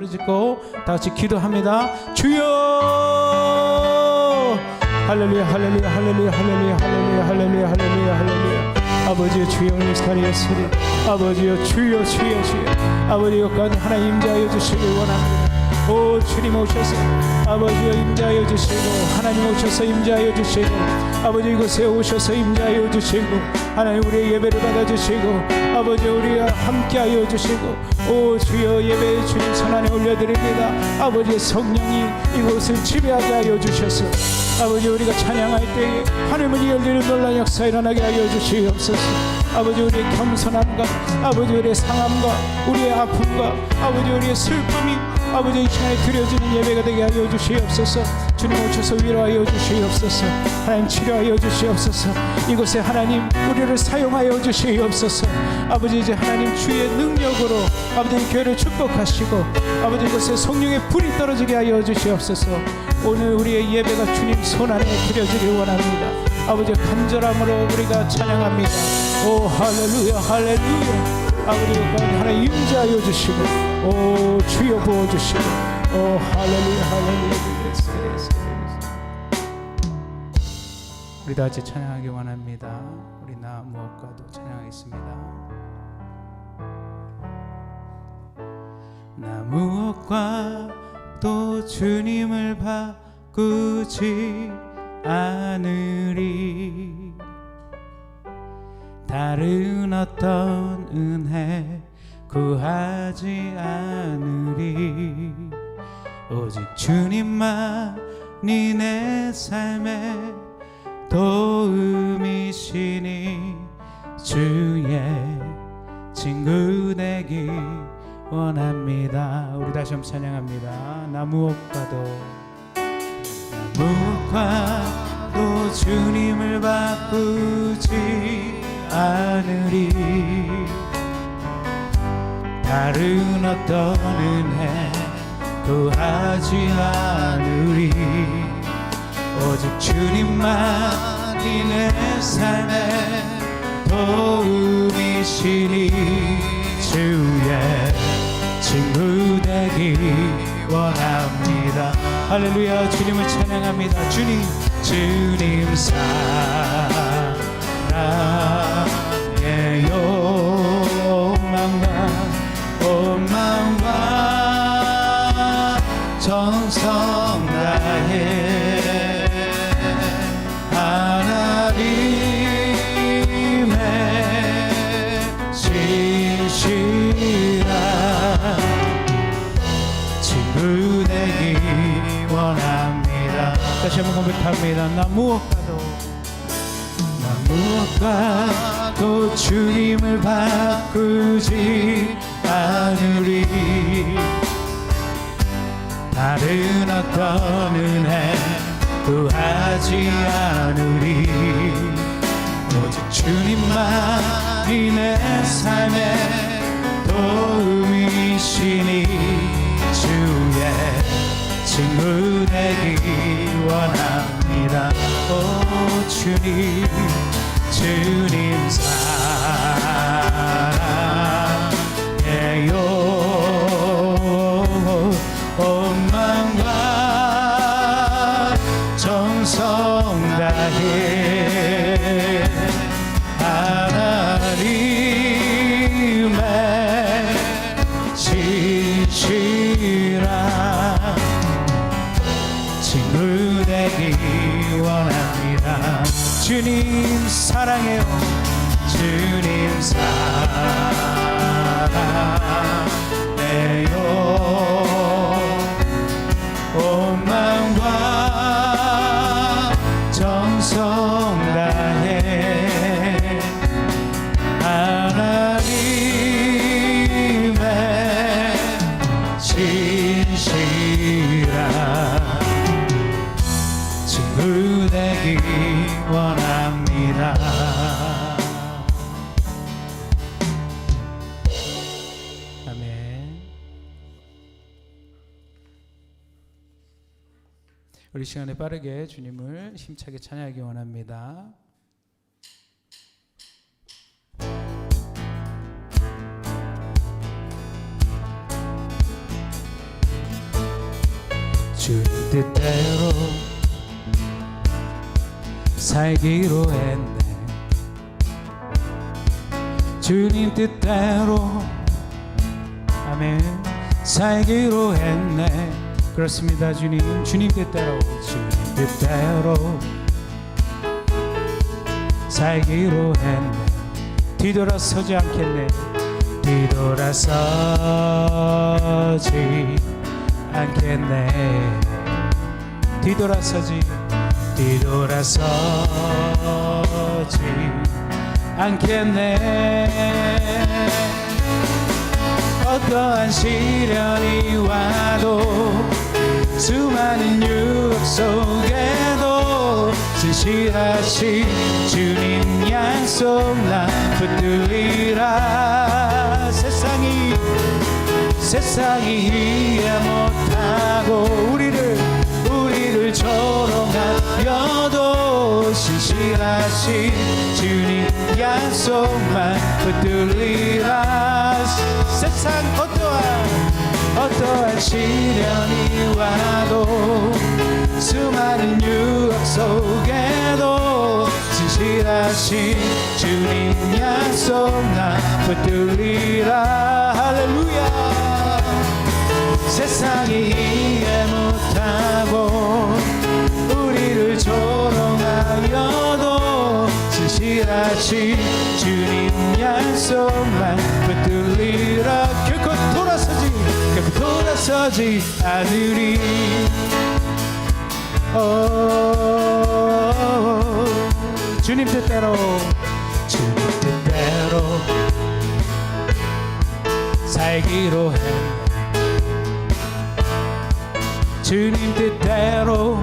부르짖고 다 같이 기도합니다. 주여 할렐루야 할렐루야 할렐루야 할렐루야 할렐루야 할렐루야 할렐루야 할렐루야. 아버지여 주여 오늘 살리였으리. 아버지여 주여 주여 주여. 아버지 여기까지 하나님 임재하여 주시길 원합니다. 오 주님 오셔서 아버지여 임재하여 주시고, 하나님 오셔서 임재하여 주시고, 아버지 이곳에 오셔서 임재하여 주시고, 하나님 우리의 예배를 받아주시고, 아버지 우리와 함께하여 주시고, 오 주여 예배의 주님 손안에 올려드립니다. 아버지의 성령이 이곳을 지배하게 하여 주셔서 아버지 우리가 찬양할 때에 하늘문이 열리는 놀라운 역사 일어나게 하여 주시옵소서. 아버지 우리의 겸손함과 아버지 우리의 상함과 우리의 아픔과 아버지 우리의 슬픔이 아버지 이 시간에 드려지는 예배가 되게 하여 주시옵소서. 주님 오셔서 위로하여 주시옵소서. 하나님 치료하여 주시옵소서. 이곳에 하나님 우리를 사용하여 주시옵소서. 아버지 이제 하나님 주의 능력으로 아버지 교회를 축복하시고, 아버지 이곳에 성령의 불이 떨어지게 하여 주시옵소서. 오늘 우리의 예배가 주님 손안에 드려지길 원합니다. 아버지 간절함으로 우리가 찬양합니다. 오 할렐루야 할렐루야. 아버지 하나님 임재하여 주시고, 오 주여 부어주시고, 오 할렐루야 할렐루야. 우리 다 같이 찬양하기 원합니다. 우리 나 무엇과도 찬양하겠습니다. 나 무엇과도 주님을 바꾸지 않으리. 다른 어떤 은혜 구하지 않으리. 오직 주님만이 내 삶의 도움이시니 주의 친구 되기 원합니다. 우리 다시 한번 찬양합니다. 나 무엇과도 주님을 바꾸지 않으리. 다른 어떤 은혜 구하지 않으리. 오직 주님만이 내 삶의 도움이시니 주의 친구 되기 원합니다. 할렐루야. 주님을 찬양합니다. 주님 사랑의 욕망과 정성 다해 하나님의 진실한 친구 되기 원합니다. 다시 한번 고백합니다. 나 무엇과도 주님을 바꾸지 않으리. 다른 어떤 은혜 구하지 않으리. 오직 주님만이 내 삶의 도움이시니 주의 친구 되기 원합니다. 오 주님 사랑의 욕망과 정성 다해 하나님의 진실한 친구 되기 원합니다. 주님 사랑해요. 주님 사랑해요. 온 마음과 정성 다해 하나님의 진실한 친구 되기 원합니다. 아멘. 우리 시간에 빠르게 주님을 힘차게 찬양하기 원합니다. 주님 뜻대로 살기로 했네. 주님 뜻대로 아멘 살기로 했네. 그렇습니다. 주님 뜻대로 주님 뜻대로 살기로 했네. 뒤돌아서지 않겠네. 뒤돌아서지 않겠네. 뒤돌아서지 않겠네. 어떠한 시련이 와도 수많은 유혹 속에도 진실하신 주님 약속 나 붙들리라. 세상이 이해 못하고 우리를 조롱하여도 신실하신 주님 약속만 붙들리라. 세상 어떠한 시련이 와도 수많은 유혹 속에도 진실하신 주님 약속 나 붙들리라. 할렐루야. 세상이 이해 못하고 우리를 조롱하여도 진실하신 주님 약속만 붙들리라. 결코 돌아서지 않으리. 주님 뜻대로 살기로 했네. 주님 뜻대로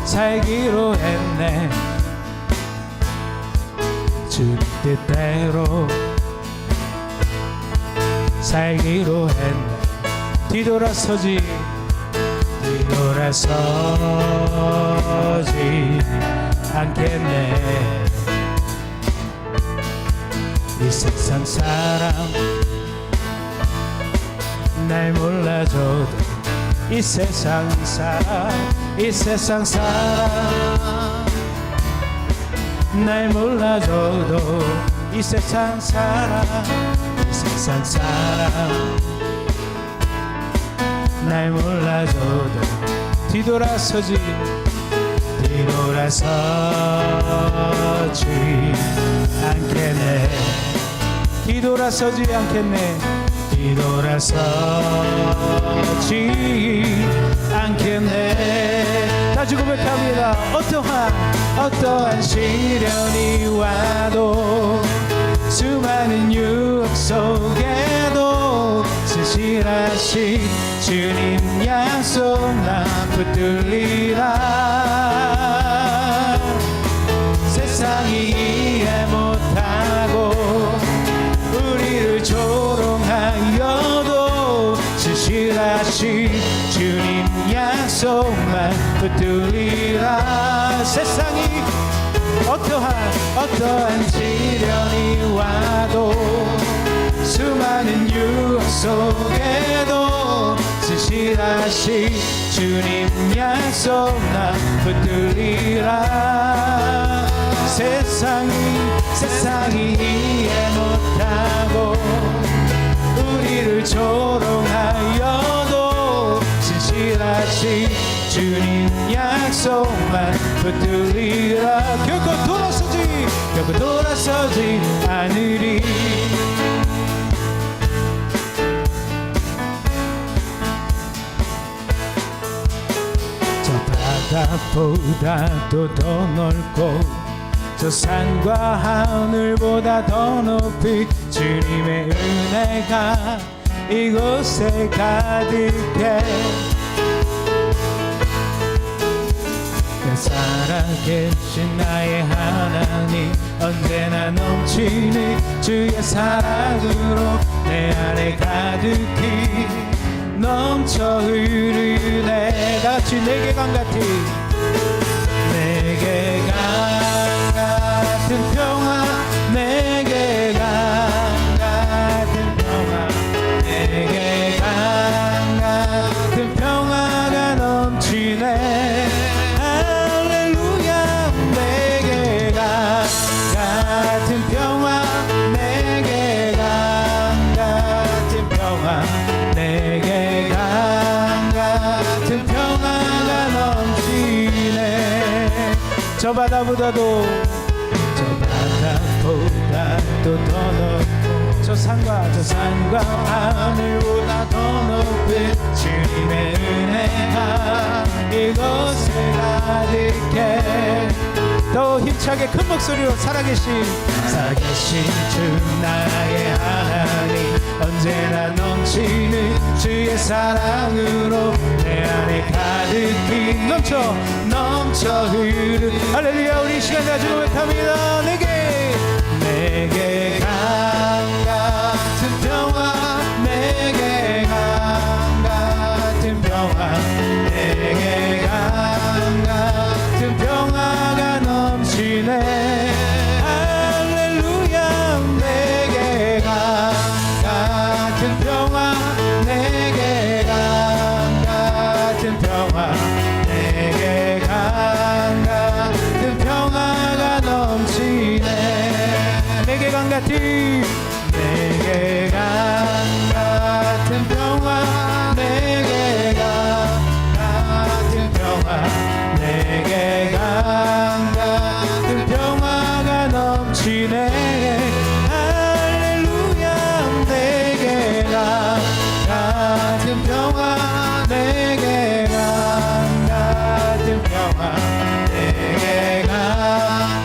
살기로 했네. 주님 뜻대로 살기로 했네. 뒤돌아서지 않겠네. 이 세상 사람 날 몰라줘도 이 세상 사람 날 몰라줘도 이 세상 사람 날 몰라줘도 뒤돌아서지 않겠네. 뒤돌아서지 않겠네. 다시 고백합니다. 어떠한 시련이 와도 수많은 유혹 속에도 진실하신 주님 약속 나 붙들리라. 세상이 이해 못하고 우리를 조롱하여도 진실하신 주님 약속만 붙들리라. 세상이 어떠한 시련이 와도 수많은 유혹 속에도 진실하신 주님 약속 나 붙들리라. 세상이 이해 못하고 우리를 조롱하여도 진실하신 주님 약속만 붙들리라. 결코 돌아서지 않으리. 저 바다보다도 더 넓고 저 산과 하늘보다 더 높이 주님의 은혜가 이곳에 가득해. 살아계신 나의 하나님 언제나 넘치는 주의 사랑으로 내 안에 가득히 넘쳐 흐르네. 다같이 내게 강 같이 내게 강 같은 평화 내게 강 같은 평화 내게 강 같은 넘치네. 할렐루야. 내게 강 같은 평화, 내게 강 같은 평화, 내게 강 같은 평화가 넘치네. 저 바다보다도 더 높고 저 산과 하늘보다 더 높은 주님의 은혜가 이곳에 가득해. 더 힘차게 큰 목소리로 살아계신 주 나의 하나님, 언제나 넘치는 주의 사랑으로 내 안에 가득히 넘쳐 흐르. 할렐루야. 우리 시간 가지고 고백합니다. 내게 강 같은 평화, 내게 강 같은 평화, 내게 강 같은 평화가 넘치네. 할렐루야. 내게 강 같은 평화, 내게 강 같은 평화, 내게 강 같은 평화가 넘치네. 내게 강 같은, 내게 강 같은 평화, 내게 강 같은 평화, 내게 강 같은 평화가 넘치네. 할렐루야. 내게 강 같은 평화, 내게 강 같은 평화, 내게 강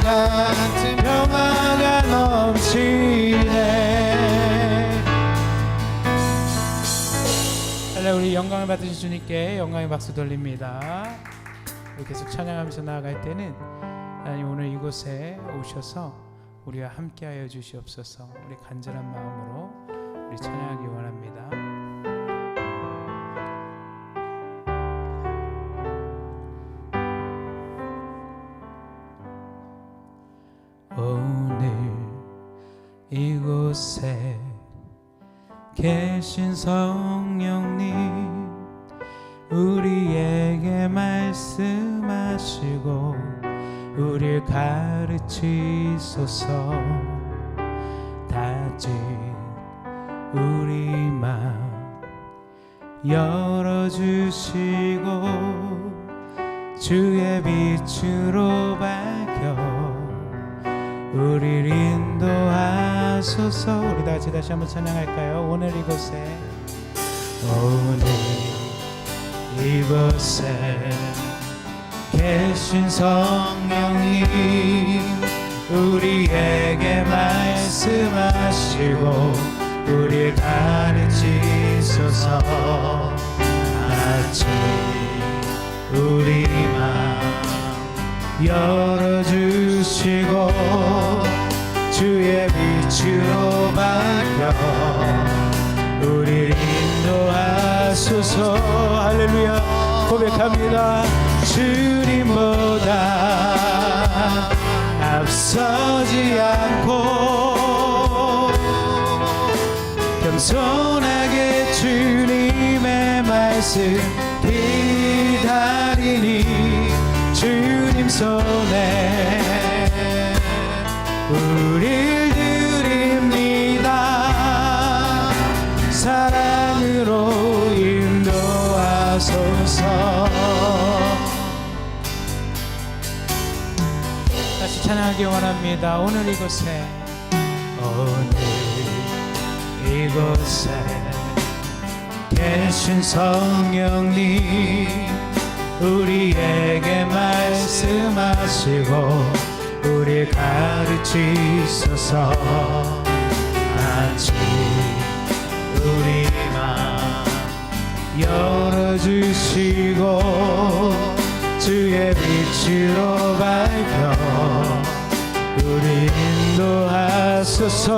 같은 평화가 넘치네. 우리 영광을 받으신 주님께 영광의 박수 돌립니다. 우리 계속 찬양하면서 나아갈 때는 하나님 오늘 이곳에 오셔서 우리와 함께하여 주시옵소서. 우리 간절한 마음으로 우리 찬양하기 원합니다. 오늘 이곳에 계신 성령님, 우리에게 말씀하시고 우리를 가르치소서. 다진 우리 마음 열어주시고 주의 빛으로 밝혀 우리를 인도하소서. 우리 다시 한번 찬양할까요? 오늘 이곳에 계신 성령님, 우리에게 말씀하시고 우리를 가르치소서. 아직 우리 마음 열어주시고 주의 빛으로 밝혀 우리를 인도하소서. 할렐루야. 고백합니다. 주님보다 앞서지 않고 겸손하게 주님의 말씀 기다리니 주님 손에 우릴 드립니다. 사랑으로 인도하소서. 다시 찬양하기 원합니다. 오늘 이곳에 계신 성령님, 우리에게 말씀하시고 우리 가르치소서. 아직 우리 마음 열어주시고 주의 빛으로 밝혀 우리 인도하소서.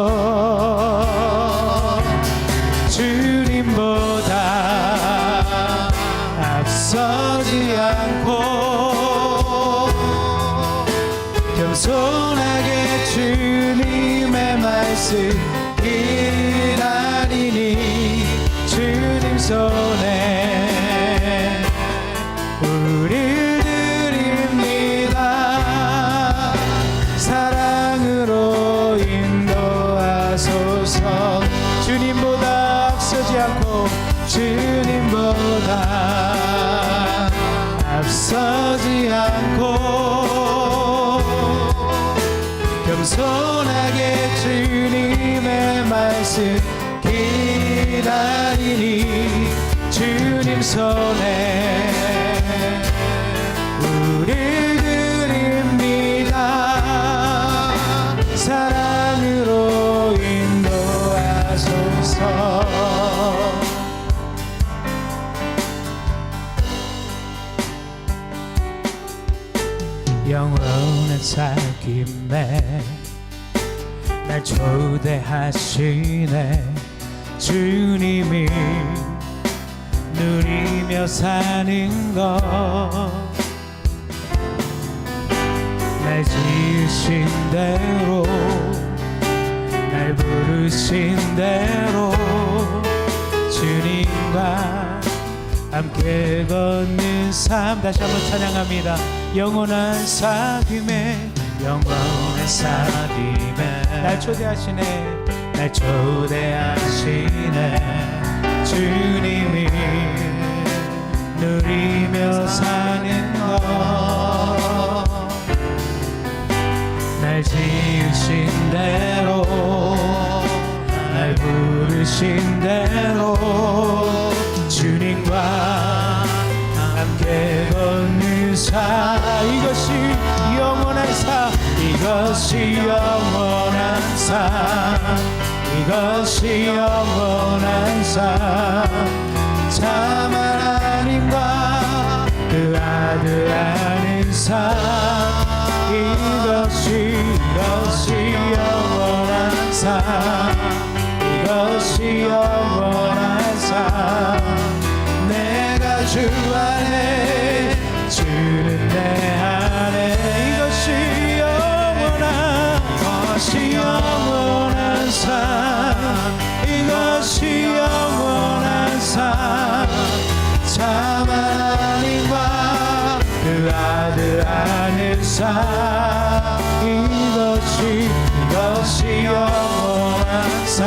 주님보다 앞서지 않고 겸손하게 주님의 말씀 기다리니 주님 손에 우리 서지 않고 겸손하게 주님의 말씀 기다리니 주님 손에 우리 드립니다. 사랑으로 인도하소서. 영원한 살김에 날 초대하시네. 주님이 누리며 사는 것 날 지으신 대로 날 부르신 대로 주님과 함께 걷는 삶. 다시 한번 찬양합니다. 영원한 사귐에 영원한 사귐에 날 초대하시네. 날 초대하시네. 주님이 누리며 사는 것 날 지으신 대로 날 부르신 대로 주님과 함께 걷는 삶. 이것이 영원한 삶. 이것이 영원한 삶. 이것이 영원한 삶. 참 하나님과 그 아들 아는 삶. 이것이 영원한 삶. 이것이 영원한 삶. 내가 주 안에 주는 내 안에. 이것이 영원한 삶. 이것이 영원한 삶. 참 하나님과 그 아들 아는 삶. 이것이 영원한 삶.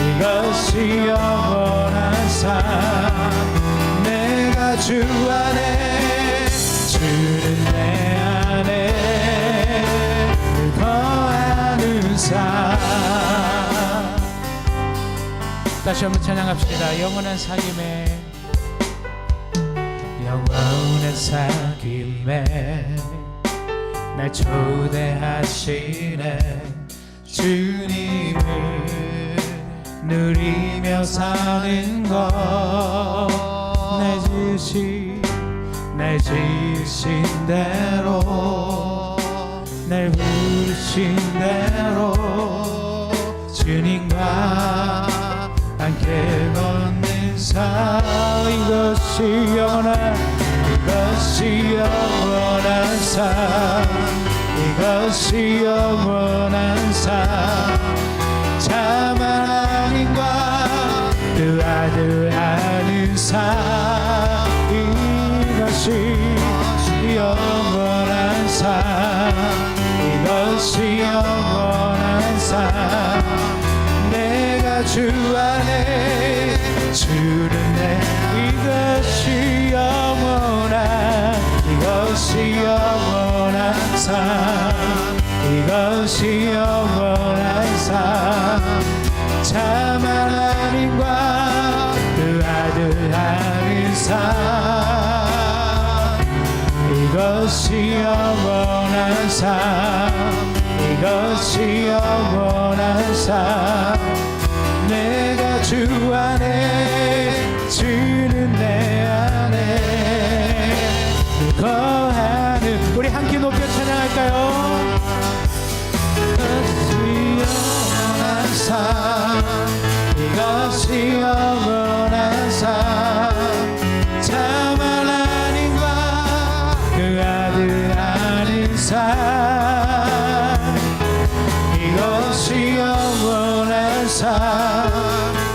이것이 영원한 삶. 내가 주 안에 주는 내 안에 거하는 삶. 다시 한번 찬양합시다. 영원한 사귐에 영원한 사귐에 날 초대하시네. 주님을 누리며 사는 것 날 지으신 대로 날 부르신 대로 주님과 함께 걷는 삶. 이것이 영원한 삶. 이것이 영원한 삶. 참 하나님과 그 아들 아는 삶. 이것이 영원한 삶. 이것이 영원한 삶. 내가 주 안에 주는 내. 이것이 영원한 삶. 이것이 영원한 삶. 참 하나님과 그 아들 아는 삶. 이것이 영원한 삶. 이것이 영원한 삶. 내가 주 안에 주는 내 안에 거하는. 우리 함께 높여 찬양할까요? 이것이 영원한 삶. 이것이 영원한 삶. 참 하나님과 그 아들 아는 삶. 이것이 영원한 삶.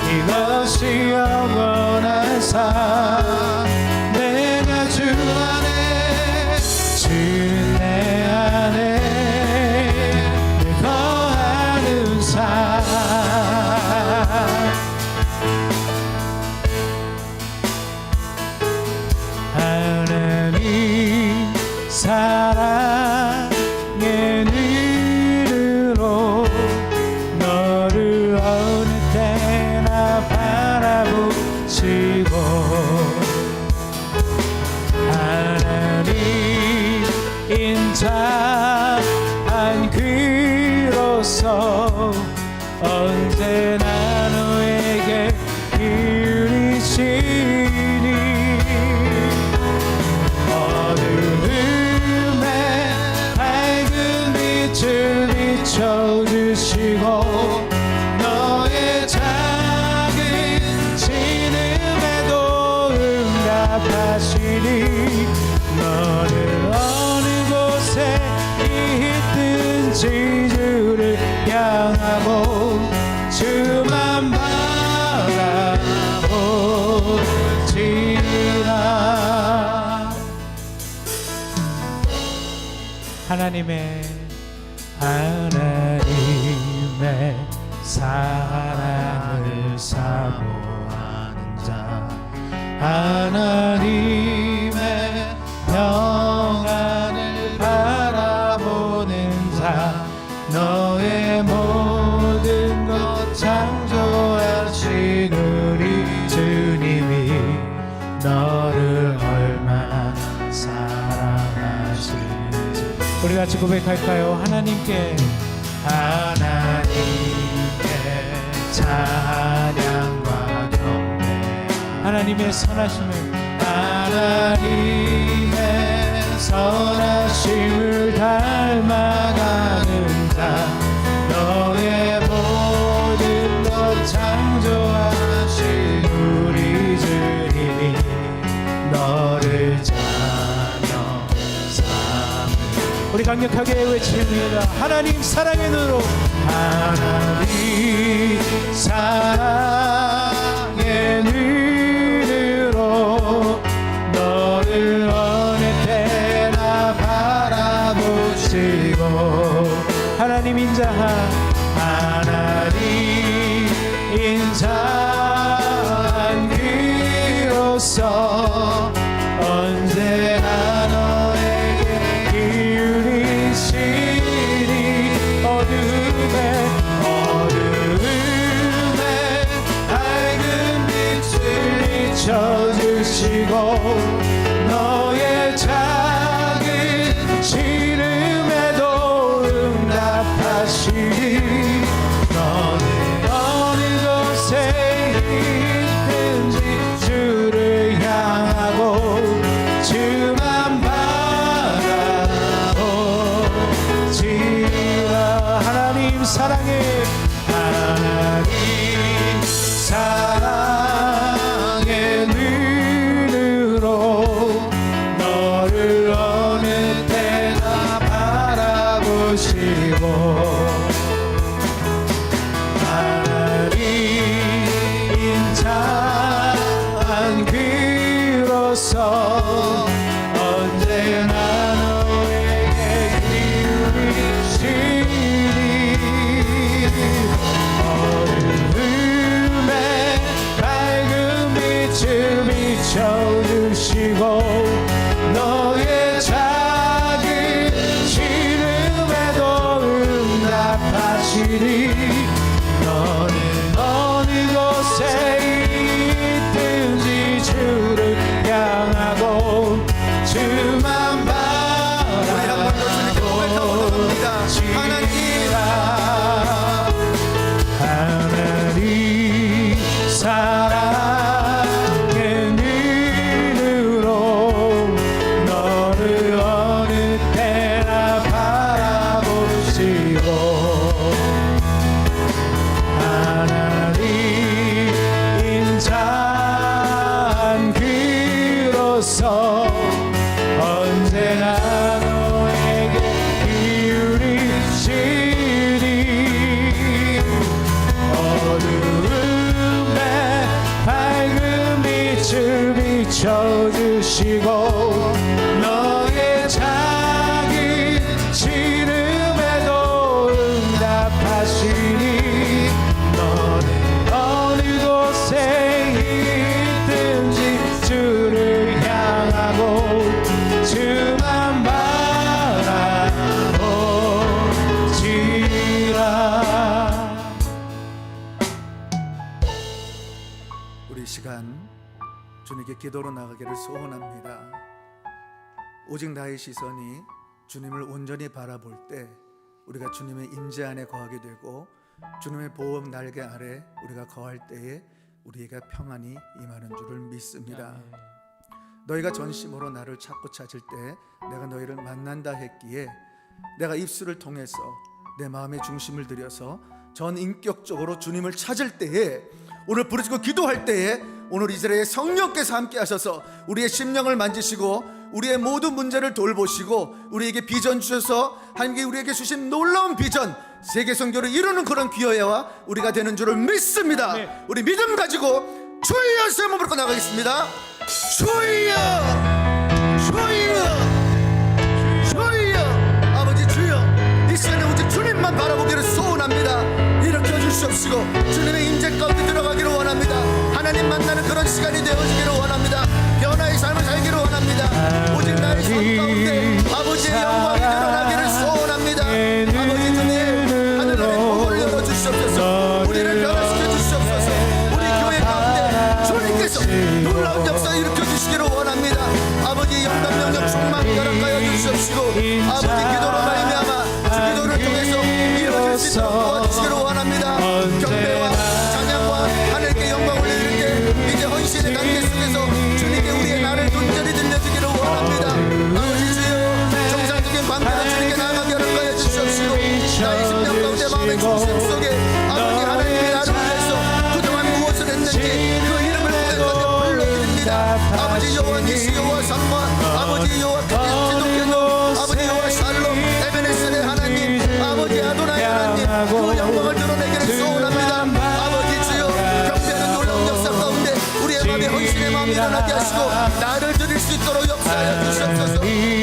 이것이 영원한 삶. 내가 주 안에 주는 내 안에 거하는 삶. 하나님 사랑의 눈으로 너를 어느 때나 바라보시고 하나님 인자한 귀로서 언제나 너에게 기울이시니 어두움에 밝은 빛을 비춰주시고 너의 작은 신음에도 응답하시니 너를 어느 곳에 있든지 주를 향하고 주만 바라보지라. 하나님의 사랑을 사모하는 자 하나님의 평안을 바라보는 자 너의 모든 것 창조하신 우리 주님이 너를 얼마나 사랑하시는지 우리 같이 고백할까요? 하나님께 찬양과 경배 하나님의 선하심을 닮아가는 자 너의 모든 것 창조하신 우리 주님이 너를 자녀 삼으 우리 강력하게 외칩니다. 하나님 사랑의 눈으로 하나님 사랑의 눈으로 너를 어느 때나 바라보시고 하나님 인자한 귀로서 언제나 너에게 기울이시니 어둠에 밝은 빛을 비춰주시고 너의 작은 신음에도 응답하시니 너는 어느 곳에 있든지 주를 향하고 주만 바라보지라. 하나님 사랑의 눈으로 너를 어느 때나 바라보시고 하나님 인자한 귀로서 언제나 너에게 기울이시니 어둠에 밝은 빛을 비춰주시고 너의 작은 신음에도 응답하시니 너는 어느 곳에 있든지 주를 향하고 주만 바라보지라. 하나님 사랑의 눈으로 너를 어느 때나 바라보시고 하나님 인자한 귀로서 언제나 너에게 기울이시니 어둠에 밝은 빛을 비춰주시고 너의 작은 신음에도 응답하시니 너는 어느 곳에 있든지 주를 향하고 주만 기도로 나가기를 소원합니다. 오직 나의 시선이 주님을 온전히 바라볼 때 우리가 주님의 임재 안에 거하게 되고 주님의 보호 날개 아래 우리가 거할 때에 우리에게 평안이 임하는 줄을 믿습니다. 너희가 전심으로 나를 찾고 찾을 때 내가 너희를 만난다 했기에 내가 입술을 통해서 내 마음의 중심을 들여서 전인격적으로 주님을 찾을 때에 오늘 부르짖고 기도할 때에 오늘 이 자리에 성령께서 함께 하셔서 우리의 심령을 만지시고 우리의 모든 문제를 돌보시고 우리에게 비전 주셔서 하나님께 우리에게 주신 놀라운 비전 세계 선교를 이루는 그런 기회와 우리가 되는 줄을 믿습니다. 우리 믿음 가지고 주여 세 몸을 부르고 나가겠습니다. 주여 주여 주여 아버지 주여 이 시간에 오직 주님만 바라보기를 소원합니다. 일으켜 주시옵시고 주님의 임재 가운데 들어가기를 원합니다. 하나님 만나는 그런 시간이 되어지기를 원합니다. 변화의 삶을 살기를 원합니다. 오직 나의 삶 가운데 아버지의 영광이 드러나기를 소원합니다. 아버지 주님 하늘의 복을 열어주시옵소서. 우리를 변화시켜 주시옵소서. 우리 교회 가운데 주님께서 놀라운 역사 일으켜 주시기를 원합니다. 아버지 영감 영역 충만 허락하여 주시옵시고 아버지 기도로 말미암아 주 기도를 통해서 이루어질 수 있도록 도와주시기를 원합니다. 경배와 찬양과 하늘께 영광을 올릴 때 이제 헌신의 단계 속에서 주님께 우리의 나를 온전히 들려주기를 원합니다. 아버지 주여 정상적인 관계로 주님께 나아가게 허락하여 주시옵시고 나의 심령 가운데 마음의 중심 속에 아버지 하나님의 나를 위해서 그동안 무엇을 했는지 그 이름을 고백하며 불러드립니다. 아버지 여호와 니시 여호와 삼마 아버지 여호와 기독교노 아버지 여호와 샬롬 에베네셀의 하나님 아버지 아도나이 하나님 그 영광을 드러내기를 소원합니다. 아버지 주여 경배하는 놀라운 역사 가운데 우리의 마음에 헌신의 마음이 일어나게 하시고 나를 드릴 수 있도록 역사하여 주시옵소서.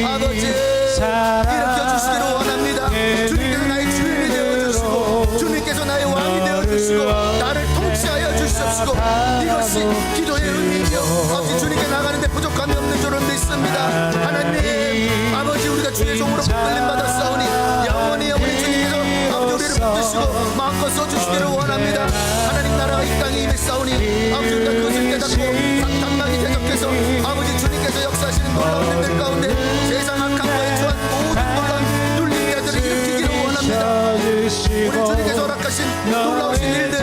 아버지 일으켜 주시기를 원합니다. 주님께서 나의 주인이 되어주시고 주님께서 나의 왕이 되어주시고 나를 통치하여 주시옵시고 이것이 기도의 의미이며 아버지 주님께 나가는데 부족함이 없는 줄을 믿습니다. 하나님 아버지 우리가 주의 종으로 붙들림 받았사오니 영원히 주님께서 아버지 우리를 붙드시고 마음껏 써주시기를 원합니다. 하나님 나라가 이 땅에 임했사오니 아버지 우리가 그것을 깨닫고 사탄막이 대적해서 아버지 주님께서 역사하시는 놀라운 일들 가운데 세상 악한 거에 처한 모든 놀라운 눌림자들을 일으키기를 원합니다. 우리 주님께서 허락하신 놀라우신 일들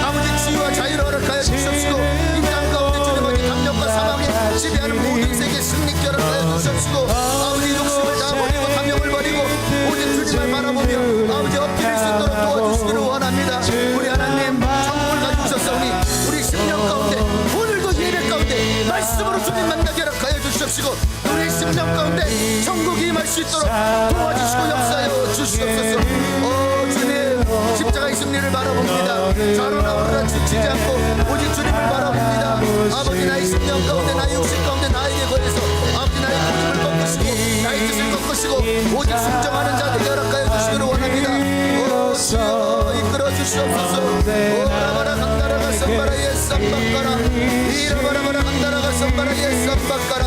아버지 치유와 자유를 허락하여 주시옵시고 이 땅 가운데 주님의 담력과 사망에 지배하는 모든 세계 승리케 허락하여 주시옵시고 아버지 욕심을 다 버리고 탐욕을 버리고 오직 주님을 바라보며 아버지 엎드릴 수 있도록 도와주시기를 원합니다. 우리 하나님 천국을 가져오셨사오니 우리 심령 가운데 오늘도 예배 가운데 말씀으로 주님 만나게 허락하여 주시옵시고 우리 심령 가운데 천국이 임할 수 있도록 도와주시고 역사하여 주시옵소서. 오 주님 십자가의 승리를 바라봅니다. 좌로나 우로나 지치지 않고 오직 주님을 바라봅니다. 아버지 나의 심령 가운데 나의 육신 가운데 나에게 거해서 아버지 나의 고집을 꺾으시고 나의 뜻을 꺾으시고 오직 순종하는 자들에게 허락하여 주시기를 원합니다. 오 주여 이끌어 주시옵소서. 오라바라 간다라가 선바라 예쌈바까라 이라바라바라 간다라가 선바라 예쌈바까라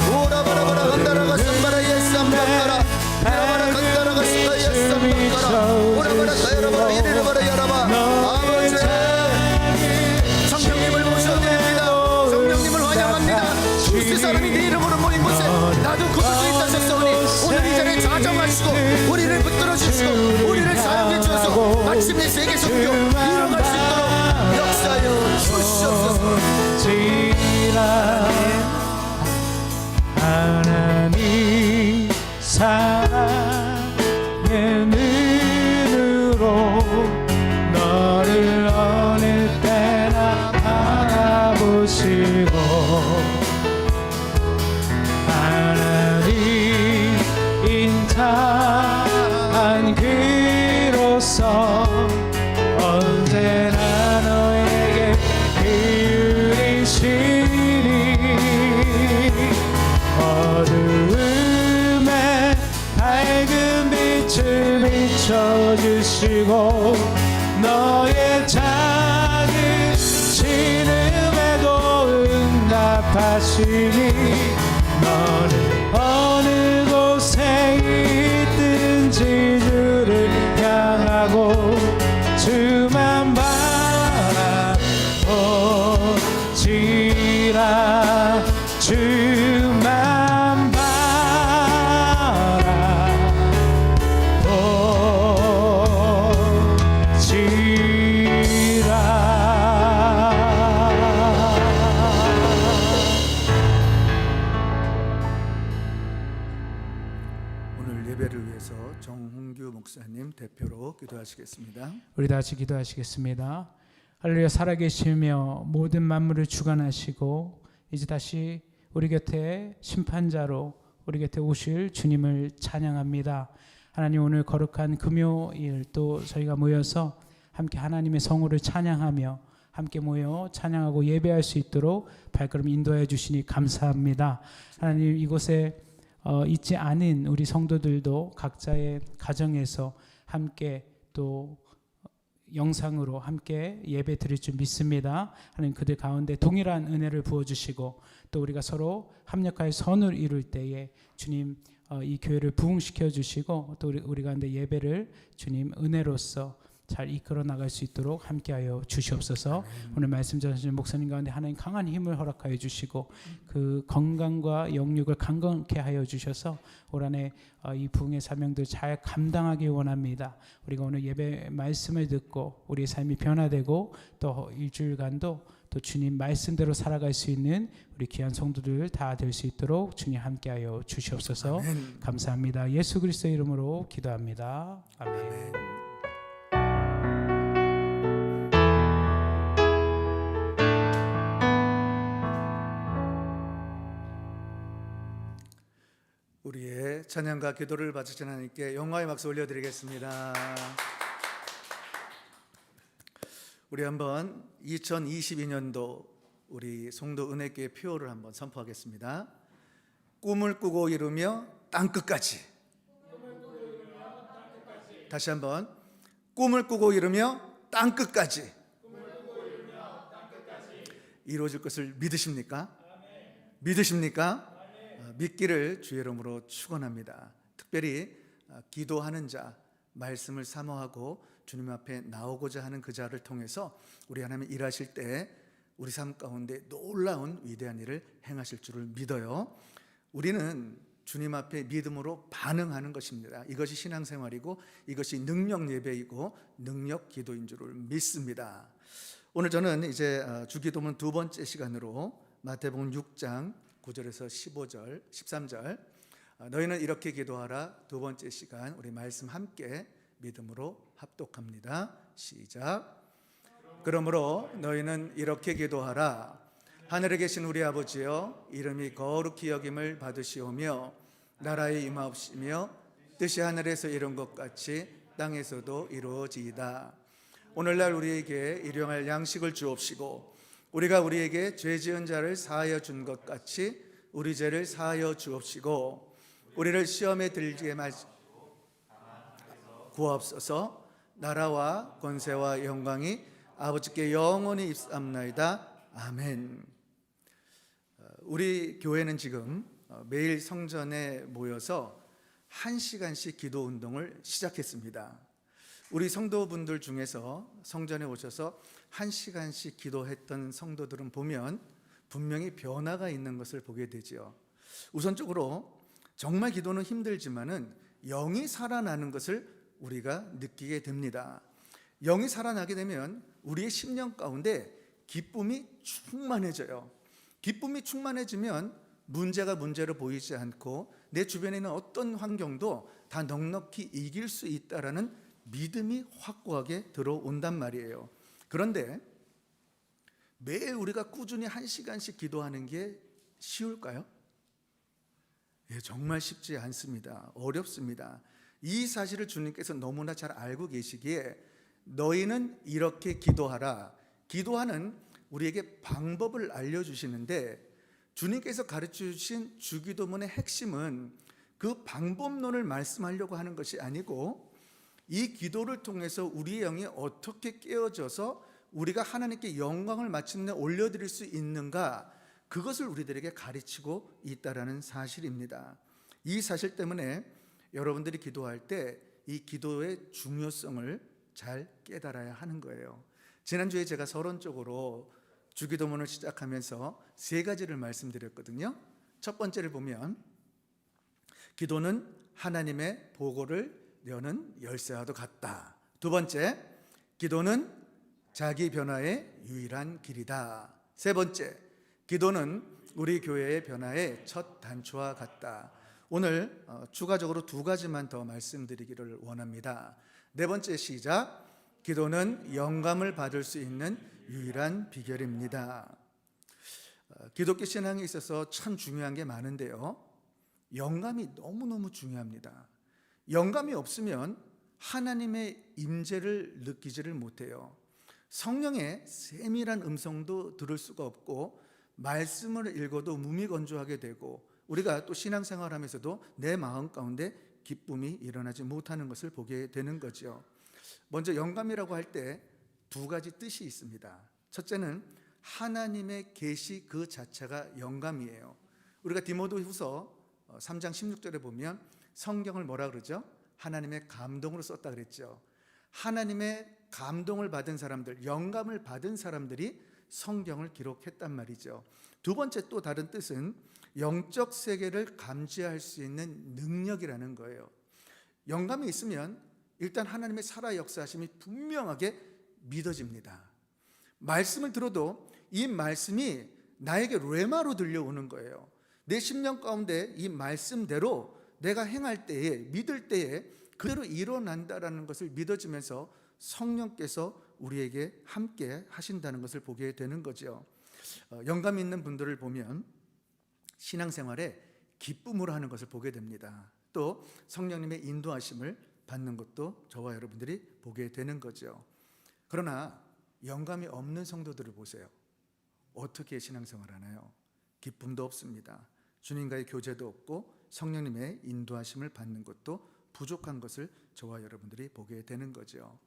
오라바라바라 간다라가 선바라 예쌈바까라 이라바라 간다라가 선바라 예쌈바까라 오라바라 가야라바라 이리라바라 야라바 아버지 성령님을 모셔드립니다. 성령님을 환영합니다. 주 사람이 네 이름으로 모인 곳에 나도 굳을 수 있다 하셨사오니 오늘 이 자리에 좌정하시고 우리를 붙들어 주시고 우리를 사용해 주셔서 마침내 세계 선교 이뤄갈 수 있도록 역사하여 주시옵소서. 하나님 사랑의 눈으로 너를 어느 때나 바라보시고 하나님 인자한 그로서 언제나 너에게 기울이시니 어두움에 밝은 빛을 비춰주시고 너의 작은 신음에도 응답하시니 너는 어느 곳에 있든지 주를 향하고 주만 바라보지라 오늘 예배를 위해서 정홍규 목사님 대표로 기도하시겠습니다. 우리 다 같이 기도하시겠습니다. 할렐루야. 살아계시며 모든 만물을 주관하시고 이제 다시 우리 곁에 심판자로 우리 곁에 오실 주님을 찬양합니다. 하나님, 오늘 거룩한 금요일 또 저희가 모여서 함께 하나님의 성호를 찬양하며 함께 모여 찬양하고 예배할 수 있도록 발걸음 인도해 주시니 감사합니다. 하나님, 이곳에 있지 않은 우리 성도들도 각자의 가정에서 함께 또 영상으로 함께 예배 드릴 줄 믿습니다. 하나님, 그들 가운데 동일한 은혜를 부어주시고 또 우리가 서로 합력하여 선을 이룰 때에 주님 이 교회를 부흥시켜 주시고 또 우리 가운데 예배를 주님 은혜로서 잘 이끌어 나갈 수 있도록 함께하여 주시옵소서. 오늘 말씀 전하시는 목사님 가운데 하나님 강한 힘을 허락하여 주시고 그 건강과 영육을 강건케 하여 주셔서 올 한해 이 부흥의 사명들 잘 감당하기 원합니다. 우리가 오늘 예배 말씀을 듣고 우리의 삶이 변화되고 또 일주일간도 또 주님 말씀대로 살아갈 수 있는 우리 귀한 성도들 다 될 수 있도록 주님 함께하여 주시옵소서. 아멘. 감사합니다. 예수 그리스도의 이름으로 기도합니다. 아멘. 아멘. 우리의 찬양과 기도를 받으신 하나님께 영광의 박수 올려드리겠습니다. 우리 한번 2022년도 우리 송도 은혜교회 표어를 한번 선포하겠습니다. 꿈을 꾸고 이루며 땅끝까지. 다시 한번 꿈을 꾸고 이루며 땅끝까지. 이루어질 것을 믿으십니까? 믿으십니까? 믿기를 주의 이름으로 축원합니다. 특별히 기도하는 자, 말씀을 사모하고 주님 앞에 나오고자 하는 그 자를 통해서 우리 하나님 일하실 때 우리 삶 가운데 놀라운 위대한 일을 행하실 줄을 믿어요. 우리는 주님 앞에 믿음으로 반응하는 것입니다. 이것이 신앙생활이고 이것이 능력 예배이고 능력 기도인 줄을 믿습니다. 오늘 저는 이제 주기도문 두 번째 시간으로 마태복음 6장 9절에서 15절, 13절 너희는 이렇게 기도하라 두 번째 시간 우리 말씀 함께 믿음으로 합독합니다. 시작. 그러므로 너희는 이렇게 기도하라. 하늘에 계신 우리 아버지여, 이름이 거룩히 여김을 받으시오며 나라의 임하옵시며 뜻이 하늘에서 이룬 것 같이 땅에서도 이루어지이다. 오늘날 우리에게 일용할 양식을 주옵시고 우리가 우리에게 죄 지은 자를 사하여 준 것 같이 우리 죄를 사하여 주옵시고 우리를 시험에 들게 마시고 구하옵소서. 나라와 권세와 영광이 아버지께 영원히 입삼나이다. 아멘. 우리 교회는 지금 매일 성전에 모여서 1시간씩 기도 운동을 시작했습니다. 우리 성도분들 중에서 성전에 오셔서 1시간씩 기도했던 성도들은 보면 분명히 변화가 있는 것을 보게 되죠. 우선적으로 정말 기도는 힘들지만은 영이 살아나는 것을 우리가 느끼게 됩니다. 영이 살아나게 되면 우리의 심령 가운데 기쁨이 충만해져요. 기쁨이 충만해지면 문제가 문제로 보이지 않고 내 주변에 있는 어떤 환경도 다 넉넉히 이길 수 있다라는 믿음이 확고하게 들어온단 말이에요. 그런데 매일 우리가 꾸준히 1시간씩 기도하는 게 쉬울까요? 예, 정말 쉽지 않습니다. 어렵습니다. 이 사실을 주님께서 너무나 잘 알고 계시기에 너희는 이렇게 기도하라. 기도하는 우리에게 방법을 알려주시는데 주님께서 가르쳐주신 주기도문의 핵심은 그 방법론을 말씀하려고 하는 것이 아니고 이 기도를 통해서 우리의 영이 어떻게 깨어져서 우리가 하나님께 영광을 마침내 올려드릴 수 있는가, 그것을 우리들에게 가르치고 있다라는 사실입니다. 이 사실 때문에 여러분들이 기도할 때 이 기도의 중요성을 잘 깨달아야 하는 거예요. 지난주에 제가 서론적으로 주기도문을 시작하면서 3가지를 말씀드렸거든요. 첫 번째를 보면 기도는 하나님의 보고를 여는 열쇠와도 같다. 두 번째, 기도는 자기 변화의 유일한 길이다. 세 번째, 기도는 우리 교회의 변화의 첫 단추와 같다. 오늘 추가적으로 두 가지만 더 말씀드리기를 원합니다. 네 번째 시작. 기도는 영감을 받을 수 있는 유일한 비결입니다. 기독교 신앙에 있어서 참 중요한 게 많은데요, 영감이 너무너무 중요합니다. 영감이 없으면 하나님의 임재를 느끼지를 못해요. 성령의 세밀한 음성도 들을 수가 없고, 말씀을 읽어도 무미건조하게 되고, 우리가 또 신앙생활하면서도 내 마음 가운데 기쁨이 일어나지 못하는 것을 보게 되는 거죠. 먼저 영감이라고 할 때 두 가지 뜻이 있습니다. 첫째는 하나님의 계시 그 자체가 영감이에요. 우리가 디모데후서 3장 16절에 보면 성경을 뭐라 그러죠? 하나님의 감동으로 썼다 그랬죠. 하나님의 감동을 받은 사람들, 영감을 받은 사람들이 성경을 기록했단 말이죠. 두 번째 또 다른 뜻은 영적 세계를 감지할 수 있는 능력이라는 거예요. 영감이 있으면 일단 하나님의 살아 역사하심이 분명하게 믿어집니다. 말씀을 들어도 이 말씀이 나에게 레마로 들려오는 거예요. 내 심령 가운데 이 말씀대로 내가 행할 때에, 믿을 때에 그대로 일어난다라는 것을 믿어지면서 성령께서 우리에게 함께 하신다는 것을 보게 되는 거죠. 영감 있는 분들을 보면 신앙생활에 기쁨으로 하는 것을 보게 됩니다. 또 성령님의 인도하심을 받는 것도 저와 여러분들이 보게 되는 거죠. 그러나 영감이 없는 성도들을 보세요. 어떻게 신앙생활 하나요? 기쁨도 없습니다. 주님과의 교제도 없고 성령님의 인도하심을 받는 것도 부족한 것을 저와 여러분들이 보게 되는 거죠.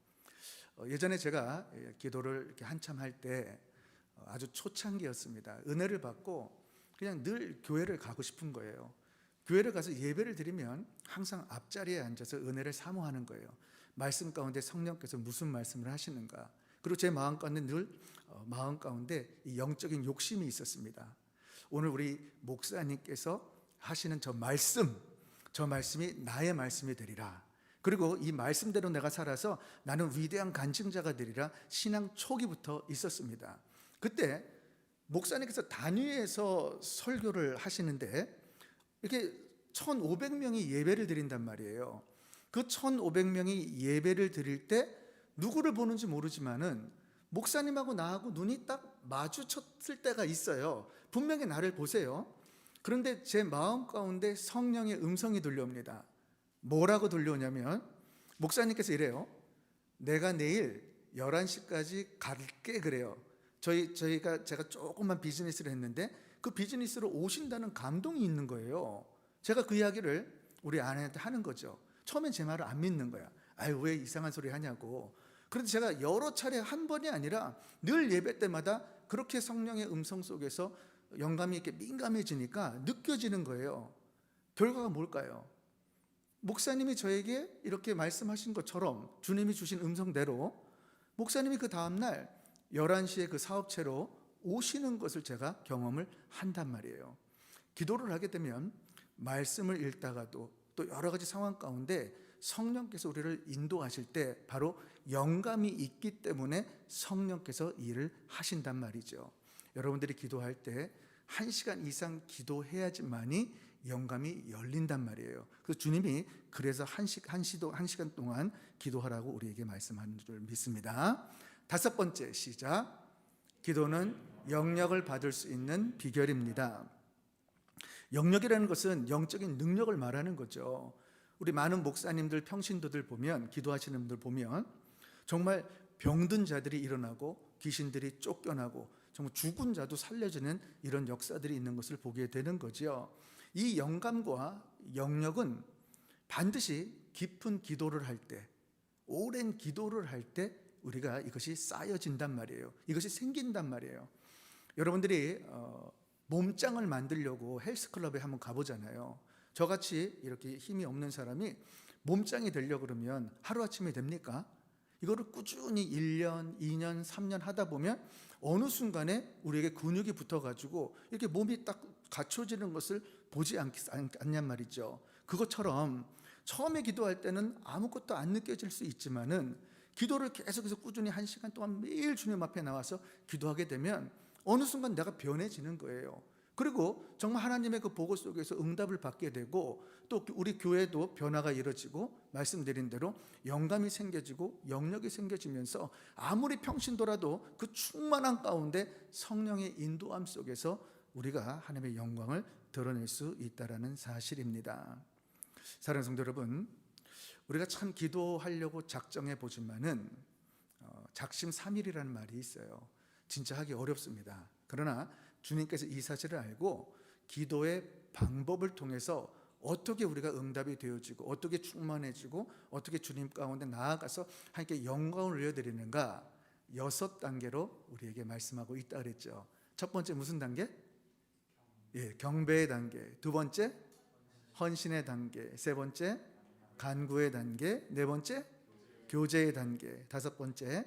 예전에 제가 기도를 이렇게 한참 할 때 아주 초창기였습니다. 은혜를 받고 그냥 늘 교회를 가고 싶은 거예요. 교회를 가서 예배를 드리면 항상 앞자리에 앉아서 은혜를 사모하는 거예요. 말씀 가운데 성령께서 무슨 말씀을 하시는가. 그리고 제 마음 가운데 늘 마음 가운데 이 영적인 욕심이 있었습니다. 오늘 우리 목사님께서 하시는 저 말씀이 나의 말씀이 되리라. 그리고 이 말씀대로 내가 살아서 나는 위대한 간증자가 되리라. 신앙 초기부터 있었습니다. 그때 목사님께서 단위에서 설교를 하시는데 이렇게 1,500명이 예배를 드린단 말이에요. 그 1,500명이 예배를 드릴 때 누구를 보는지 모르지만은 목사님하고 나하고 눈이 딱 마주쳤을 때가 있어요. 분명히 나를 보세요. 그런데 제 마음 가운데 성령의 음성이 들려옵니다. 뭐라고 들려오냐면 목사님께서 이래요. 내가 내일 11시까지 갈게 그래요. 제가 조금만 비즈니스를 했는데 그 비즈니스로 오신다는 감동이 있는 거예요. 제가 그 이야기를 우리 아내한테 하는 거죠. 처음엔 제 말을 안 믿는 거야. 아유, 왜 이상한 소리 하냐고. 그런데 제가 여러 차례, 한 번이 아니라 늘 예배 때마다 그렇게 성령의 음성 속에서 영감이 이렇게 민감해지니까 느껴지는 거예요. 결과가 뭘까요? 목사님이 저에게 이렇게 말씀하신 것처럼 주님이 주신 음성대로 목사님이 그 다음날 11시에 그 사업체로 오시는 것을 제가 경험을 한단 말이에요. 기도를 하게 되면 말씀을 읽다가도 또 여러 가지 상황 가운데 성령께서 우리를 인도하실 때 바로 영감이 있기 때문에 성령께서 일을 하신단 말이죠. 여러분들이 기도할 때 1시간 이상 기도해야지만이 영감이 열린단 말이에요. 그래서 주님이 그래서 한 시간 동안 기도하라고 우리에게 말씀하는 줄 믿습니다. 다섯 번째 시작. 기도는 영력을 받을 수 있는 비결입니다. 영력이라는 것은 영적인 능력을 말하는 거죠. 우리 많은 목사님들, 평신도들 보면, 기도하시는 분들 보면 정말 병든 자들이 일어나고 귀신들이 쫓겨나고 정말 죽은 자도 살려주는 이런 역사들이 있는 것을 보게 되는 거죠. 이 영감과 영력은 반드시 깊은 기도를 할 때, 오랜 기도를 할 때 우리가 이것이 쌓여진단 말이에요. 이것이 생긴단 말이에요. 여러분들이 몸짱을 만들려고 헬스클럽에 한번 가보잖아요. 저같이 이렇게 힘이 없는 사람이 몸짱이 되려고 그러면 하루아침에 됩니까? 이거를 꾸준히 1년, 2년, 3년 하다 보면 어느 순간에 우리에게 근육이 붙어가지고 이렇게 몸이 딱 갖춰지는 것을 보지 않냔 말이죠. 그것처럼 처음에 기도할 때는 아무것도 안 느껴질 수 있지만은 기도를 계속해서 꾸준히 1시간 동안 매일 주님 앞에 나와서 기도하게 되면 어느 순간 내가 변해지는 거예요. 그리고 정말 하나님의 그 보고 속에서 응답을 받게 되고 또 우리 교회도 변화가 이루어지고 말씀드린 대로 영감이 생겨지고 영역이 생겨지면서 아무리 평신도라도 그 충만한 가운데 성령의 인도함 속에서 우리가 하나님의 영광을 드러낼 수 있다는 사실입니다. 사랑하는 성도 여러분, 우리가 참 기도하려고 작정해 보지만은 작심삼일이라는 말이 있어요. 진짜 하기 어렵습니다. 그러나 주님께서 이 사실을 알고 기도의 방법을 통해서 어떻게 우리가 응답이 되어지고 어떻게 충만해지고 어떻게 주님 가운데 나아가서 하나님께 영광을 올려드리는가 6단계로 우리에게 말씀하고 있다 그랬죠. 첫 번째 무슨 단계? 경배의 단계. 두 번째 헌신의 단계. 세 번째 간구의 단계. 네 번째 교제의 단계. 다섯 번째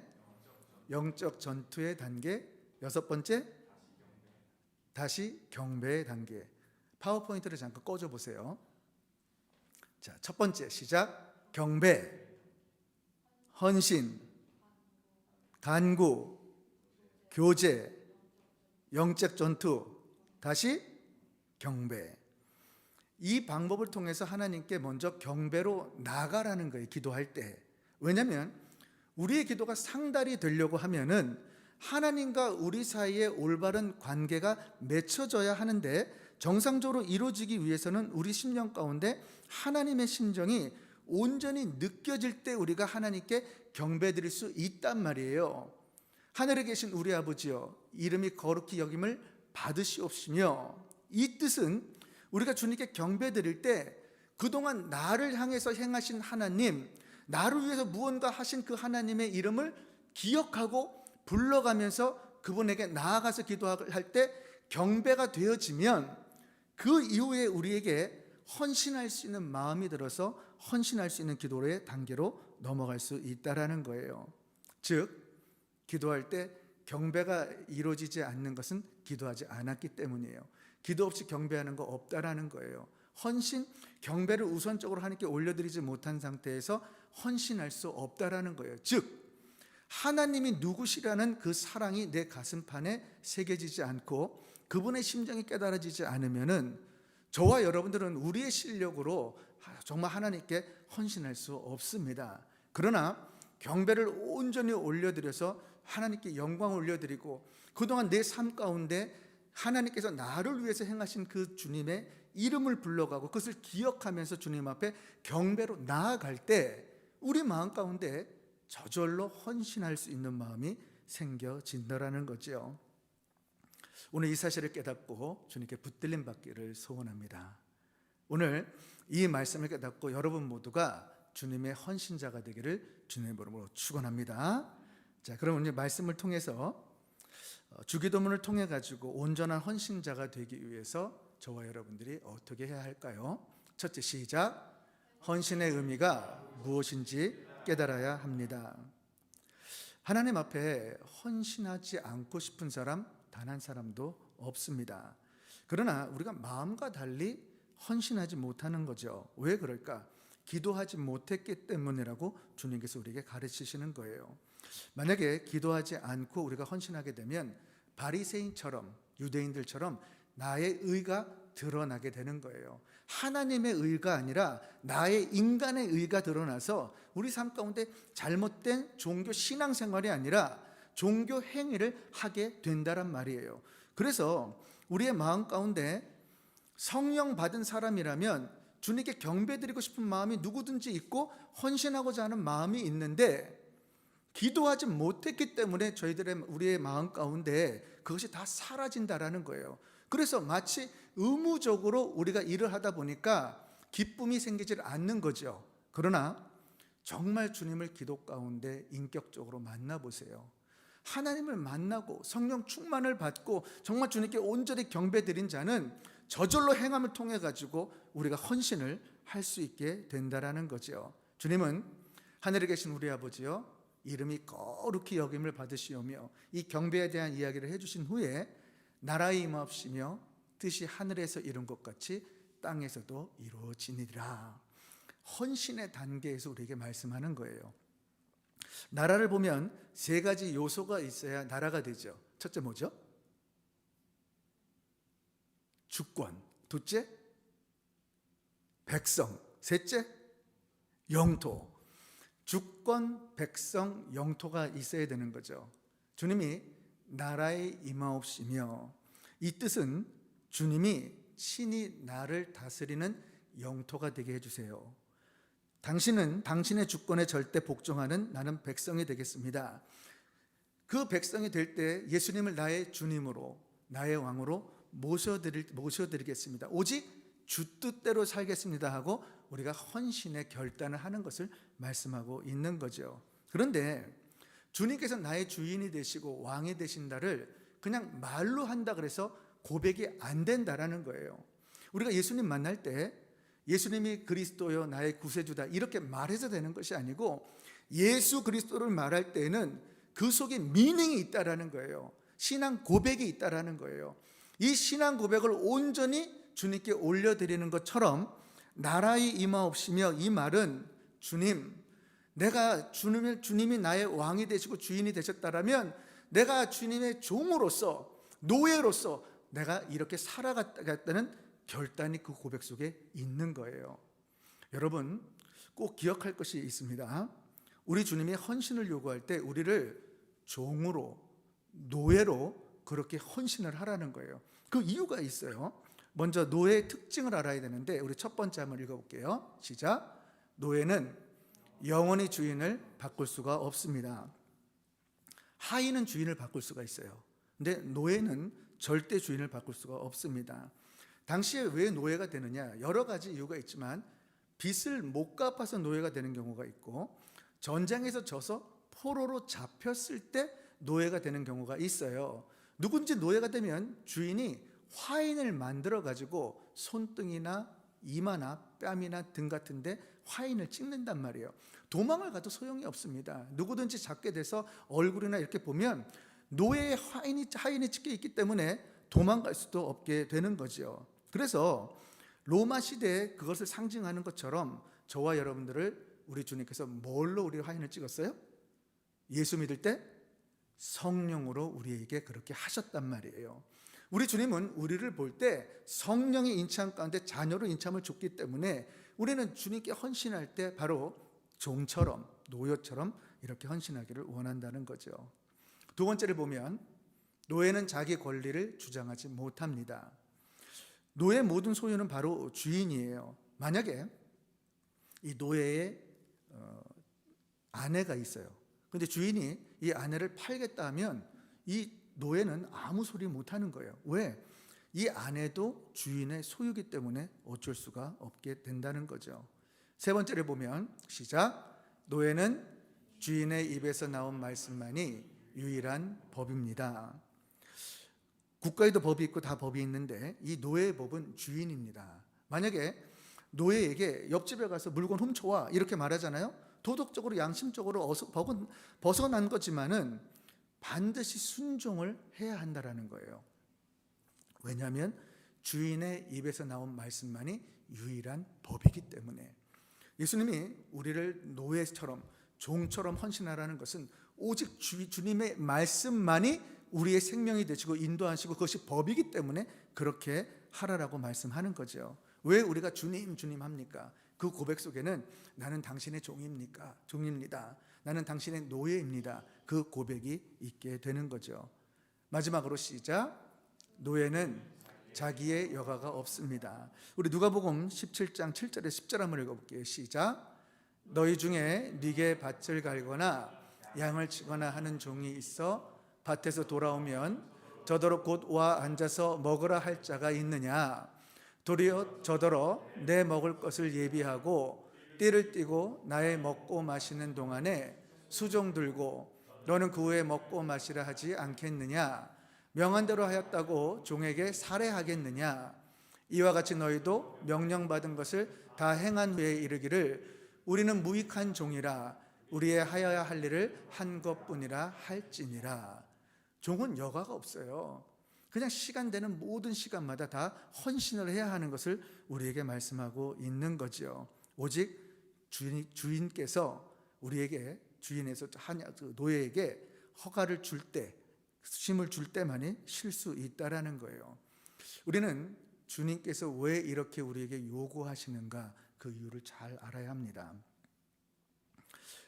영적 전투의 단계. 여섯 번째 다시 경배의 단계. 파워포인트를 잠깐 꺼줘 보세요. 자, 첫 번째 시작. 경배, 헌신, 간구, 교제, 영적 전투, 다시 경배. 이 방법을 통해서 하나님께 먼저 경배로 나가라는 거예요. 기도할 때. 왜냐하면 우리의 기도가 상달이 되려고 하면은 하나님과 우리 사이에 올바른 관계가 맺혀져야 하는데 정상적으로 이루어지기 위해서는 우리 심령 가운데 하나님의 심정이 온전히 느껴질 때 우리가 하나님께 경배드릴 수 있단 말이에요. 하늘에 계신 우리 아버지여, 이름이 거룩히 여김을 받으시옵시며, 이 뜻은 우리가 주님께 경배드릴 때 그동안 나를 향해서 행하신 하나님, 나를 위해서 무언가 하신 그 하나님의 이름을 기억하고 불러가면서 그분에게 나아가서 기도할 때 경배가 되어지면 그 이후에 우리에게 헌신할 수 있는 마음이 들어서 헌신할 수 있는 기도의 단계로 넘어갈 수 있다라는 거예요. 즉 기도할 때 경배가 이루어지지 않는 것은 기도하지 않았기 때문이에요. 기도 없이 경배하는 거 없다라는 거예요. 헌신, 경배를 우선적으로 하나님께 올려드리지 못한 상태에서 헌신할 수 없다라는 거예요. 즉 하나님이 누구시라는 그 사랑이 내 가슴판에 새겨지지 않고 그분의 심정이 깨달아지지 않으면은 저와 여러분들은 우리의 실력으로 정말 하나님께 헌신할 수 없습니다. 그러나 경배를 온전히 올려드려서 하나님께 영광을 올려드리고 그동안 내 삶 가운데 하나님께서 나를 위해서 행하신 그 주님의 이름을 불러가고 그것을 기억하면서 주님 앞에 경배로 나아갈 때 우리 마음 가운데 저절로 헌신할 수 있는 마음이 생겨진다라는 거죠. 오늘 이 사실을 깨닫고 주님께 붙들림 받기를 소원합니다. 오늘 이 말씀을 깨닫고 여러분 모두가 주님의 헌신자가 되기를 주님의 이름으로 축원합니다. 자, 그럼 이제 말씀을 통해서 주기도문을 통해 가지고 온전한 헌신자가 되기 위해서 저와 여러분들이 어떻게 해야 할까요? 첫째 시작. 헌신의 의미가 무엇인지 깨달아야 합니다. 하나님 앞에 헌신하지 않고 싶은 사람 단 한 사람도 없습니다. 그러나 우리가 마음과 달리 헌신하지 못하는 거죠. 왜 그럴까? 기도하지 못했기 때문이라고 주님께서 우리에게 가르치시는 거예요. 만약에 기도하지 않고 우리가 헌신하게 되면 바리새인처럼 유대인들처럼 나의 의가 드러나게 되는 거예요. 하나님의 의가 아니라 나의 인간의 의가 드러나서 우리 삶 가운데 잘못된 종교 신앙생활이 아니라 종교 행위를 하게 된다란 말이에요. 그래서 우리의 마음 가운데 성령 받은 사람이라면 주님께 경배드리고 싶은 마음이 누구든지 있고 헌신하고자 하는 마음이 있는데 기도하지 못했기 때문에 우리의 마음 가운데 그것이 다 사라진다라는 거예요. 그래서 마치 의무적으로 우리가 일을 하다 보니까 기쁨이 생기질 않는 거죠. 그러나 정말 주님을 기도 가운데 인격적으로 만나보세요. 하나님을 만나고 성령 충만을 받고 정말 주님께 온전히 경배드린 자는 저절로 행함을 통해 가지고 우리가 헌신을 할 수 있게 된다라는 거죠. 주님은 하늘에 계신 우리 아버지여, 이름이 거룩히 여김을 받으시오며, 이 경배에 대한 이야기를 해주신 후에 나라의 임하옵시며 뜻이 하늘에서 이룬 것 같이 땅에서도 이루어지니라. 헌신의 단계에서 우리에게 말씀하는 거예요. 나라를 보면 세 가지 요소가 있어야 나라가 되죠. 첫째 뭐죠? 주권, 둘째 백성, 셋째 영토. 주권, 백성, 영토가 있어야 되는 거죠. 주님이 나라에 임하옵시며, 이 뜻은 주님이 친히 나를 다스리는 영토가 되게 해주세요. 당신은 당신의 주권에 절대 복종하는 나는 백성이 되겠습니다. 그 백성이 될 때 예수님을 나의 주님으로, 나의 왕으로 모셔드리겠습니다. 오직 주 뜻대로 살겠습니다 하고 우리가 헌신의 결단을 하는 것을 말씀하고 있는 거죠. 그런데 주님께서 나의 주인이 되시고 왕이 되신다를 그냥 말로 한다 그래서 고백이 안 된다라는 거예요. 우리가 예수님 만날 때 예수님이 그리스도요 나의 구세주다 이렇게 말해서 되는 것이 아니고, 예수 그리스도를 말할 때는 그 속에 미닝이 있다라는 거예요. 신앙 고백이 있다라는 거예요. 이 신앙 고백을 온전히 주님께 올려드리는 것처럼 나라에 임하옵시며, 이 말은 주님, 내가 주님이 나의 왕이 되시고 주인이 되셨다라면 내가 주님의 종으로서, 노예로서 내가 이렇게 살아갔다는 결단이 그 고백 속에 있는 거예요. 여러분 꼭 기억할 것이 있습니다. 우리 주님이 헌신을 요구할 때 우리를 종으로, 노예로 그렇게 헌신을 하라는 거예요. 그 이유가 있어요. 먼저 노예의 특징을 알아야 되는데, 우리 첫 번째 한번 읽어볼게요. 시작. 노예는 영원히 주인을 바꿀 수가 없습니다. 하인은 주인을 바꿀 수가 있어요. 근데 노예는 절대 주인을 바꿀 수가 없습니다. 당시에 왜 노예가 되느냐, 여러 가지 이유가 있지만 빚을 못 갚아서 노예가 되는 경우가 있고, 전쟁에서 져서 포로로 잡혔을 때 노예가 되는 경우가 있어요. 누군지 노예가 되면 주인이 화인을 만들어 가지고 손등이나 이마나 뺨이나 등 같은데 화인을 찍는단 말이에요. 도망을 가도 소용이 없습니다. 누구든지 잡게 돼서 얼굴이나 이렇게 보면 노예의 화인이 찍혀 있기 때문에 도망갈 수도 없게 되는 거죠. 그래서 로마 시대에 그것을 상징하는 것처럼 저와 여러분들을 우리 주님께서 뭘로 우리 화인을 찍었어요? 예수 믿을 때 성령으로 우리에게 그렇게 하셨단 말이에요. 우리 주님은 우리를 볼 때 성령의 인참 가운데 자녀로 인참을 줬기 때문에 우리는 주님께 헌신할 때 바로 종처럼, 노예처럼 이렇게 헌신하기를 원한다는 거죠. 두 번째를 보면, 노예는 자기 권리를 주장하지 못합니다. 노예의 모든 소유는 바로 주인이에요. 만약에 이 노예의 아내가 있어요. 근데 주인이 이 아내를 팔겠다 하면 이 노예는 아무 소리 못 하는 거예요. 왜? 이 아내도 주인의 소유기 때문에 어쩔 수가 없게 된다는 거죠. 세 번째를 보면, 시작. 노예는 주인의 입에서 나온 말씀만이 유일한 법입니다. 국가에도 법이 있고 다 법이 있는데 이 노예의 법은 주인입니다. 만약에 노예에게 옆집에 가서 물건 훔쳐와 이렇게 말하잖아요. 도덕적으로, 양심적으로 벗어난 거지만은 반드시 순종을 해야 한다라는 거예요. 왜냐하면 주인의 입에서 나온 말씀만이 유일한 법이기 때문에. 예수님이 우리를 노예처럼, 종처럼 헌신하라는 것은 오직 주님의 말씀만이 우리의 생명이 되시고 인도하시고 그것이 법이기 때문에 그렇게 하라라고 말씀하는 거죠. 왜 우리가 주님 주님 합니까? 그 고백 속에는 나는 당신의 종입니다. 나는 당신의 노예입니다. 그 고백이 있게 되는 거죠. 마지막으로 시작. 노예는 자기의 여가가 없습니다. 우리 누가복음 17장 7절에 10절 한번 읽어볼게요. 시작. 너희 중에 네게 밭을 갈거나 양을 치거나 하는 종이 있어 밭에서 돌아오면 저더러 곧 와 앉아서 먹으라 할 자가 있느냐? 도리어 저더러 내 먹을 것을 예비하고 띠를 띠고 나의 먹고 마시는 동안에 수종 들고 너는 그 후에 먹고 마시라 하지 않겠느냐? 명한대로 하였다고 종에게 살해하겠느냐? 이와 같이 너희도 명령받은 것을 다 행한 후에 이르기를 우리는 무익한 종이라 우리의 하여야 할 일을 한 것뿐이라 할지니라. 종은 여가가 없어요. 그냥 시간 되는 모든 시간마다 다 헌신을 해야 하는 것을 우리에게 말씀하고 있는 거죠. 오직 주인께서 우리에게, 주인에서 노예에게 허가를 줄 때, 힘을 줄 때만이 쉴 수 있다라는 거예요. 우리는 주님께서 왜 이렇게 우리에게 요구하시는가, 그 이유를 잘 알아야 합니다.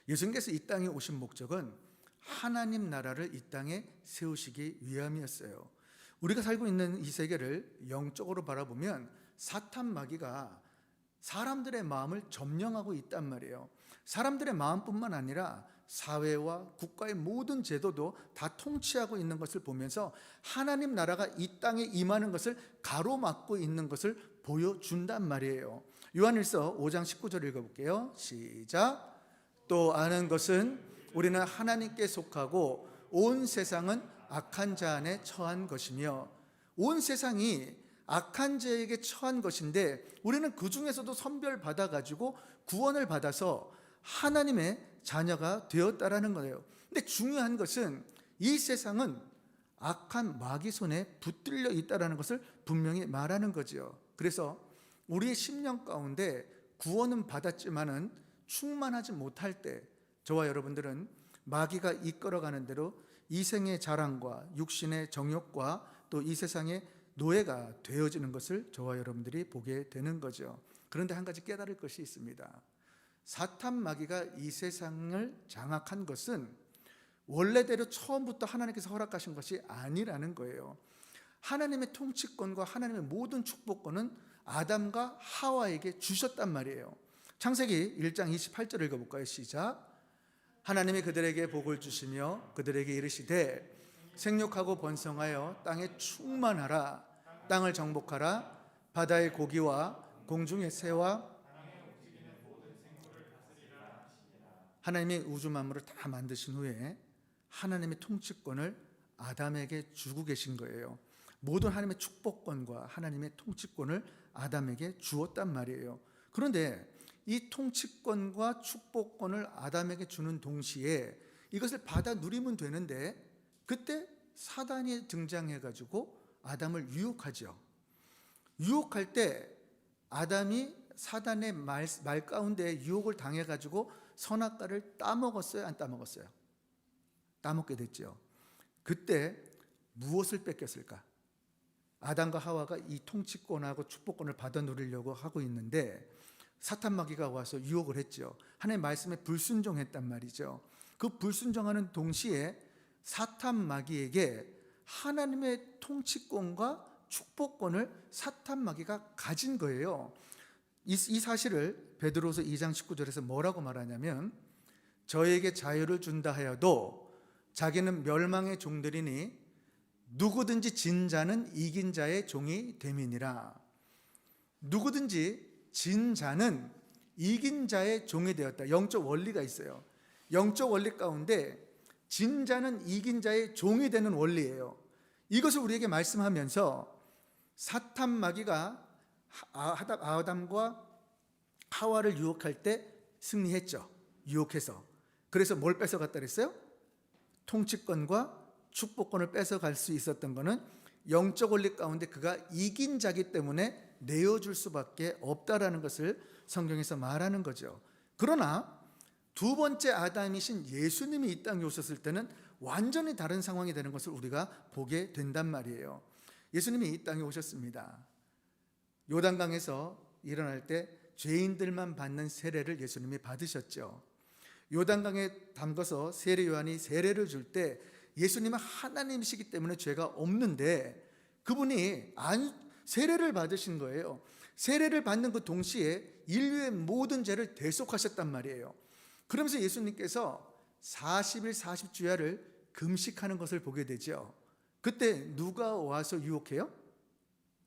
예수님께서 이 땅에 오신 목적은 하나님 나라를 이 땅에 세우시기 위함이었어요. 우리가 살고 있는 이 세계를 영적으로 바라보면 사탄 마귀가 사람들의 마음을 점령하고 있단 말이에요. 사람들의 마음뿐만 아니라 사회와 국가의 모든 제도도 다 통치하고 있는 것을 보면서 하나님 나라가 이 땅에 임하는 것을 가로막고 있는 것을 보여준단 말이에요. 요한일서 5장 19절 읽어볼게요. 시작. 또 아는 것은 우리는 하나님께 속하고 온 세상은 악한 자 안에 처한 것이며, 온 세상이 악한 자에게 처한 것인데 우리는 그 중에서도 선별받아 가지고 구원을 받아서 하나님의 자녀가 되었다라는 거예요. 근데 중요한 것은 이 세상은 악한 마귀 손에 붙들려 있다라는 것을 분명히 말하는 거죠. 그래서 우리의 심령 가운데 구원은 받았지만은 충만하지 못할 때 저와 여러분들은 마귀가 이끌어가는 대로 이생의 자랑과 육신의 정욕과 또 이 세상의 노예가 되어지는 것을 저와 여러분들이 보게 되는 거죠. 그런데 한 가지 깨달을 것이 있습니다. 사탄 마귀가 이 세상을 장악한 것은 원래대로 처음부터 하나님께서 허락하신 것이 아니라는 거예요. 하나님의 통치권과 하나님의 모든 축복권은 아담과 하와에게 주셨단 말이에요. 창세기 1장 28절 읽어볼까요? 시작. 하나님이 그들에게 복을 주시며 그들에게 이르시되 생육하고 번성하여 땅에 충만하라. 땅을 정복하라. 바다의 고기와 공중의 새와 하나님이 우주 만물을 다 만드신 후에 하나님의 통치권을 아담에게 주고 계신 거예요. 모든 하나님의 축복권과 하나님의 통치권을 아담에게 주었단 말이에요. 그런데 이 통치권과 축복권을 아담에게 주는 동시에 이것을 받아 누리면 되는데, 그때 사단이 등장해 가지고 아담을 유혹하죠. 유혹할 때 아담이 사단의 말 가운데 유혹을 당해 가지고 선악과를 따먹었어요, 안 따먹었어요? 따먹게 됐죠. 그때 무엇을 뺏겼을까? 아담과 하와가 이 통치권하고 축복권을 받아 누리려고 하고 있는데 사탄 마귀가 와서 유혹을 했죠. 하나님의 말씀에 불순종했단 말이죠. 그 불순종하는 동시에 사탄 마귀에게 하나님의 통치권과 축복권을 사탄 마귀가 가진 거예요. 이 사실을 베드로서 2장 19절에서 뭐라고 말하냐면, 저에게 자유를 준다 하여도 자기는 멸망의 종들이니 누구든지 진 자는 이긴 자의 종이 됨이니라. 누구든지 진 자는 이긴 자의 종이 되었다. 영적 원리가 있어요. 영적 원리 가운데 진 자는 이긴 자의 종이 되는 원리예요. 이것을 우리에게 말씀하면서 사탄 마귀가 아담과 하와를 유혹할 때 승리했죠. 유혹해서. 그래서 뭘 뺏어갔다 그랬어요? 통치권과 축복권을 뺏어갈 수 있었던 것은 영적 원리 가운데 그가 이긴 자기 때문에 내어줄 수밖에 없다라는 것을 성경에서 말하는 거죠. 그러나 두 번째 아담이신 예수님이 이 땅에 오셨을 때는 완전히 다른 상황이 되는 것을 우리가 보게 된단 말이에요. 예수님이 이 땅에 오셨습니다. 요단강에서 일어날 때 죄인들만 받는 세례를 예수님이 받으셨죠. 요단강에 담가서 세례 요한이 세례를 줄 때 예수님은 하나님이시기 때문에 죄가 없는데 그분이 세례를 받으신 거예요. 세례를 받는 그 동시에 인류의 모든 죄를 대속하셨단 말이에요. 그러면서 예수님께서 40일 40주야를 금식하는 것을 보게 되죠. 그때 누가 와서 유혹해요?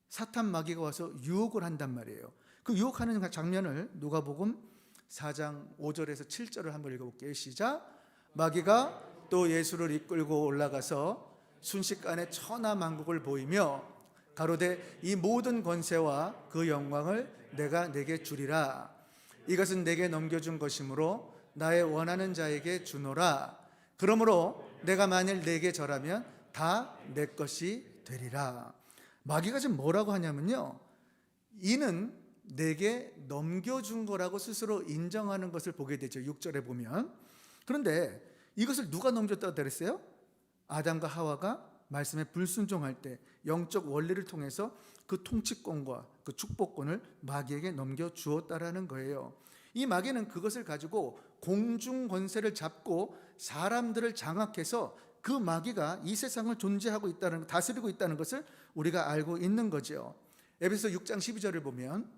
사탄 마귀가 와서 유혹을 한단 말이에요. 그 유혹하는 장면을 누가복음 4장 5절에서 7절을 한번 읽어볼게요. 시작. 마귀가 또 예수를 이끌고 올라가서 순식간에 천하만국을 보이며 가로되 이 모든 권세와 그 영광을 내가 내게 주리라. 이것은 내게 넘겨준 것이므로 나의 원하는 자에게 주노라. 그러므로 내가 만일 내게 절하면 다 내 것이 되리라. 마귀가 지금 뭐라고 하냐면요, 이는 내게 넘겨준 거라고 스스로 인정하는 것을 보게 되죠. 6절에 보면. 그런데 이것을 누가 넘겼다고 그랬어요? 아담과 하와가 말씀에 불순종할 때 영적 원리를 통해서 그 통치권과 그 축복권을 마귀에게 넘겨 주었다라는 거예요. 이 마귀는 그것을 가지고 공중 권세를 잡고 사람들을 장악해서 그 마귀가 이 세상을 존재하고 있다는, 다스리고 있다는 것을 우리가 알고 있는 거죠. 에베소 6장 12절을 보면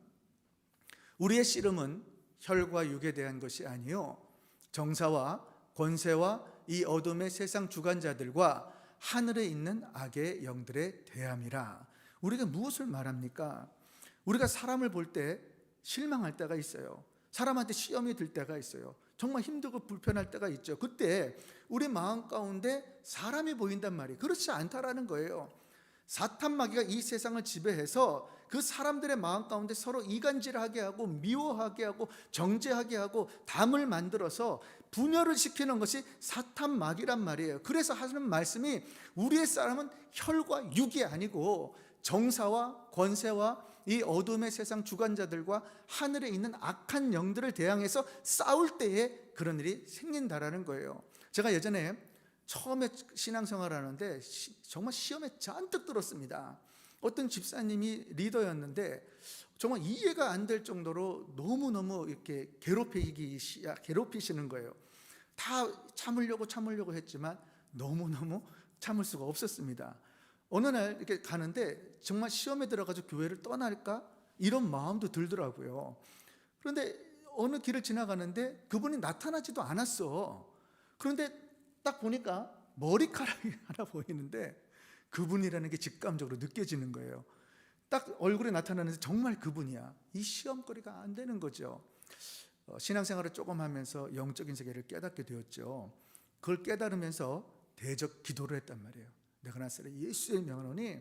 우리의 씨름은 혈과 육에 대한 것이 아니요 정사와 권세와 이 어둠의 세상 주관자들과 하늘에 있는 악의 영들에 대함이라. 우리가 무엇을 말합니까? 우리가 사람을 볼 때 실망할 때가 있어요. 사람한테 시험이 들 때가 있어요. 정말 힘들고 불편할 때가 있죠. 그때 우리 마음 가운데 사람이 보인단 말이에요. 그렇지 않다라는 거예요. 사탄 마귀가 이 세상을 지배해서 그 사람들의 마음 가운데 서로 이간질하게 하고 미워하게 하고 정죄하게 하고 담을 만들어서 분열을 시키는 것이 사탄 마귀란 말이에요. 그래서 하시는 말씀이 우리의 사람은 혈과 육이 아니고 정사와 권세와 이 어둠의 세상 주관자들과 하늘에 있는 악한 영들을 대항해서 싸울 때에 그런 일이 생긴다라는 거예요. 제가 예전에 처음에 신앙생활 하는데 정말 시험에 잔뜩 들었습니다. 어떤 집사님이 리더였는데 정말 이해가 안 될 정도로 너무너무 이렇게 괴롭히시는 거예요. 다 참으려고 했지만 너무너무 참을 수가 없었습니다. 어느 날 이렇게 가는데 정말 시험에 들어가서 교회를 떠날까? 이런 마음도 들더라고요. 그런데 어느 길을 지나가는데 그분이 나타나지도 않았어. 그런데 딱 보니까 머리카락이 하나 보이는데 그분이라는 게 직감적으로 느껴지는 거예요. 딱 얼굴에 나타나는데 정말 그분이야. 이 시험거리가 안 되는 거죠. 신앙생활을 조금 하면서 영적인 세계를 깨닫게 되었죠. 그걸 깨달으면서 대적 기도를 했단 말이에요. 내가 나사렛 예수의 명하노니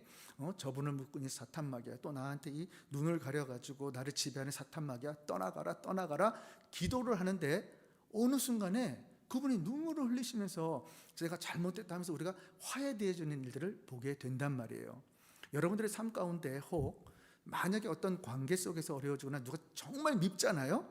저분을 묶으니 사탄 마귀야. 또 나한테 이 눈을 가려가지고 나를 지배하는 사탄 마귀야. 떠나가라 기도를 하는데 어느 순간에 그분이 눈물을 흘리시면서 제가 잘못됐다 하면서 우리가 화해되어지는 일들을 보게 된단 말이에요. 여러분들의 삶 가운데 혹 만약에 어떤 관계 속에서 어려워지거나 누가 정말 밉잖아요.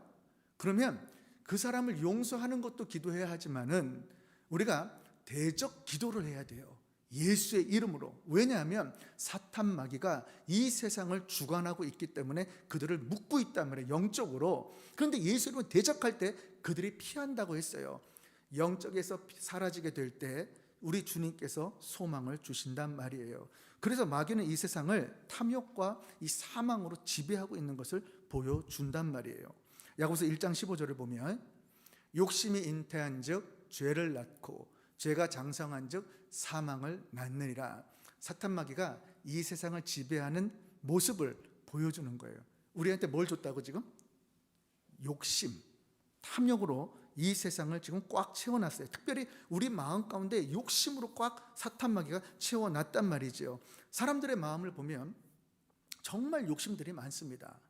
그러면 그 사람을 용서하는 것도 기도해야 하지만은 우리가 대적 기도를 해야 돼요. 예수의 이름으로. 왜냐하면 사탄 마귀가 이 세상을 주관하고 있기 때문에 그들을 묶고 있단 말이에요, 영적으로. 그런데 예수 이름으로 대적할 때 그들이 피한다고 했어요. 영적에서 사라지게 될 때 우리 주님께서 소망을 주신단 말이에요. 그래서 마귀는 이 세상을 탐욕과 이 사망으로 지배하고 있는 것을 보여준단 말이에요. 야고보서 1장 15절을 보면 욕심이 잉태한 즉 죄를 낳고 죄가 장성한 즉 사망을 낳느니라. 사탄 마귀가 이 세상을 지배하는 모습을 보여주는 거예요. 우리한테 뭘 줬다고 지금? 욕심, 탐욕으로 이 세상을 지금 꽉 채워놨어요. 특별히 우리 마음 가운데 욕심으로 꽉 사탄 마귀가 채워놨단 말이죠. 사람들의 마음을 보면 정말 욕심들이 많습니다.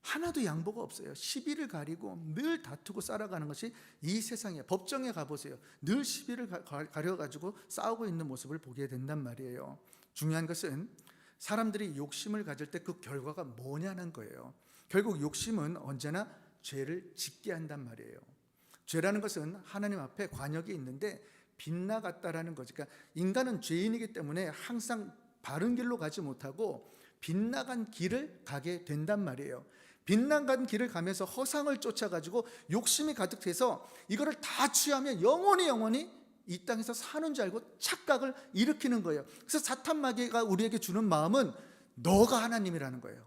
하나도 양보가 없어요. 시비를 가리고 늘 다투고 살아가는 것이 이 세상이에요. 법정에 가보세요. 늘 시비를 가려가지고 싸우고 있는 모습을 보게 된단 말이에요. 중요한 것은 사람들이 욕심을 가질 때 그 결과가 뭐냐는 거예요. 결국 욕심은 언제나 죄를 짓게 한단 말이에요. 죄라는 것은 하나님 앞에 관역이 있는데 빗나갔다라는 거죠. 그러니까 인간은 죄인이기 때문에 항상 바른 길로 가지 못하고 빗나간 길을 가게 된단 말이에요. 빗나간 길을 가면서 허상을 쫓아가지고 욕심이 가득해서 이거를 다 취하면 영원히 이 땅에서 사는 줄 알고 착각을 일으키는 거예요. 그래서 사탄 마귀가 우리에게 주는 마음은 너가 하나님이라는 거예요.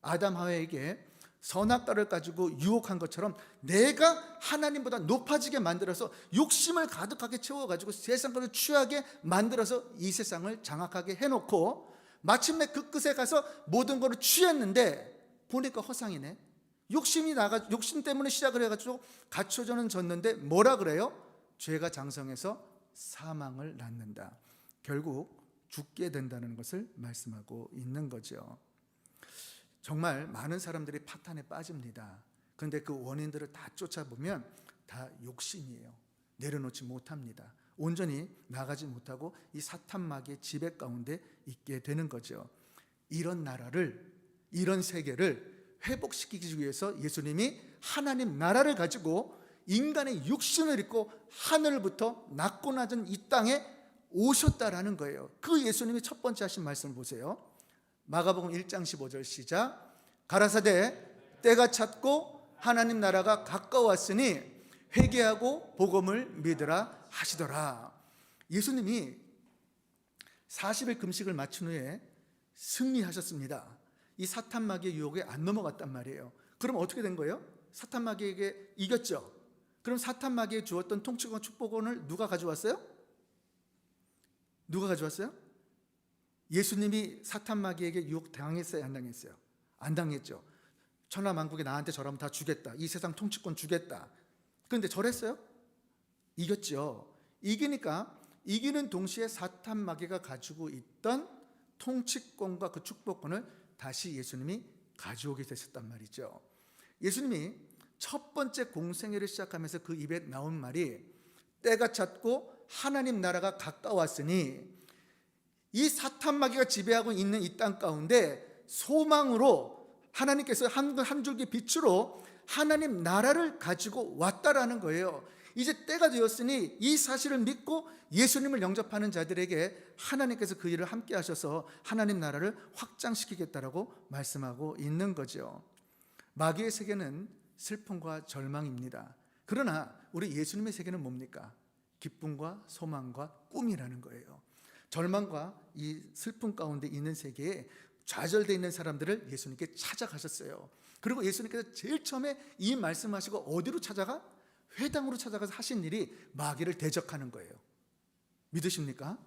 아담 하와에게 선악과를 가지고 유혹한 것처럼 내가 하나님보다 높아지게 만들어서 욕심을 가득하게 채워가지고 세상 것을 취하게 만들어서 이 세상을 장악하게 해놓고 마침내 그 끝에 가서 모든 것을 취했는데 보니까 허상이네. 욕심 때문에 시작을 해가지고 갖춰져는 졌는데 뭐라 그래요? 죄가 장성해서 사망을 낳는다. 결국 죽게 된다는 것을 말씀하고 있는 거죠. 정말 많은 사람들이 파탄에 빠집니다. 그런데 그 원인들을 다 쫓아보면 다 욕심이에요. 내려놓지 못합니다. 온전히 나가지 못하고 이 사탄 마귀의 지배 가운데 있게 되는 거죠. 이런 나라를, 이런 세계를 회복시키기 위해서 예수님이 하나님 나라를 가지고 인간의 육신을 입고 하늘부터 낮고 낮은 이 땅에 오셨다라는 거예요. 그 예수님이 첫 번째 하신 말씀을 보세요. 마가복음 1장 15절 시작. 가라사대 때가 찼고 하나님 나라가 가까웠으니 회개하고 복음을 믿으라 하시더라. 예수님이 40일 금식을 마친 후에 승리하셨습니다. 이 사탄 마귀의 유혹에 안 넘어갔단 말이에요. 그럼 어떻게 된 거예요? 사탄 마귀에게 이겼죠. 그럼 사탄 마귀에 주었던 통치권 축복권을 누가 가져왔어요? 누가 가져왔어요? 예수님이 사탄 마귀에게 유혹 당했어요? 안 당했어요? 안 당했죠. 천하만국에 나한테 저라면 다 주겠다. 이 세상 통치권 주겠다. 그런데 저랬어요? 이겼죠. 이기니까 이기는 동시에 사탄 마귀가 가지고 있던 통치권과 그 축복권을 다시 예수님이 가져오게 되셨단 말이죠. 예수님이 첫 번째 공생애를 시작하면서 그 입에 나온 말이 때가 찼고 하나님 나라가 가까웠으니, 이 사탄 마귀가 지배하고 있는 이 땅 가운데 소망으로 하나님께서 한 줄기 빛으로 하나님 나라를 가지고 왔다라는 거예요. 이제 때가 되었으니 이 사실을 믿고 예수님을 영접하는 자들에게 하나님께서 그 일을 함께 하셔서 하나님 나라를 확장시키겠다라고 말씀하고 있는 거죠. 마귀의 세계는 슬픔과 절망입니다. 그러나 우리 예수님의 세계는 뭡니까? 기쁨과 소망과 꿈이라는 거예요. 절망과 이 슬픔 가운데 있는 세계에 좌절되어 있는 사람들을 예수님께 찾아가셨어요. 그리고 예수님께서 제일 처음에 이 말씀하시고 어디로 찾아가? 회당으로 찾아가서 하신 일이 마귀를 대적하는 거예요. 믿으십니까?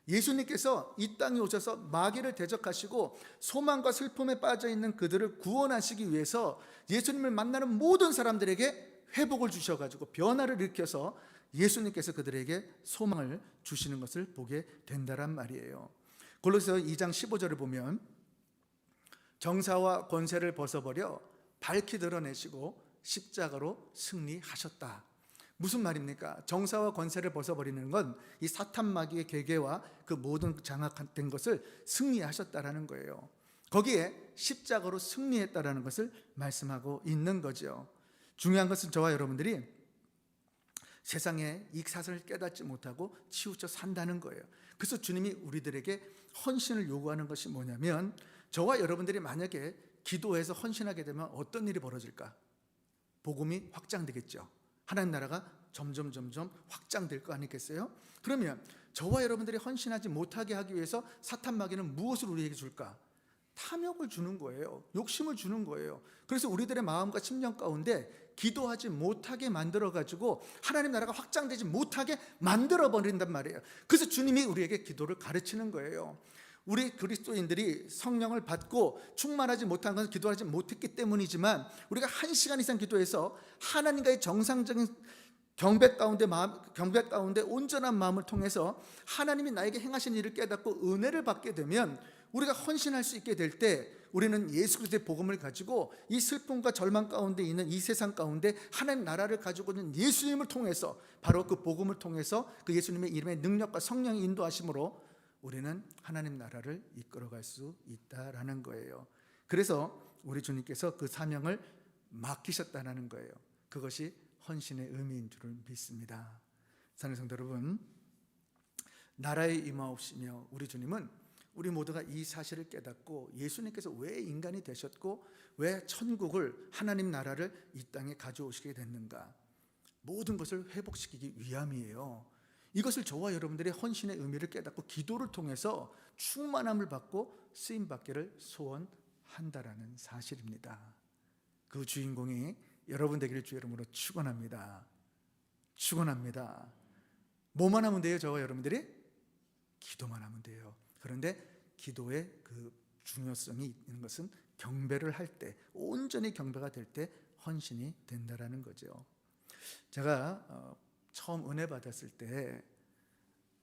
예수님께서 이 땅에 오셔서 마귀를 대적하시고 소망과 슬픔에 빠져있는 그들을 구원하시기 위해서 예수님을 만나는 모든 사람들에게 회복을 주셔가지고 변화를 일으켜서 예수님께서 그들에게 소망을 주시는 것을 보게 된다란 말이에요. 골로새서 2장 15절을 보면 정사와 권세를 벗어버려 밝히 드러내시고 십자가로 승리하셨다. 무슨 말입니까? 정사와 권세를 벗어버리는 건 이 사탄 마귀의 계계와 그 모든 장악된 것을 승리하셨다라는 거예요. 거기에 십자가로 승리했다라는 것을 말씀하고 있는 거죠. 중요한 것은 저와 여러분들이 세상에 이 사실을 깨닫지 못하고 치우쳐 산다는 거예요. 그래서 주님이 우리들에게 헌신을 요구하는 것이 뭐냐면, 저와 여러분들이 만약에 기도해서 헌신하게 되면 어떤 일이 벌어질까? 복음이 확장되겠죠. 하나님 나라가 점점 확장될 거 아니겠어요? 그러면 저와 여러분들이 헌신하지 못하게 하기 위해서 사탄 마귀는 무엇을 우리에게 줄까? 탐욕을 주는 거예요. 욕심을 주는 거예요. 그래서 우리들의 마음과 심령 가운데 기도하지 못하게 만들어가지고 하나님 나라가 확장되지 못하게 만들어버린단 말이에요. 그래서 주님이 우리에게 기도를 가르치는 거예요. 우리 그리스도인들이 성령을 받고 충만하지 못한 것은 기도하지 못했기 때문이지만, 우리가 1시간 이상 기도해서 하나님과의 정상적인 경배 가운데 온전한 마음을 통해서 하나님이 나에게 행하신 일을 깨닫고 은혜를 받게 되면, 우리가 헌신할 수 있게 될 때 우리는 예수 그리스도의 복음을 가지고 이 슬픔과 절망 가운데 있는 이 세상 가운데 하나님 나라를 가지고 있는 예수님을 통해서, 바로 그 복음을 통해서 그 예수님의 이름의 능력과 성령의 인도하심으로 우리는 하나님 나라를 이끌어갈 수 있다라는 거예요. 그래서 우리 주님께서 그 사명을 맡기셨다는 거예요. 그것이 헌신의 의미인 줄을 믿습니다. 사랑하는 성도 여러분, 나라에 임하옵시며, 우리 주님은 우리 모두가 이 사실을 깨닫고 예수님께서 왜 인간이 되셨고 왜 천국을, 하나님 나라를 이 땅에 가져오시게 됐는가, 모든 것을 회복시키기 위함이에요. 이것을 저와 여러분들의 헌신의 의미를 깨닫고 기도를 통해서 충만함을 받고 쓰임받기를 소원한다라는 사실입니다. 그 주인공이 여러분 되기를 주의 이름으로 축원합니다. 축원합니다. 뭐만 하면 돼요? 저와 여러분들이? 기도만 하면 돼요. 그런데 기도의 그 중요성이 있는 것은 경배를 할 때, 온전히 경배가 될 때 헌신이 된다라는 거죠. 제가 처음 은혜 받았을 때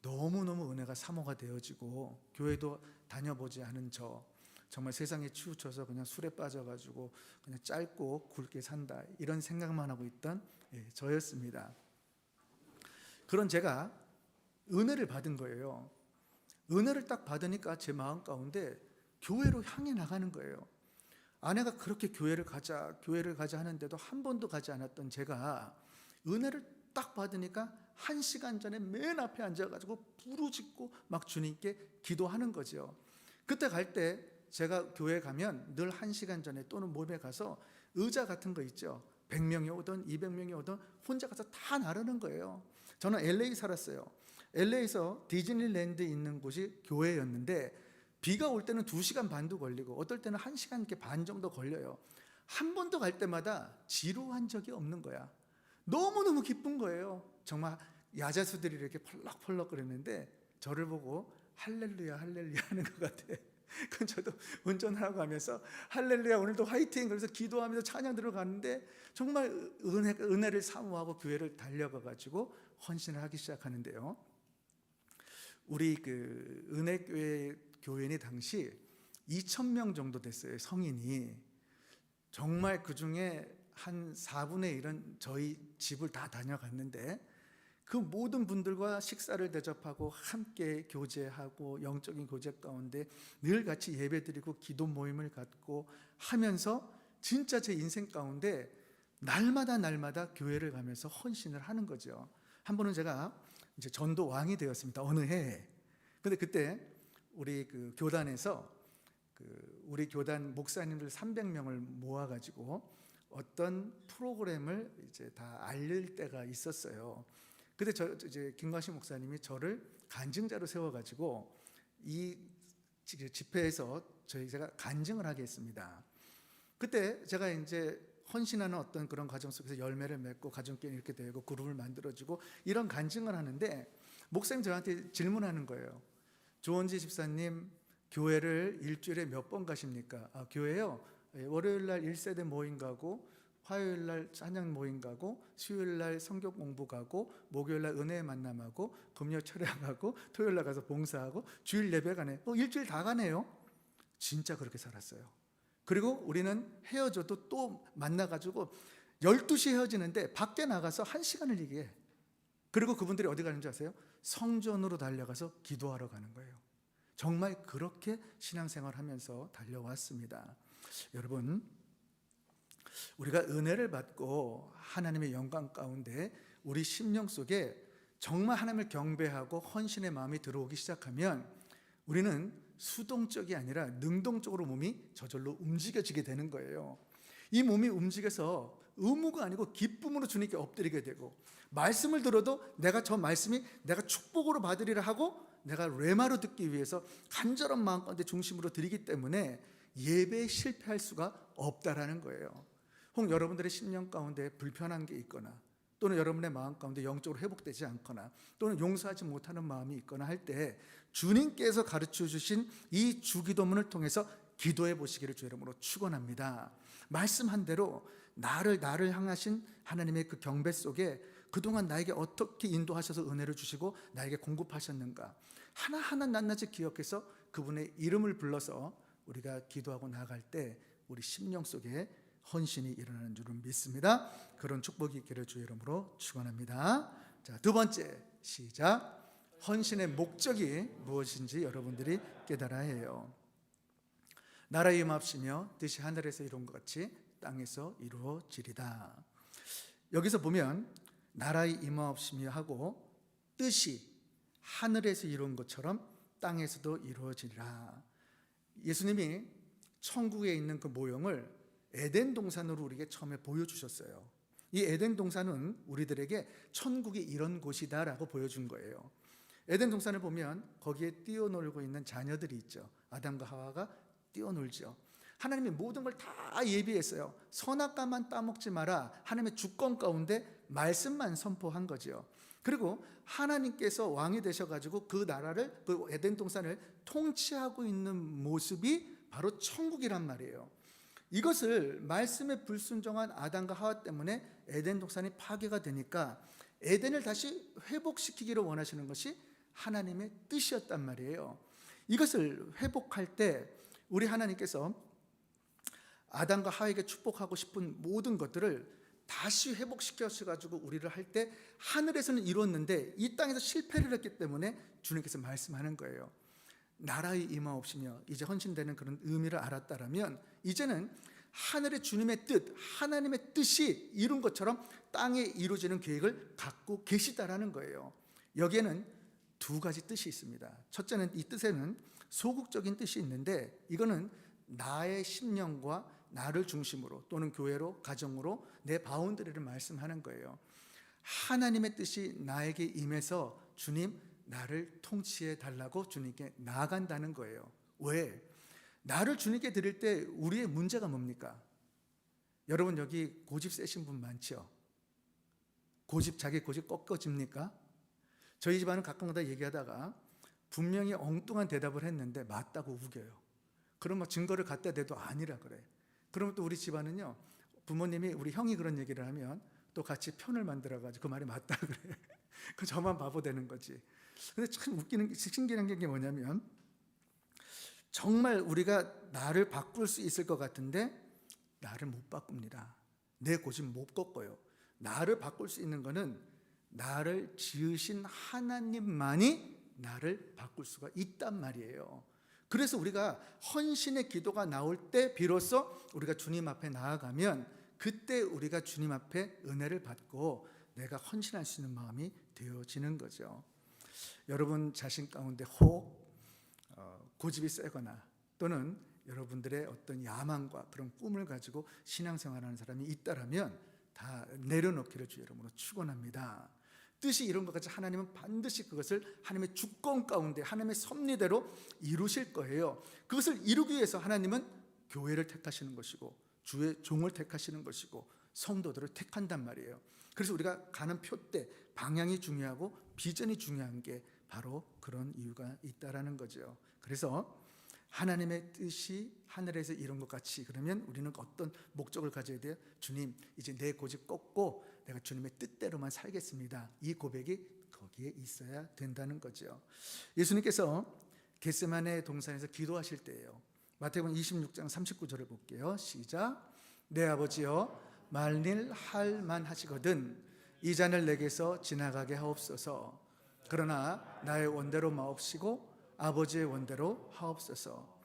너무너무 은혜가 사모가 되어지고, 교회도 다녀보지 않은 정말 세상에 치우쳐서 그냥 술에 빠져가지고 그냥 짧고 굵게 산다, 이런 생각만 하고 있던 저였습니다. 그런 제가 은혜를 받은 거예요. 은혜를 딱 받으니까 제 마음 가운데 교회로 향해 나가는 거예요. 아내가 그렇게 교회를 가자 하는데도 한 번도 가지 않았던 제가 은혜를 딱 받으니까 1시간 전에 맨 앞에 앉아가지고 부르짖고 막 주님께 기도하는 거죠. 그때 갈 때 제가 교회 가면 늘 1시간 전에 또는 몸에 가서 의자 같은 거 있죠. 100명이 오든 200명이 오든 혼자 가서 다 나르는 거예요. 저는 LA 살았어요. LA에서 디즈니랜드 있는 곳이 교회였는데 비가 올 때는 2시간 반도 걸리고 어떨 때는 1시간 이렇게 반 정도 걸려요. 한 번도 갈 때마다 지루한 적이 없는 거야. 너무너무 기쁜 거예요. 정말 야자수들이 이렇게 펄럭펄럭 그랬는데 저를 보고 할렐루야 할렐루야 하는 것 같아. 그건 저도 운전하고 가면서 할렐루야 오늘도 화이팅 그래서 기도하면서 찬양 들어가는데 정말 은혜를 사모하고 교회를 달려가가지고 헌신을 하기 시작하는데요. 우리 그 은혜교회 교인이 당시 2,000명 정도 됐어요. 성인이. 정말 그 중에 한 4분의 1은 저희 집을 다 다녀갔는데 그 모든 분들과 식사를 대접하고 함께 교제하고 영적인 교제 가운데 늘 같이 예배드리고 기도 모임을 갖고 하면서 진짜 제 인생 가운데 날마다 교회를 가면서 헌신을 하는 거죠. 한 번은 제가 이제 전도 왕이 되었습니다. 어느 해에. 근데 그때 우리 그 교단에서 우리 교단 목사님들 300명을 모아가지고 어떤 프로그램을 이제 다 알릴 때가 있었어요. 근데 이제 김광식 목사님이 저를 간증자로 세워가지고 이 집회에서 제가 간증을 하게 했습니다. 그때 제가 이제 헌신하는 어떤 그런 과정 속에서 열매를 맺고 가정교회 이렇게 되고 그룹을 만들어주고 이런 간증을 하는데 목사님 저한테 질문하는 거예요. 조원지 집사님 교회를 일주일에 몇 번 가십니까? 교회요? 월요일 날 1세대 모임 가고 화요일 날 찬양 모임 가고 수요일 날 성경 공부 가고 목요일 날 은혜의 만남하고 금요 철야하고 토요일 날 가서 봉사하고 주일 예배 가네. 일주일 다 가네요. 진짜 그렇게 살았어요. 그리고 우리는 헤어져도 또 만나가지고 12시에 헤어지는데 밖에 나가서 1시간을 얘기해. 그리고 그분들이 어디 가는지 아세요? 성전으로 달려가서 기도하러 가는 거예요. 정말 그렇게 신앙생활 하면서 달려왔습니다. 여러분, 우리가 은혜를 받고 하나님의 영광 가운데 우리 심령 속에 정말 하나님을 경배하고 헌신의 마음이 들어오기 시작하면 우리는 수동적이 아니라 능동적으로 몸이 저절로 움직여지게 되는 거예요. 이 몸이 움직여서 의무가 아니고 기쁨으로 주님께 엎드리게 되고 말씀을 들어도 내가 저 말씀이 내가 축복으로 받으리라 하고 내가 레마로 듣기 위해서 간절한 마음 가운데 중심으로 드리기 때문에 예배에 실패할 수가 없다라는 거예요. 혹 여러분들의 심령 가운데 불편한 게 있거나 또는 여러분의 마음 가운데 영적으로 회복되지 않거나 또는 용서하지 못하는 마음이 있거나 할 때 주님께서 가르쳐 주신 이 주기도문을 통해서 기도해 보시기를 주의 이름으로 축원합니다. 말씀한 대로 나를 향하신 하나님의 그 경배 속에 그동안 나에게 어떻게 인도하셔서 은혜를 주시고 나에게 공급하셨는가 하나하나 낱낱이 기억해서 그분의 이름을 불러서 우리가 기도하고 나아갈 때 우리 심령 속에 헌신이 일어나는 줄은 믿습니다. 그런 축복이 있기를 주의 이름으로 축원합니다. 자, 두 번째 시작. 헌신의 목적이 무엇인지 여러분들이 깨달아야 해요. 나라의 임합시며 뜻이 하늘에서 이룬 것 같이 땅에서 이루어지리다. 여기서 보면 나라의 임하옵시며 하고 뜻이 하늘에서 이룬 것처럼 땅에서도 이루어지리라. 예수님이 천국에 있는 그 모형을 에덴 동산으로 우리에게 처음에 보여주셨어요. 이 에덴 동산은 우리들에게 천국이 이런 곳이다라고 보여준 거예요. 에덴 동산을 보면 거기에 뛰어놀고 있는 자녀들이 있죠. 아담과 하와가 뛰어놀죠. 하나님이 모든 걸 다 예비했어요. 선악과만 따먹지 마라. 하나님의 주권 가운데 말씀만 선포한 거죠. 그리고 하나님께서 왕이 되셔가지고 그 나라를, 그 에덴 동산을 통치하고 있는 모습이 바로 천국이란 말이에요. 이것을 말씀에 불순종한 아담과 하와 때문에 에덴 동산이 파괴가 되니까 에덴을 다시 회복시키기를 원하시는 것이 하나님의 뜻이었단 말이에요. 이것을 회복할 때 우리 하나님께서 아담과 하와에게 축복하고 싶은 모든 것들을 다시 회복시켜가지고 우리를 할 때 하늘에서는 이루었는데 이 땅에서 실패를 했기 때문에 주님께서 말씀하는 거예요. 나라의 임하옵시며 이제 헌신되는 그런 의미를 알았다라면 이제는 하늘의 주님의 뜻, 하나님의 뜻이 이룬 것처럼 땅에 이루어지는 계획을 갖고 계시다라는 거예요. 여기에는 두 가지 뜻이 있습니다. 첫째는, 이 뜻에는 소극적인 뜻이 있는데, 이거는 나의 심령과 나를 중심으로 또는 교회로, 가정으로 내 바운더리를 말씀하는 거예요. 하나님의 뜻이 나에게 임해서 주님 나를 통치해 달라고 주님께 나아간다는 거예요. 왜? 나를 주님께 드릴 때 우리의 문제가 뭡니까? 여러분 여기 고집 세신 분 많죠? 자기 고집 꺾어집니까? 저희 집안은 가끔가다 얘기하다가 분명히 엉뚱한 대답을 했는데 맞다고 우겨요. 그럼 막 증거를 갖다 대도 아니라 그래. 그러면 또 우리 집안은요, 부모님이, 우리 형이 그런 얘기를 하면 또 같이 편을 만들어가지고 그 말이 맞다 그래. 그 저만 바보 되는 거지. 근데 참 웃기는, 신기한 게 뭐냐면, 정말 우리가 나를 바꿀 수 있을 것 같은데 나를 못 바꿉니다. 내 고집 못 꺾어요. 나를 바꿀 수 있는 거는 나를 지으신 하나님만이 나를 바꿀 수가 있단 말이에요. 그래서 우리가 헌신의 기도가 나올 때 비로소 우리가 주님 앞에 나아가면, 그때 우리가 주님 앞에 은혜를 받고 내가 헌신할 수 있는 마음이 되어지는 거죠. 여러분 자신 가운데 혹 고집이 세거나 또는 여러분들의 어떤 야망과 그런 꿈을 가지고 신앙생활하는 사람이 있다라면 다 내려놓기를 주의 이름으로 축원합니다. 뜻이 이런 것 같이 하나님은 반드시 그것을 하나님의 주권 가운데 하나님의 섭리대로 이루실 거예요. 그것을 이루기 위해서 하나님은 교회를 택하시는 것이고 주의 종을 택하시는 것이고 성도들을 택한단 말이에요. 그래서 우리가 가는 표대, 방향이 중요하고 비전이 중요한 게 바로 그런 이유가 있다라는 거죠. 그래서 하나님의 뜻이 하늘에서 이룬 것 같이, 그러면 우리는 어떤 목적을 가져야 돼요? 주님, 이제 내 고집 꺾고 내가 주님의 뜻대로만 살겠습니다. 이 고백이 거기에 있어야 된다는 거죠. 예수님께서 겟세마네 동산에서 기도하실 때예요. 마태복음 26장 39절을 볼게요. 시작. 내 아버지여, 말일 할 만하시거든 이 잔을 내게서 지나가게 하옵소서. 그러나 나의 원대로 마옵시고 아버지의 원대로 하옵소서.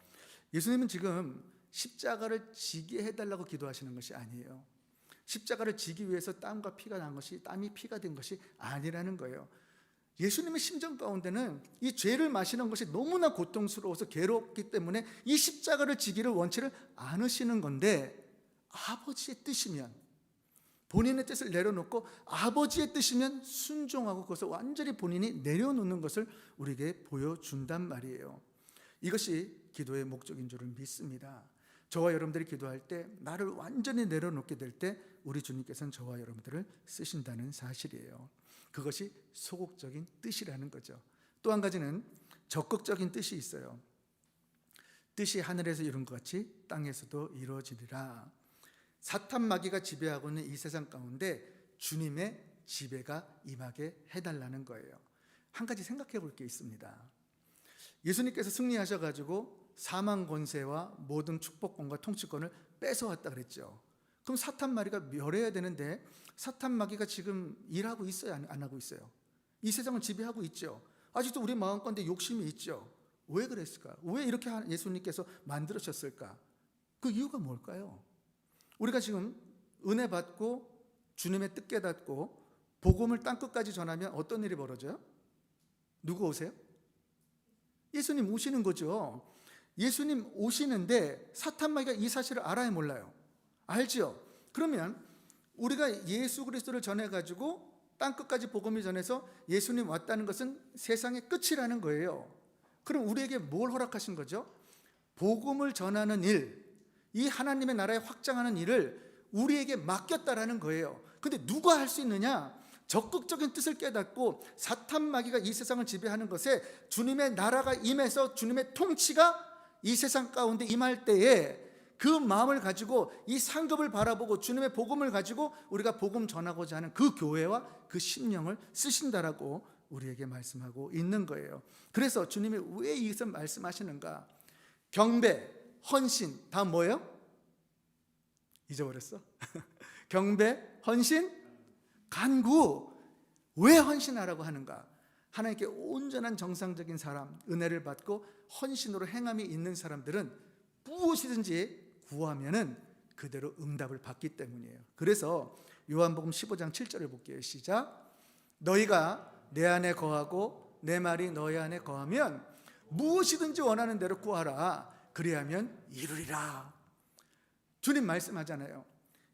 예수님은 지금 십자가를 지게 해달라고 기도하시는 것이 아니에요. 십자가를 지기 위해서 땀과 피가 난 것이, 땀이 피가 된 것이 아니라는 거예요. 예수님의 심정 가운데는 이 죄를 마시는 것이 너무나 고통스러워서 괴롭기 때문에 이 십자가를 지기를 원치를 않으시는 건데, 아버지의 뜻이면, 본인의 뜻을 내려놓고 아버지의 뜻이면 순종하고 그것을 완전히 본인이 내려놓는 것을 우리에게 보여준단 말이에요. 이것이 기도의 목적인 줄을 믿습니다. 저와 여러분들이 기도할 때 나를 완전히 내려놓게 될 때 우리 주님께서는 저와 여러분들을 쓰신다는 사실이에요. 그것이 소극적인 뜻이라는 거죠. 또 한 가지는 적극적인 뜻이 있어요. 뜻이 하늘에서 이룬 것 같이 땅에서도 이루어지리라. 사탄 마귀가 지배하고 있는 이 세상 가운데 주님의 지배가 임하게 해달라는 거예요. 한 가지 생각해 볼 게 있습니다. 예수님께서 승리하셔가지고 사망 권세와 모든 축복권과 통치권을 뺏어왔다 그랬죠. 그럼 사탄 마귀가 멸해야 되는데 사탄 마귀가 지금 일하고 있어요, 안 하고 있어요? 이 세상을 지배하고 있죠. 아직도 우리 마음 가운데 욕심이 있죠. 왜 그랬을까? 왜 이렇게 예수님께서 만들으셨을까? 그 이유가 뭘까요? 우리가 지금 은혜 받고 주님의 뜻 깨닫고 복음을 땅끝까지 전하면 어떤 일이 벌어져요? 누구 오세요? 예수님 오시는 거죠. 예수님 오시는데 사탄 마귀가 이 사실을 알아요, 몰라요? 알죠. 그러면 우리가 예수 그리스도를 전해가지고 땅끝까지 복음을 전해서 예수님 왔다는 것은 세상의 끝이라는 거예요. 그럼 우리에게 뭘 허락하신 거죠? 복음을 전하는 일, 이 하나님의 나라에 확장하는 일을 우리에게 맡겼다라는 거예요. 근데 누가 할 수 있느냐? 적극적인 뜻을 깨닫고 사탄 마귀가 이 세상을 지배하는 것에 주님의 나라가 임해서 주님의 통치가 이 세상 가운데 임할 때에 그 마음을 가지고 이 상급을 바라보고 주님의 복음을 가지고 우리가 복음 전하고자 하는 그 교회와 그 심령을 쓰신다라고 우리에게 말씀하고 있는 거예요. 그래서 주님이 왜 이것을 말씀하시는가? 경배, 헌신 다 뭐예요? 잊어버렸어? 경배, 헌신, 간구. 왜 헌신하라고 하는가? 하나님께 온전한 정상적인 사람, 은혜를 받고 헌신으로 행함이 있는 사람들은 무엇이든지 구하면은 그대로 응답을 받기 때문이에요. 그래서 요한복음 15장 7절을 볼게요. 시작. 너희가 내 안에 거하고 내 말이 너희 안에 거하면 무엇이든지 원하는 대로 구하라. 그리하면 이루리라. 주님 말씀하잖아요.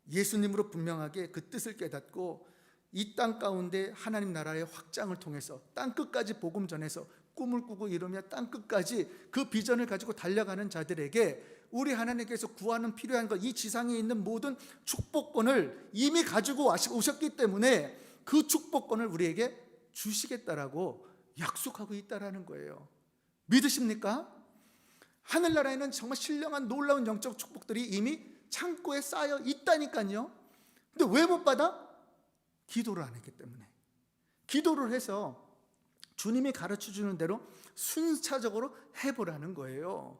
예수님으로 분명하게 그 뜻을 깨닫고 이 땅 가운데 하나님 나라의 확장을 통해서 땅 끝까지 복음 전해서 꿈을 꾸고 이루며 땅 끝까지 그 비전을 가지고 달려가는 자들에게 우리 하나님께서 구하는 필요한 것, 이 지상에 있는 모든 축복권을 이미 가지고 오셨기 때문에 그 축복권을 우리에게 주시겠다라고 약속하고 있다라는 거예요. 믿으십니까? 하늘나라에는 정말 신령한 놀라운 영적 축복들이 이미 창고에 쌓여 있다니까요. 근데 왜 못 받아? 기도를 안 했기 때문에. 기도를 해서 주님이 가르쳐주는 대로 순차적으로 해보라는 거예요.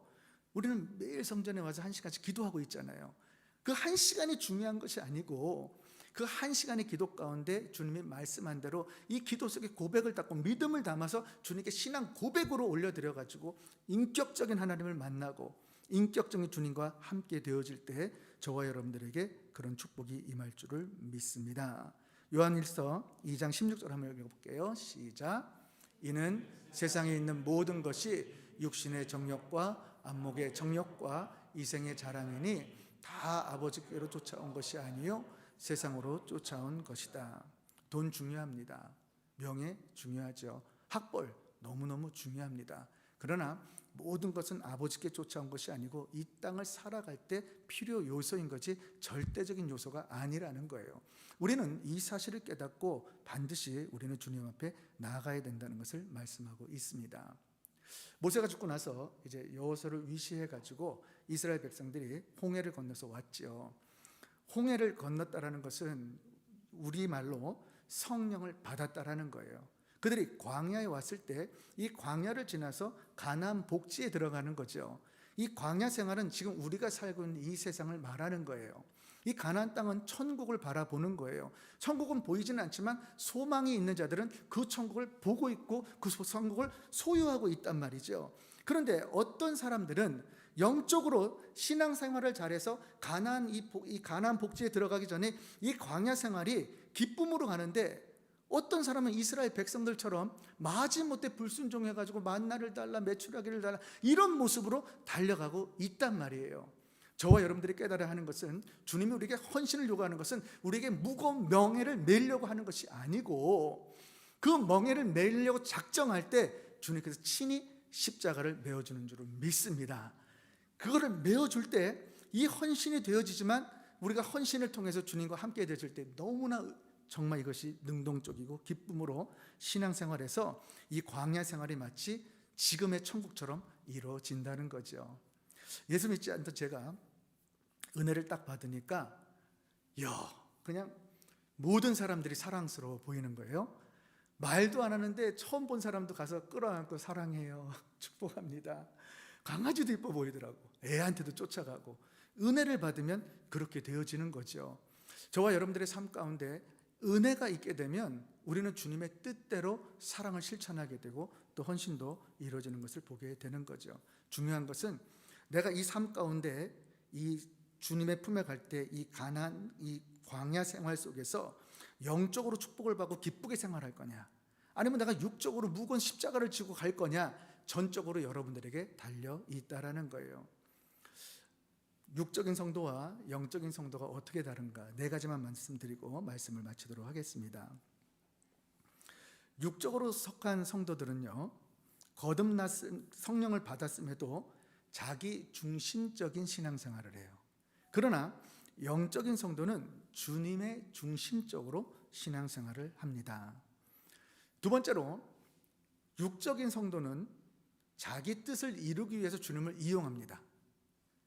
우리는 매일 성전에 와서 1시간씩 기도하고 있잖아요. 그 1시간이 중요한 것이 아니고 그 1시간의 기도 가운데 주님이 말씀한 대로 이 기도 속에 고백을 담고 믿음을 담아서 주님께 신앙 고백으로 올려드려가지고 인격적인 하나님을 만나고 인격적인 주님과 함께 되어질 때 저와 여러분들에게 그런 축복이 임할 줄을 믿습니다. 요한일서 2장 16절 한번 읽어볼게요. 시작. 이는 세상에 있는 모든 것이 육신의 정욕과 안목의 정욕과 이생의 자랑이니 다 아버지께로 쫓아온 것이 아니요 세상으로 쫓아온 것이다. 돈 중요합니다. 명예 중요하죠. 학벌 너무너무 중요합니다. 그러나 모든 것은 아버지께 쫓아온 것이 아니고 이 땅을 살아갈 때 필요 요소인 거지 절대적인 요소가 아니라는 거예요. 우리는 이 사실을 깨닫고 반드시 우리는 주님 앞에 나아가야 된다는 것을 말씀하고 있습니다. 모세가 죽고 나서 이제 여호수아를 위시해 가지고 이스라엘 백성들이 홍해를 건너서 왔죠. 홍해를 건넜다라는 것은 우리말로 성령을 받았다라는 거예요. 그들이 광야에 왔을 때 이 광야를 지나서 가나안 복지에 들어가는 거죠. 이 광야 생활은 지금 우리가 살고 있는 이 세상을 말하는 거예요. 이 가나안 땅은 천국을 바라보는 거예요. 천국은 보이지는 않지만 소망이 있는 자들은 그 천국을 보고 있고 그 천국을 소유하고 있단 말이죠. 그런데 어떤 사람들은 영적으로 신앙생활을 잘해서 이 가나안 복지에 들어가기 전에 이 광야 생활이 기쁨으로 가는데 어떤 사람은 이스라엘 백성들처럼 마지못해 불순종해가지고 만나를 달라 메추라기를 달라 이런 모습으로 달려가고 있단 말이에요. 저와 여러분들이 깨달아야 하는 것은 주님이 우리에게 헌신을 요구하는 것은 우리에게 무거운 명예를 매려고 하는 것이 아니고 그 명예를 매려고 작정할 때 주님께서 친히 십자가를 메어주는 줄을 믿습니다. 그거를 메어줄 때 이 헌신이 되어지지만 우리가 헌신을 통해서 주님과 함께 되어질 때 너무나 정말 이것이 능동적이고 기쁨으로 신앙생활에서 이 광야 생활이 마치 지금의 천국처럼 이루어진다는 거죠. 예수 믿지 않던 제가 은혜를 딱 받으니까 그냥 모든 사람들이 사랑스러워 보이는 거예요. 말도 안 하는데 처음 본 사람도 가서 끌어안고 사랑해요, 축복합니다. 강아지도 이뻐 보이더라고. 애한테도 쫓아가고. 은혜를 받으면 그렇게 되어지는 거죠. 저와 여러분들의 삶 가운데 은혜가 있게 되면 우리는 주님의 뜻대로 사랑을 실천하게 되고 또 헌신도 이루어지는 것을 보게 되는 거죠. 중요한 것은 내가 이 삶 가운데 이 주님의 품에 갈 때 이 가난 이 광야 생활 속에서 영적으로 축복을 받고 기쁘게 생활할 거냐, 아니면 내가 육적으로 무거운 십자가를 지고 갈 거냐, 전적으로 여러분들에게 달려 있다라는 거예요. 육적인 성도와 영적인 성도가 어떻게 다른가 4가지만 말씀드리고 말씀을 마치도록 하겠습니다. 육적으로 속한 성도들은요, 거듭났음 성령을 받았음에도 자기 중심적인 신앙생활을 해요. 그러나 영적인 성도는 주님의 중심적으로 신앙생활을 합니다. 두 번째로 육적인 성도는 자기 뜻을 이루기 위해서 주님을 이용합니다.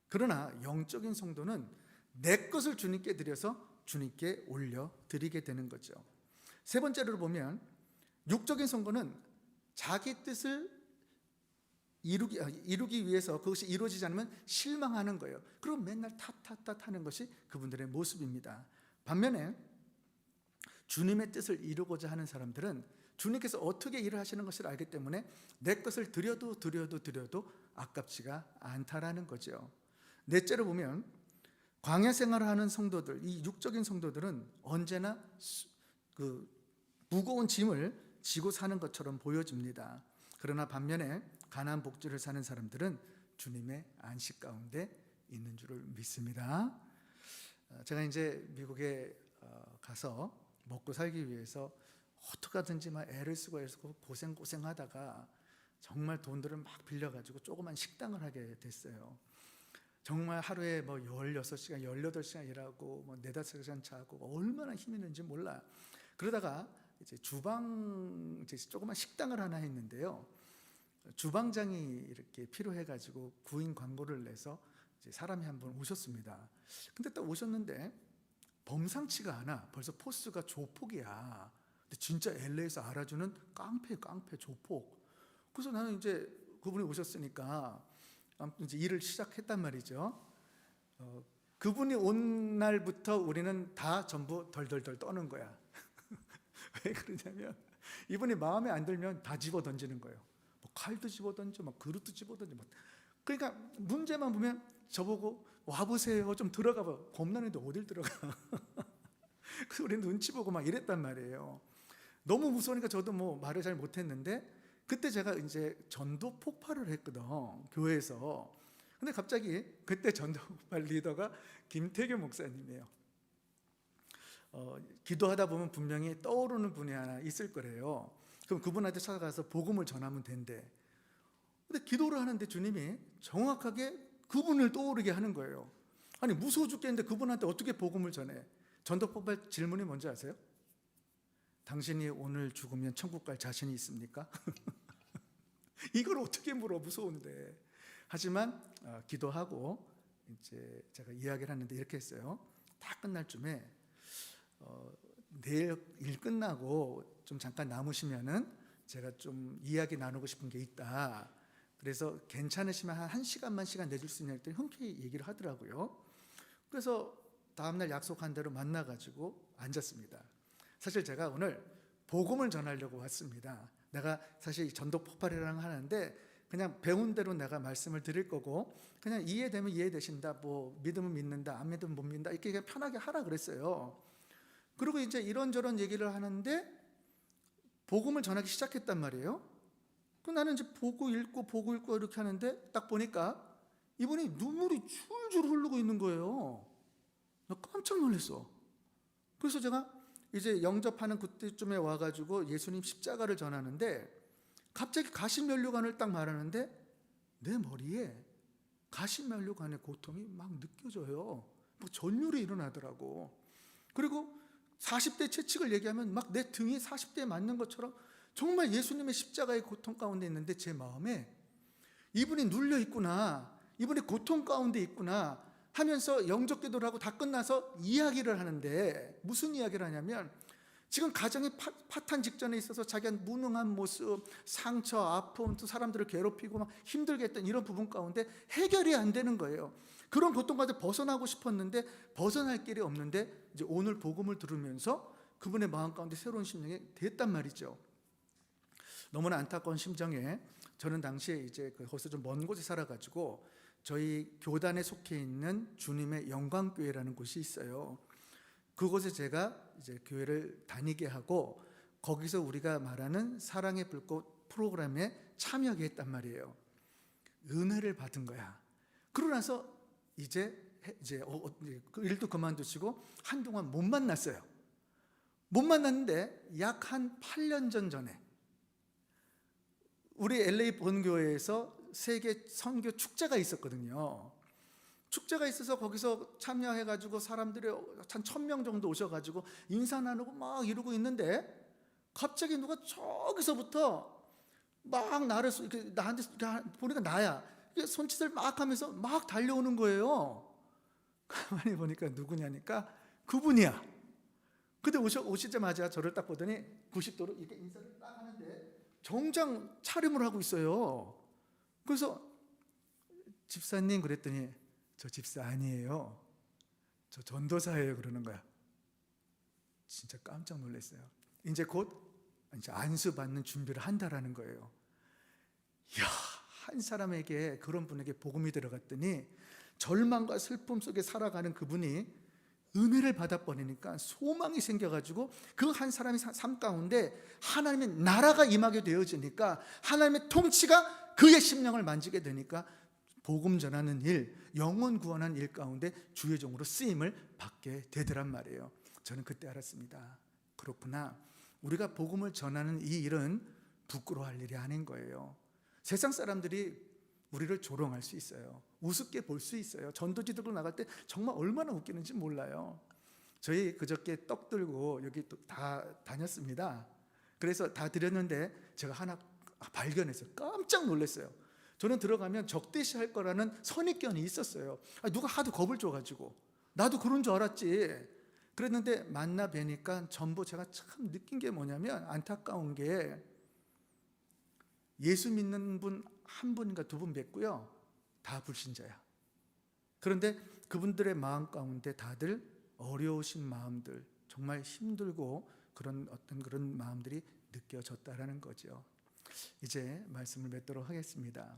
그러나 영적인 성도는 내 것을 주님께 드려서 주님께 올려드리게 되는 거죠. 세 번째로 보면 육적인 성도는 자기 뜻을 이루기 위해서 그것이 이루어지지 않으면 실망하는 거예요. 그리고 맨날 탓하는 것이 그분들의 모습입니다. 반면에 주님의 뜻을 이루고자 하는 사람들은 주님께서 어떻게 일을 하시는 것을 알기 때문에 내 것을 드려도 아깝지가 않다라는 거죠. 넷째로 보면 광야 생활을 하는 성도들, 이 육적인 성도들은 언제나 그 무거운 짐을 지고 사는 것처럼 보여집니다. 그러나 반면에 가나안 복지를 사는 사람들은 주님의 안식 가운데 있는 줄을 믿습니다. 제가 이제 미국에 가서 먹고 살기 위해서 어떻게 하든지 막 애를 쓰고 고생하다가 정말 돈들을 막 빌려가지고 조그만 식당을 하게 됐어요. 정말 하루에 뭐 16시간, 18시간 일하고 뭐 4-5시간 자고 얼마나 힘이 있는지 몰라. 그러다가 이제 이제 조그만 식당을 하나 했는데요. 주방장이 이렇게 필요해가지고 구인 광고를 내서 이제 사람이 한 분 오셨습니다. 근데 딱 오셨는데 범상치가 않아. 벌써 포스가 조폭이야. 근데 진짜 LA에서 알아주는 깡패 조폭. 그래서 나는 이제 그분이 오셨으니까 아무튼 이제 일을 시작했단 말이죠. 그분이 온 날부터 우리는 다 전부 덜덜덜 떠는 거야. 왜 그러냐면 이분이 마음에 안 들면 다 집어 던지는 거예요. 뭐 칼도 집어 던져, 막 그릇도 집어 던져. 그러니까 문제만 보면 저보고 와 보세요, 좀 들어가 봐. 겁나는데 어딜 들어가? 그래서 우리는 눈치 보고 막 이랬단 말이에요. 너무 무서우니까 저도 뭐 말을 잘 못했는데 그때 제가 이제 전도 폭발을 했거든, 교회에서. 근데 갑자기 그때 전도 폭발 리더가 김태교 목사님이에요. 기도하다 보면 분명히 떠오르는 분이 하나 있을 거래요. 그럼 그분한테 찾아가서 복음을 전하면 된대. 근데 기도를 하는데 주님이 정확하게 그분을 떠오르게 하는 거예요. 아니 무서워 죽겠는데 그분한테 어떻게 복음을 전해? 전도 폭발 질문이 뭔지 아세요? 당신이 오늘 죽으면 천국 갈 자신이 있습니까? 이걸 어떻게 물어, 무서운데. 하지만 기도하고 이제 제가 이야기를 하는데 이렇게 했어요. 다 끝날 쯤에 내일 일 끝나고 좀 잠깐 남으시면은 제가 좀 이야기 나누고 싶은 게 있다. 그래서 괜찮으시면 한 1시간만 시간 내줄 수 있냐 했더니 흔쾌히 얘기를 하더라고요. 그래서 다음날 약속한 대로 만나가지고 앉았습니다. 사실 제가 오늘 복음을 전하려고 왔습니다. 내가 사실 전도 폭발이라는 거 하는데 그냥 배운 대로 내가 말씀을 드릴 거고 그냥 이해되면 이해되신다, 뭐 믿으면 믿는다, 안 믿으면 못 믿는다, 이렇게 그냥 편하게 하라 그랬어요. 그리고 이제 이런저런 얘기를 하는데 복음을 전하기 시작했단 말이에요. 그 나는 이제 보고 읽고 이렇게 하는데 딱 보니까 이분이 눈물이 줄줄 흐르고 있는 거예요. 나 깜짝 놀랐어. 그래서 제가 이제 영접하는 그때쯤에 와가지고 예수님 십자가를 전하는데 갑자기 가시면류관을 딱 말하는데 내 머리에 가시면류관의 고통이 막 느껴져요. 뭐 전율이 일어나더라고. 그리고 40대 채찍을 얘기하면 막 내 등이 40대에 맞는 것처럼 정말 예수님의 십자가의 고통 가운데 있는데 제 마음에 이분이 눌려 있구나, 이분이 고통 가운데 있구나 하면서 영접 기도를 하고 다 끝나서 이야기를 하는데 무슨 이야기를 하냐면 지금 가정이 파탄 직전에 있어서 자기가 무능한 모습, 상처, 아픔, 또 사람들을 괴롭히고 막 힘들게 했던 이런 부분 가운데 해결이 안 되는 거예요. 그런 고통 가운데 벗어나고 싶었는데 벗어날 길이 없는데 이제 오늘 복음을 들으면서 그분의 마음 가운데 새로운 심령이 됐단 말이죠. 너무나 안타까운 심정에 저는 당시에 이제 거기서 좀 먼 곳에 살아가지고 저희 교단에 속해 있는 주님의 영광교회라는 곳이 있어요. 그곳에 제가 이제 교회를 다니게 하고 거기서 우리가 말하는 사랑의 불꽃 프로그램에 참여하게 했단 말이에요. 은혜를 받은 거야. 그러고 나서 이제 일도 그만두시고 한동안 못 만났어요. 못 만났는데 약 한 8년 전에 우리 LA 본교회에서 세계 선교 축제가 있었거든요. 축제가 있어서 거기서 참여해가지고 사람들이 한 1000명 정도 오셔가지고 인사 나누고 막 이러고 있는데 갑자기 누가 저기서부터 막 나를 이렇게 나한테 보니까 나야. 손짓을 막 하면서 막 달려오는 거예요. 가만히 보니까 누구냐니까 그분이야. 근데 오시자마자 저를 딱 보더니 90도로 이렇게 인사를 딱 하는데 정장 차림을 하고 있어요. 그래서 집사님 그랬더니 저 집사 아니에요. 저 전도사예요. 그러는 거야. 진짜 깜짝 놀랐어요. 이제 곧 안수받는 준비를 한다라는 거예요. 이야, 한 사람에게 그런 분에게 복음이 들어갔더니 절망과 슬픔 속에 살아가는 그분이 은혜를 받아버리니까 소망이 생겨가지고 그 한 사람의 삶 가운데 하나님의 나라가 임하게 되어지니까 하나님의 통치가 그의 심령을 만지게 되니까 복음 전하는 일, 영혼 구원하는 일 가운데 주의 종으로 쓰임을 받게 되더란 말이에요. 저는 그때 알았습니다. 그렇구나. 우리가 복음을 전하는 이 일은 부끄러워할 일이 아닌 거예요. 세상 사람들이 우리를 조롱할 수 있어요. 우습게 볼 수 있어요. 전도지들로 나갈 때 정말 얼마나 웃기는지 몰라요. 저희 그저께 떡 들고 여기 또 다 다녔습니다. 그래서 다 드렸는데 제가 하나 발견했어요. 깜짝 놀랐어요. 저는 들어가면 적대시할 거라는 선입견이 있었어요. 누가 하도 겁을 줘가지고 나도 그런 줄 알았지. 그랬는데 만나 뵈니까 전부 제가 참 느낀 게 뭐냐면, 안타까운 게 예수 믿는 분 한 분인가 두 분 뵙고요, 다 불신자야. 그런데 그분들의 마음 가운데 다들 어려우신 마음들, 정말 힘들고 그런 마음들이 느껴졌다라는 거죠. 이제 말씀을 맺도록 하겠습니다.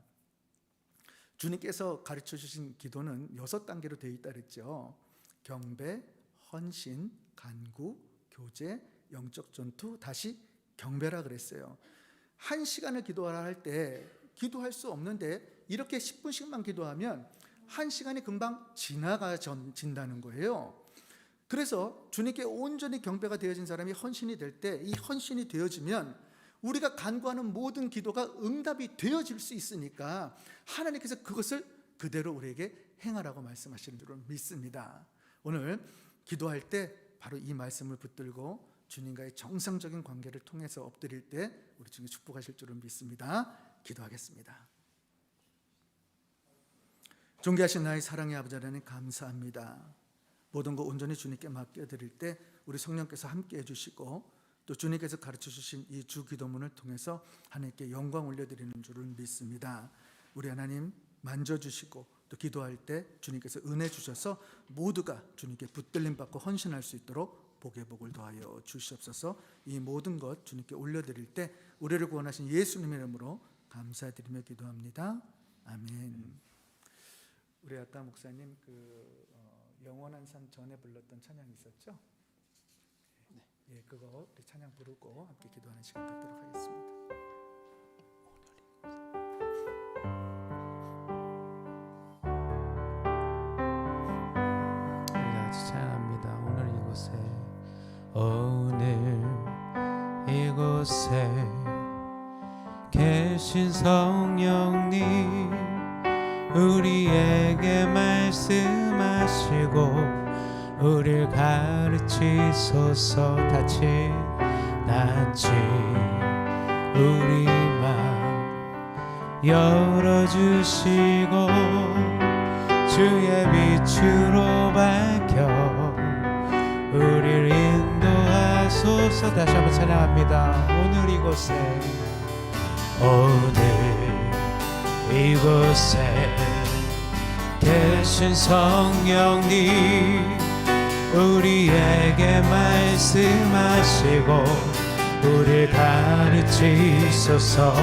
주님께서 가르쳐 주신 기도는 6단계로 되어 있다 그랬죠. 경배, 헌신, 간구, 교제, 영적 전투, 다시 경배라 그랬어요. 1시간을 기도하라 할 때 기도할 수 없는데 이렇게 10분씩만 기도하면 1시간이 금방 지나가진다는 거예요. 그래서 주님께 온전히 경배가 되어진 사람이 헌신이 될 때, 이 헌신이 되어지면 우리가 간구하는 모든 기도가 응답이 되어질 수 있으니까 하나님께서 그것을 그대로 우리에게 행하라고 말씀하시는 줄을 믿습니다. 오늘 기도할 때 바로 이 말씀을 붙들고 주님과의 정상적인 관계를 통해서 엎드릴 때 우리 중에 축복하실 줄을 믿습니다. 기도하겠습니다. 존귀하신 나의 사랑의 아버지 하나님, 감사합니다. 모든 것 온전히 주님께 맡겨드릴 때 우리 성령께서 함께 해주시고 또 주님께서 가르쳐 주신 이 주 기도문을 통해서 하나님께 영광 올려드리는 줄을 믿습니다. 우리 하나님 만져주시고 또 기도할 때 주님께서 은혜 주셔서 모두가 주님께 붙들림 받고 헌신할 수 있도록 복의 복을 더하여 주시옵소서. 이 모든 것 주님께 올려드릴 때 우리를 구원하신 예수님의 이름으로 감사드리며 기도합니다. 아멘. 우리 아까 목사님 영원한 산 전에 불렀던 찬양이 있었죠? 네. 예, 그거 우리 찬양 부르고 함께 기도하는 시간 갖도록 하겠습니다. 찬양합니다. 오늘 이곳에 계신 성령님, 우리에게 말씀하시고 우리를 가르치소서. 닫힌 우리 맘 열어주시고 주의 빛으로 밝혀 우리를 인도하소서. 다시 한번 찬양합니다. 오늘 이곳에 계신 성령님, 우리에게 말씀하시고 우리를 가르치소서.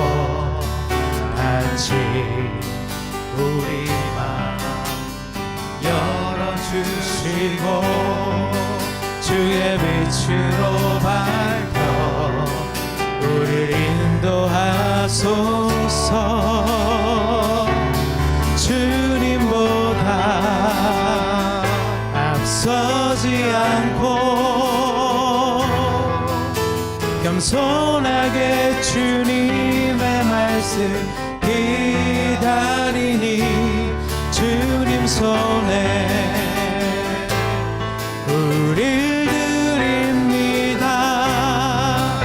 같이 우리 마음 열어주시고 주의 빛으로 밝혀 우리를 인도하소서. 주님보다 앞서지 않고 겸손하게 주님의 말씀 기다리니 주님 손에 우릴 드립니다.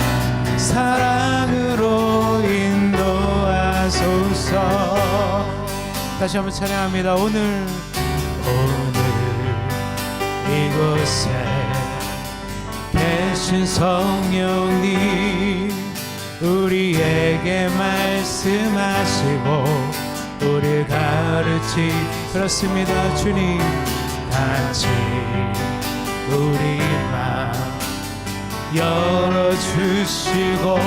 사랑으로 인도하소서. 다시 한번 찬양합니다. 오늘 이곳에 계신 성령님, 우리에게 말씀하시고 우리를 그렇습니다. 주님, 같이 우리 맘 열어주시고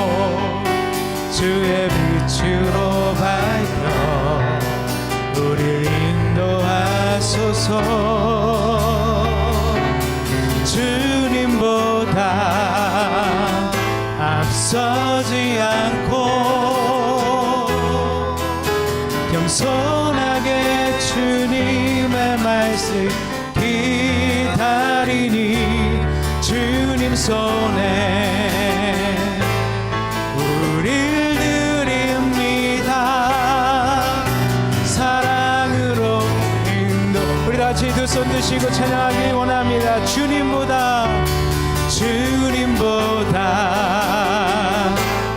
주의 빛으로 밝혀 우리를 인도하소서. 하소서. 주님보다 앞서지 않고 겸손하게 주님의 말씀 기다리니 주님 손에 우릴 드립니다. 사랑으로 인도. 우리 같이 두 손 드시고 찬양하기 원합니다. 주님보다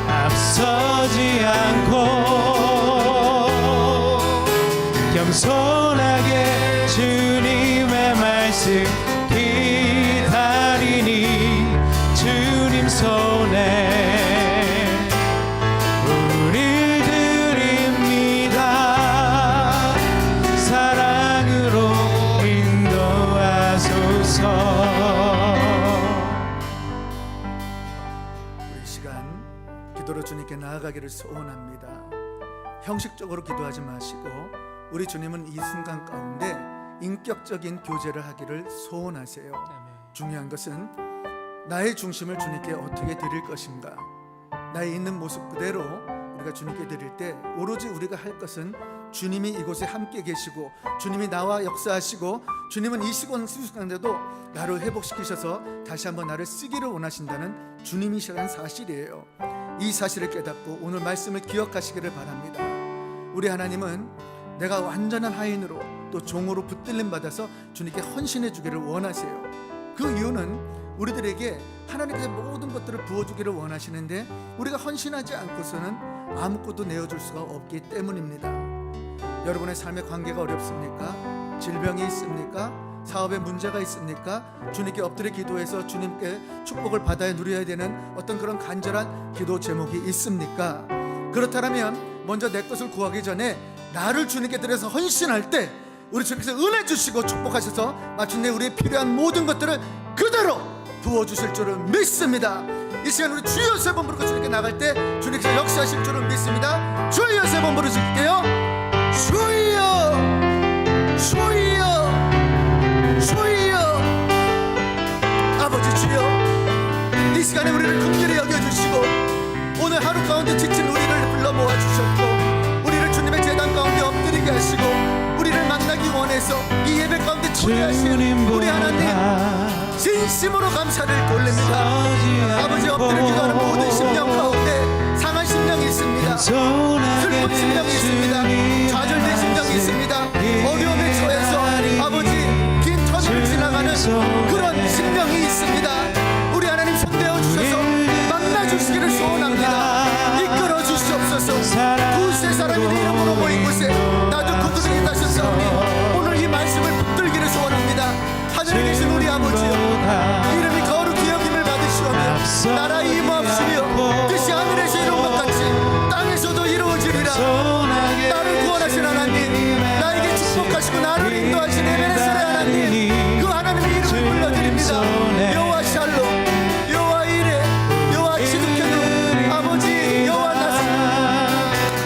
앞서지 않고 겸손하게 주님의 말씀 기다리니 주님 손에 우릴 드립니다. 사랑으로 인도하소서. 우리 시간 기도로 주님께 나아가기를 소원합니다. 형식적으로 기도하지 마시고 우리 주님은 이 순간 가운데 인격적인 교제를 하기를 소원하세요. 중요한 것은 나의 중심을 주님께 어떻게 드릴 것인가. 나의 있는 모습 그대로 우리가 주님께 드릴 때 오로지 우리가 할 것은 주님이 이곳에 함께 계시고 주님이 나와 역사하시고 주님은 이 순간에도 나를 회복시키셔서 다시 한번 나를 쓰기를 원하신다는 주님이시라는 사실이에요. 이 사실을 깨닫고 오늘 말씀을 기억하시기를 바랍니다. 우리 하나님은 내가 완전한 하인으로 또 종으로 붙들림 받아서 주님께 헌신해 주기를 원하세요. 그 이유는 우리들에게 하나님께서 모든 것들을 부어주기를 원하시는데 우리가 헌신하지 않고서는 아무것도 내어줄 수가 없기 때문입니다. 여러분의 삶의 관계가 어렵습니까? 질병이 있습니까? 사업에 문제가 있습니까? 주님께 엎드려 기도해서 주님께 축복을 받아야 누려야 되는 어떤 그런 간절한 기도 제목이 있습니까? 그렇다면 먼저 내 것을 구하기 전에 나를 주님께 드려서 헌신할 때 우리 주님께서 은혜 주시고 축복하셔서 마침내 우리의 필요한 모든 것들을 그대로 부어주실 줄을 믿습니다. 이 시간 우리 주여 세 번 부르고 주님께 나갈 때 주님께서 역사하실 줄을 믿습니다. 주여 세 번 부르실게요. 주여 주여 주여. 아버지 주여, 이 시간에 우리를 긍휼히 여겨주시고 오늘 하루 가운데 지친 우리를 불러 모아주셨고 우리를 주님의 제단 가운데 엎드리게 하시고 우리를 만나기 원해서 이 예배 가운데 초대하신 우리 하나님 진심으로 감사를 돌립니다. 아버지, 엎드려 기도하는 모든 심령 가운데 상한 심령이 있습니다. 슬픈 심령이 있습니다. 좌절된 심령이 있습니다. 어려움에 처해서 아버지 긴 터널을 지나가는 그런 심령이 있습니다. 우리 하나님 손대어 주셔서 만나주시기를 소원합니다. 이끌어 주시옵소서. 두세 사람이 이름으로 모인 곳에 나도 그들에게 다셨사오니 오늘 이 말씀을 붙들기를 소원합니다. 하늘에 계신 우리 아버지여, 이름이 거룩히 여김을 받으시오며 나라의 임하옵시며 뜻이 하늘에서 이룬 것 같이 땅에서도 이루어지리라. 나를 구원하신 하나님, 나에게 축복하시고 나를 인도하신 에베네셀의 하나님, 그 하나님의 이름을 불러드립니다. 여호와 샬롬, 여호와 이레, 여호와 지독해도 아버지, 여호와 나사.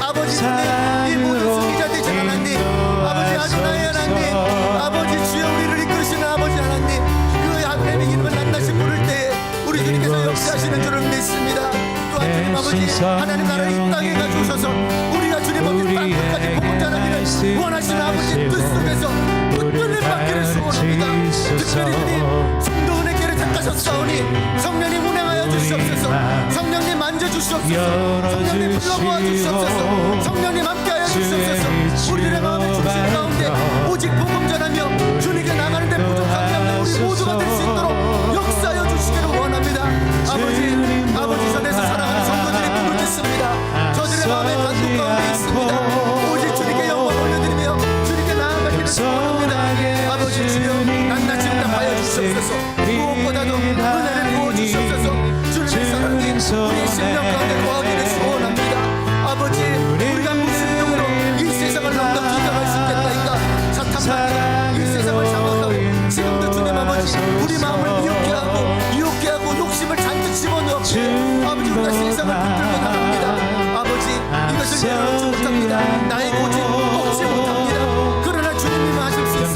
아버지 주님, 이 모든 승리자 되신 하나님, 아버지 아도나의 하나님, 아버지 주여 우리를 이끌으시는 아버지 하나님, 그 하나님의 이름을 낱낱이 부를 때에 우리 주님께서 역사하시는 줄을 믿습니다. 또한 주님 아버지, 하나님 나라를 이 땅에 가주셔서 우리가 주님 앞에 땅끝까지 복음 전하기를 원하시는 아버지 뜻 속에서 붙들림 받기를 소원합니다. 특별히 주님 성도 은혜께를 택하셨사오니 성령님 운행하여 주시옵소서. 성령님 만져주시옵소서. 성령님 불러모아 주시옵소서. 성령님 함께하여 주시옵소서. 우리들의 마음의 중심 가운데 오직 복음 전하며 주님께 나가는데 부족함이 없는 우리 모두가 될 수 있도록 역사하여 주시기를 원합니다. 아버지 전에서 사랑하는 성도들이 부르 듣습니다. 저들의 마음의 간독 가운데 있습니다. 오직 주님께 영광 올려드리며 주님께 나아가기를 소원합니다. 아버지 주여 낱낱이 응답하여 주시옵소서. 무엇보다도 은혜를 부어주시옵소서. 주님의 사랑이 우리의 심령 가운데 거하기를 소원합니다. 아버지, 우리가 무슨 용으로 이 세상을 넘겨 기장할 수 있겠나이까. 사탄만 이 세상을 장악하고 지금도 주님 아버지 우리 마음을 유혹해 하고 욕심을 잔뜩 집어넣고 아버지 우리가 세상을 붙들고 나갑니다. 아버지, 이것을 내려놓지 못합니다. 나의 고집 꺾지 못합니다. 그러나 주님이 하실 수 있어.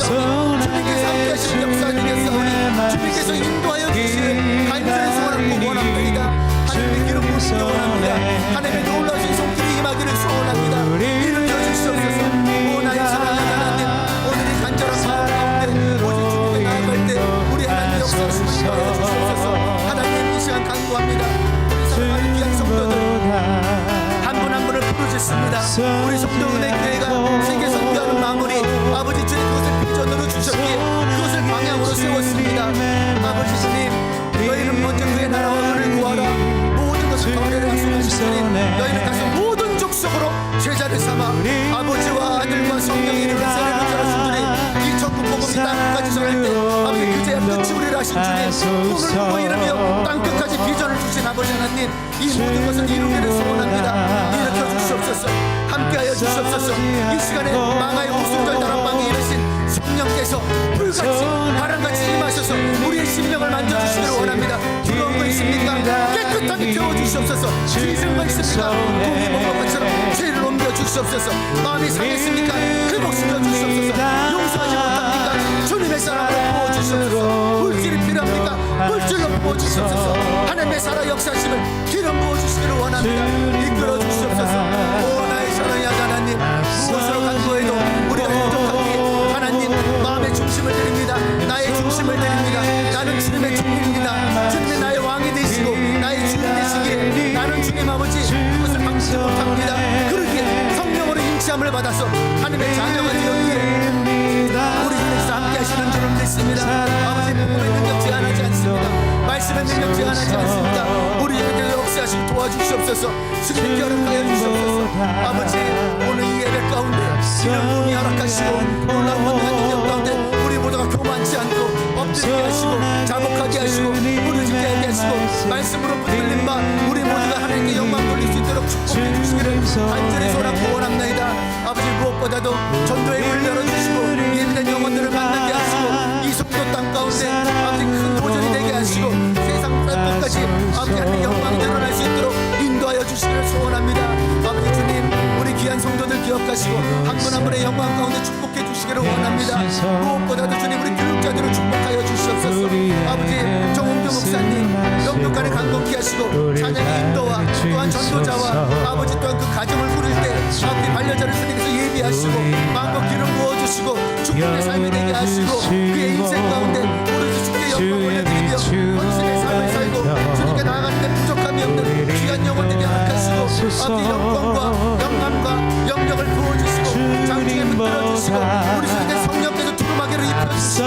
주시기를 원합니다. 하나님의 놀라우신 손길이 임하기를 소원합니다. 이루어 주시옵소서. 오 나의 사랑하는 하나님, 오늘의 간절한 마음 가운데 오직 주님께 나아갈 때 우리 하나님 역사하심을 인도하여 주시옵소서. 하나님 이 시간 간구합니다. 우리 사랑하는 귀한 성도들 한 분 한 분을 부르짖습니다. 우리 성도은혜교회가 세계 선교하는 마무리 아버지 주님 그것을 비전으로 주셨기에 그것을 방향으로 세웠습니다. 아버지 주님, 너희는 먼저 그의 나라와 그를 구하라. 모든 것을 더하리라 약속하신 주님, 너희는 가서 모든 족속으로 제자를 삼아 아버지와 아들과 성령의 이름을 세례를 전하신 주님, 이 천국 복음이 땅끝까지 전할 때 아버지 그제야 끝이 우리라 하신 주님, 꿈을 꾸고 이루며 땅끝까지 비전을 주신 아버지 하나님, 이 모든 것을 이루기를 소원합니다. 일으켜 주시옵소서. 함께하여 주시옵소서. 이 시간에 망하의 오순절 다락방에 이르신 성령께서 불같이 바람같이 임하셔서 우리의 심령을 만져주시기를 원합니다. 두려운 거 있습니까? 깨끗하게 태워주시옵소서. 죄진 거 있습니까? 공이 먹은 것처럼 죄를 옮겨주시옵소서. 마음이 상했습니까? 회복시켜 주시옵소서. 용서하지 못합니까? 주님의 사랑으로 부어주시옵소서. 물질이 필요합니까? 물질로 부어주시옵소서. 하나님의 살아 역사심을 기름 부어주시기를 원합니다. 이끌어 주시옵소서. 오 나의 사랑의 하나님, 무엇으로 간구해도 우리가 행복하기에 하나님 마음의 중심을 드립니다. 나의 중심을 드립니다. 나는 주님의 주님입니다. 주님이 나의 왕이 되시고 나의 주님 되시기에 나는 주님 아버지 그것을 막지 못합니다. 그러기에 성령으로 인치함을 받아서 하나님의 자녀가 되었기에 우리 주님께서 함께 하시는 줄을 믿습니다. 아버지 복음의 능력 제한하지 않습니다. 말씀의 능력 제한하지 않습니다. 우리 주님께서 역사하시고 도와주시옵소서. 주님께 허락하여 주시옵소서. 아버지 오늘 이 예배 가운데 이런 분이 허락하시고 놀라운 권능한 능력 가운데 우리 모두가 교만치 않고 엎드리게 하시고 자복하게 하시고 무너지게 하게 하시고 말씀으로 붙들린 바 우리 모두가 하나님께 영광 돌릴 수 있도록 축복해 주시기를 간절히 소원하고 원합나이다. 아버지 무엇보다도 전도의 문을 열어주시고 예비된 영혼들을 만나게 하시고 이 속도 땅 가운데 아버지 큰 도전이 되게 하시고 세상 끝까지 아버지 하나님의 영광이 드러날 수 있도록 인도하여 주시기를 소원합니다. 아버지 주님, 우리 귀한 성도들 기억하시고 한 분 한 분의 영광 가운데 축복해 주시기를 원합니다. 무엇보다도 주님 우리 교육자들을 축복하여 주시옵소서. 아버지 정홍규 목사님 영육간에 강건케 하시고 찬양의 인도와 또한 전도자와 아버지 또한 그 가정을 꾸릴 때 아버지 반려자를 주님께서 예비하시고 마음껏 기름 부어주시고 축복의 삶이 되게 하시고 그의 인생 가운데 오로지 주께 영광 올려드리며 헌신의 삶을 살고 주님께 나아가는 데 부족함이 없는 귀한 영혼 되게 허락하시고 아버지 영광과 영감과 영력을 부어주시고 장중에 붙들어주시고 우리 주님께 성령께서 두루마기를 입혀주시고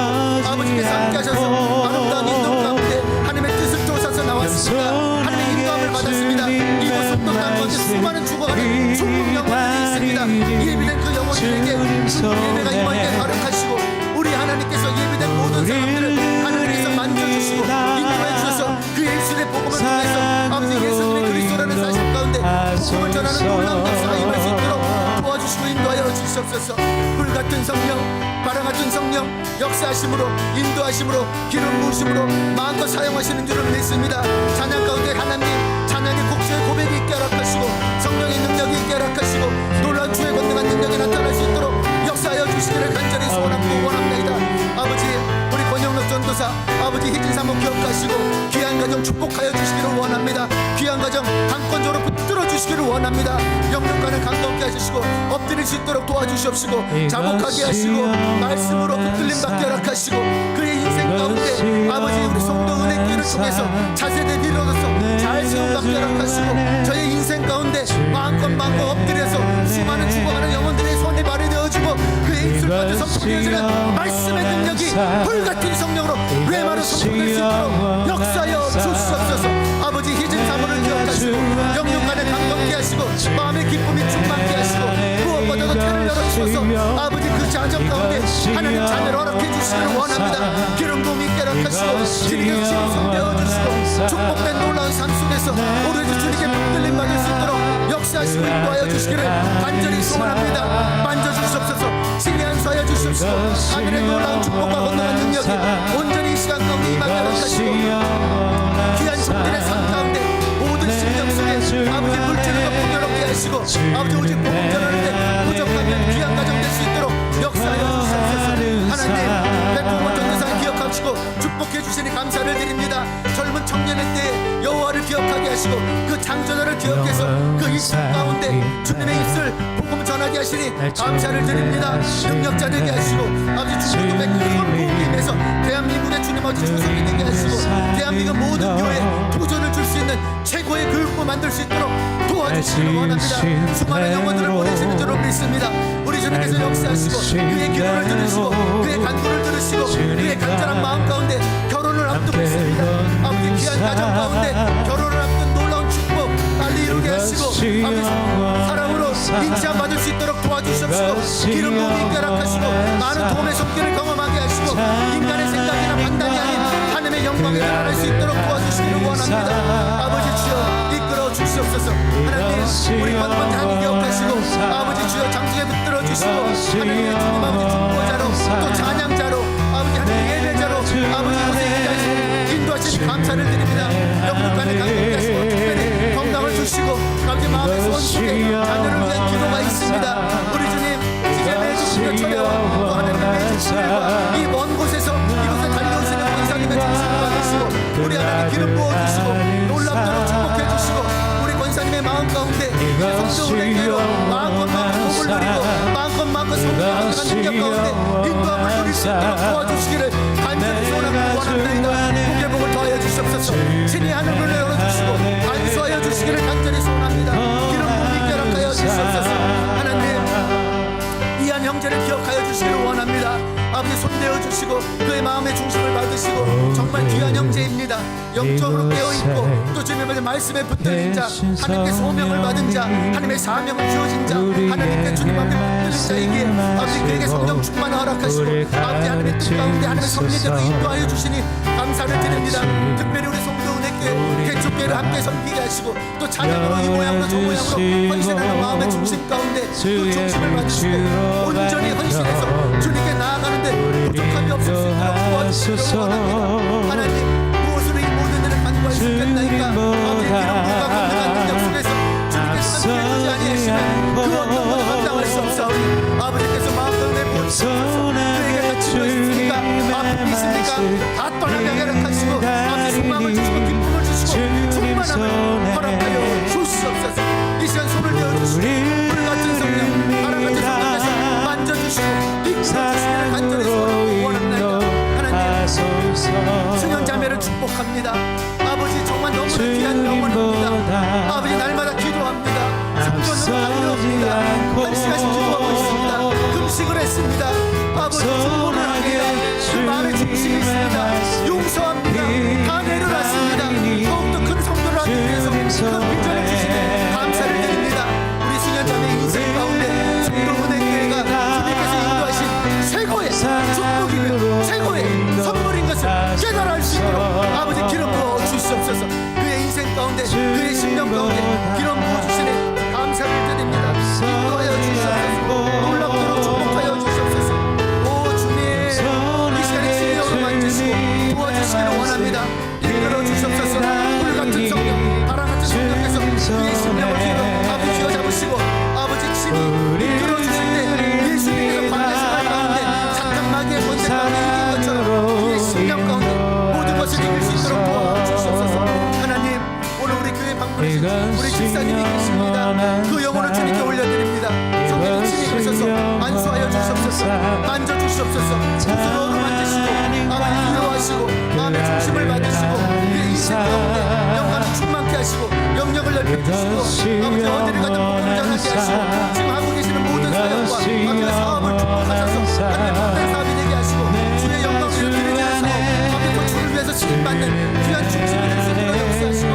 아버지께서 함께 하셔서 아름다운 인도 가운데 하나님의 뜻을 쫓아서 나왔습니다. 하나님의 인도함을 받았습니다. 이곳 속도 땅 가운데 수많은 죽어가는 중국 영혼들이 있습니다. 예비된 그 영혼들에게 예배가 임하게 가득하시고 우리 하나님께서 예비된 모든 사람들을 하나님께서 만져주시고 인도해 주셔서 그 예수의 복음을 통해서 아버지 예수님의 그리스도라는 사실 가운데 복음을 전하는 놀라운 역사가 임할 수 있도록 도와주시고 인도하여 주시옵소서. 불같은 성령, 바람같은 성령 역사하심으로 인도하심으로 기름 부으심으로 마음껏 사용하시는 줄을 믿습니다. 찬양 가운데 하나님 찬양의 곡수의 고백이 있게 허락하시고 성령의 능력이 있게 허락하시고 놀라운 주의 권능한 능력이 나타날 수 있도록 역사하여 주시기를 간절히 소원하고 원합니다. 아버지 우리 권영록 전도사 아버지 희진 사모 기억하시고 귀한 가정 축복하여 주시기를 원합니다. 귀한 가정 강권적으로 붙들어 주시기를 원합니다. 영육간을 강건케 하시고 엎드릴 수 있도록 도와주시옵시고 자복하게 하시고 말씀으로 붙들림 받게 허락하시고 그의 인생 가운데 아버지 우리 성도 은혜교회를 통해서 차세대 비로소서 잘 세움 받게 허락하시고 저의 인생 가운데 마음껏 엎드려서 수많은 죽어가는 영혼들의 손에 발이 되어주고 그의 입술 가운데 선포되어지는 말씀의 능력이 불같은 성령으로 외마로 선포될 수 있도록 역사하여 주시옵소서. 아버지 희진 사모를 기억하시고 영육간에 강건케 하시고 마음의 기쁨이 충만케 하시고 무엇보다도 태를 열어주셔서 아버지 그 자정 가운데 하나님 자녀를 허락해 주시기를 원합니다. 기름 부음이 있게 허락하시고 주님께 지금 되어주시고 축복된 놀라운 삶 속에서 오로지 주님께 붙들림 받을 수 있도록 역사하시고 인도하여 주시기를 간절히 소원합니다. 만져주시옵소서. 신뢰한 수하여 주시옵시고 하늘의 놀라운 축복과 건강한 능력이 온전히 이 시간 가운데 임하게 허락하시고 귀한 종들의 삶 가운데 모든 심령 속에 아버지 물질과 풍요롭게 하시고 아버지 오직 복음 전하는 데 부족하면 귀한 가정 될 수 있도록 역사하여 주시옵소서. 하나님 백공원 전도사를 기억하시고 축복해 주시니 감사를 드립니다. 젊은 청년의 때에 여호와를 기억하게 하시고 하시고 그 창조자를 기억해서 그 입술 가운데 주님의 입술 복음 전하게 하시니 감사를 드립니다. 능력자 되게 하시고 아버지 주님의 큰 부흥이 임해서 대한민국의 주님 아버지 조성이 되게 하시고 대한민국 모든 교회에 도전을 줄 수 있는 최고의 교육부 만들 수 있도록 도와주시기를 원합니다. 수많은 영혼들을 보내시는 줄로 믿습니다. 우리 주님께서 역사하시고 그의 기도를 들으시고 그의 간구를 들으시고 그의 간절한 마음 가운데 결혼을 앞두고 있습니다. 아버지 귀한 가정 가운데 결혼을 앞둔 놀라운 축복 빨리 이루게 하시고 아버지 사랑으로 인치함 받을 수 있도록 도와주시옵시고 기름 부음이 인가락하시고 많은 도움의 손길을 경험하게 하시고 인간의 생각이나 판단이 아닌 하나님의 영광이 드러날 수 있도록 도와주시기를 원합니다. 아버지 주여 이끌어 주시옵소서. 하나님 우리 번번째 하나님 기억하시고 아버지 주여 장중에 붙들어 주시고 하나님의 주님 아버지 중보자로 또 찬양자로 아버지 하나님 예배자로 아버지 고생자이시고 인도하시니 감사를 드립니다. 영육간에 강건케 하시고 특별히 건강을 주시고 아버지 마음의 소원 속에 자녀를 위한 기도가 있습니다. 우리 주님 지게 내주시며 처려와 또 하나님의 주심과 이 먼 곳에서 이곳에 달려오시는 권사님의 중심을 받으시고 우리 하나님 기름 부어주시고 놀랍도록 축복해 주시고 우리 권사님의 마음 가운데 성도의 교회로 마음껏 복을 누리고 마음껏 성령의 능력 가운데 인도함을 누릴 수 있도록 도와주시기를 간절히 소원하고 원합니다. 무게복을 더하여 주시옵소서. 신의 하늘을 열어주시고 안수하여 주시기를 간절히 소원합니다. 기름 부음이 결합하여 주시옵소서. 하나님 이한 형제를 기억하여 주시기를 원합니다. 아버지 손대어 주시고 그의 마음의 중심을 받으시고 정말 귀한 형제입니다. 영적으로 깨어있고 또 주님의 말씀에 붙들린 자 하나님께 소명을 받은 자 하나님의 사명을 주어진 자 하나님께 주님 앞에 붙들린 자에게 아버지 그에게 성령 충만을 허락하시고 아버지 하나님의 뜻 가운데 하나님의 섭리대로 인도하여 주시니 감사를 드립니다. 특별히 우리 송도은혜교회 개축교회를 함께 섬기게 하시고 또 찬양으로 이 모양으로 저 모양으로 헌신하는 마음의 중심 가운데 그 중심을 받으시고 온전히 헌신해서 주님께 나아가는데 부족함이 없을 수 있도록 도와주시기를 원합니다. 하나님 무엇으로 이 모든 일을 간구할 수 있겠나이까 아버지 기름부가 건강한 능력 속에서 주님께서 함께해주지 아니하시면 그 어떤 것도 감당할 수 없사오니 아버지께서 마음을 내보시옵소서. 그에게 갇히고 있으니까 아픔이 있으니까 다 떠나게 하시고 아버지 소망을 주시고 기쁨을 주시고 충만함을 허락하여 주시옵소서. 이 시간 손을 내어주시고 불같은 성령 바람같은 성령께서 만져주시고 이끌어주시기를 간절히 소원하고 원합니다. 하나님 승연자매를 축복합니다. 아버지 정말 너무나 귀한 영혼입니다. 아버지 날마다 기도합니다. 성전으로 달려옵니다. 한 시간씩 기도하고 있습니다. 금식을 했습니다. 아버지 주문을 합니다. 그 마음의 중심이 있습니다. 용서합니다. 다 내려놨습니다. 더욱더 큰 성도를 하기 위해서 큰 비전을 주시네 감사를 드립니다. 우리 승연자매 인생 가운데 송도은혜교회가 주님께서 인도하신 최고의 축복이며 최고의 선물인 것을 깨달을 수 있도록 아버지 기름 부어 주시옵소서. 그의 인생 가운데 그의 심령 가운데 기름 부어 주시네 감사를 드립니다. 인도하여 주시옵소서. 놀랍도록 축복하여 주시옵소서. 오 주님 이 시간에 주의 영을 만지시고 도와주시기를 원합니다. 이끌어 주시옵소서. 불같은 성령 바람같은 성령께서 그의 심령을 뒤로 아버지 쥐어잡으시고 아버지 친히 이끌어 주실 때 예수님께서 광야생활 가운데 사탄 마귀의 권세 가운데 이긴 것처럼 그의 심령 가운데 모든 것을 이길 수 있도록 도와주시옵소서. 하나님 오늘 우리 교회 방문하신 우리 집사님이 계십니다. 그 영혼을 주님께 올려드립니다. 성령이 친히 그러셔서 안수하여 주시옵소서. 만져주시옵소서. 스스로로 만지시고 아버지 위로하시고 마음의 중심을 받으시고 그의 인생 가운데 영광을 충만케 하시고 영역을 넓혀주시고 아버지 어디를 가든 복음을 전하게 하시고 지금 하고 계시는 모든 사역과 아버지의 사업을 축복하셔서 하나님의 복된 사업이 되게 하시고 주의 영광을 드리는 사업 아버지 또 주를 위해서 쓰임받는 귀한 중심이 될 수 있도록 역사하시고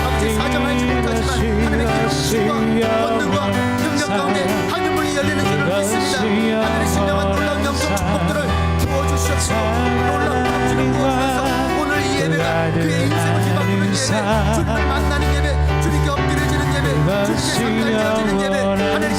아버지 사정하지 못하지만 하나님의 기름부심과 권능과 능력 가운데 하늘 문이 열리는 줄을 믿습니다. 하늘의 신령한 놀라운 영적 축복들을 부어주시옵시고 놀라운 주님 부어주셔서 오늘 이 예배가 그의 인생을 뒤바꾸는 예배 주님을 만나는 예배 주님께 엎드려지는 예배 주님께 상달되어지는 예배 하나님께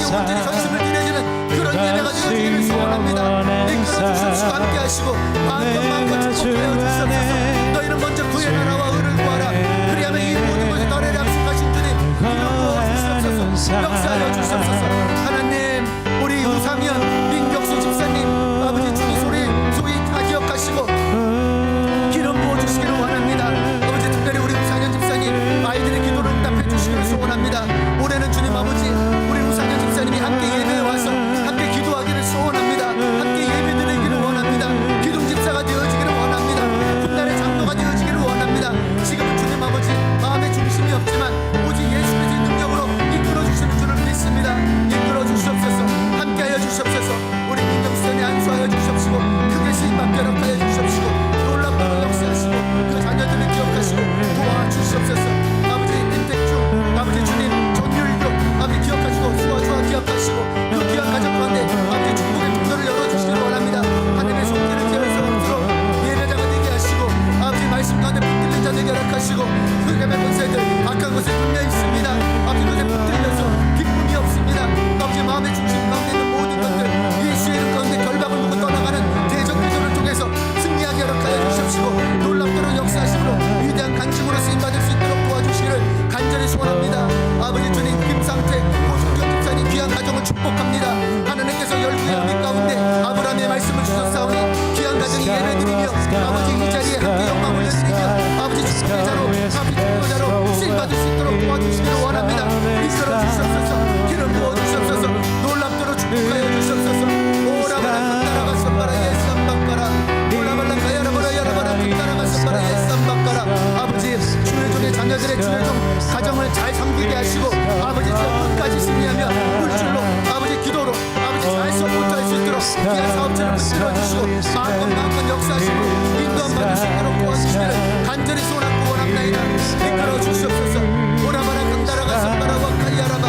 가정을 잘 섬기게 하시고 아버지 주여 끝까지 승리하며 물질로 아버지 기도로 아버지 잘 서포트할 수 있도록 귀한 사업체를 붙들어 주시고 마음껏 역사하시고 인도함 받을 수 있도록 도와주시기를 간절히 소원하고 원합나이다. 이끌어 주시옵소서. 오라바라 강다라가 선바라와 까이아라바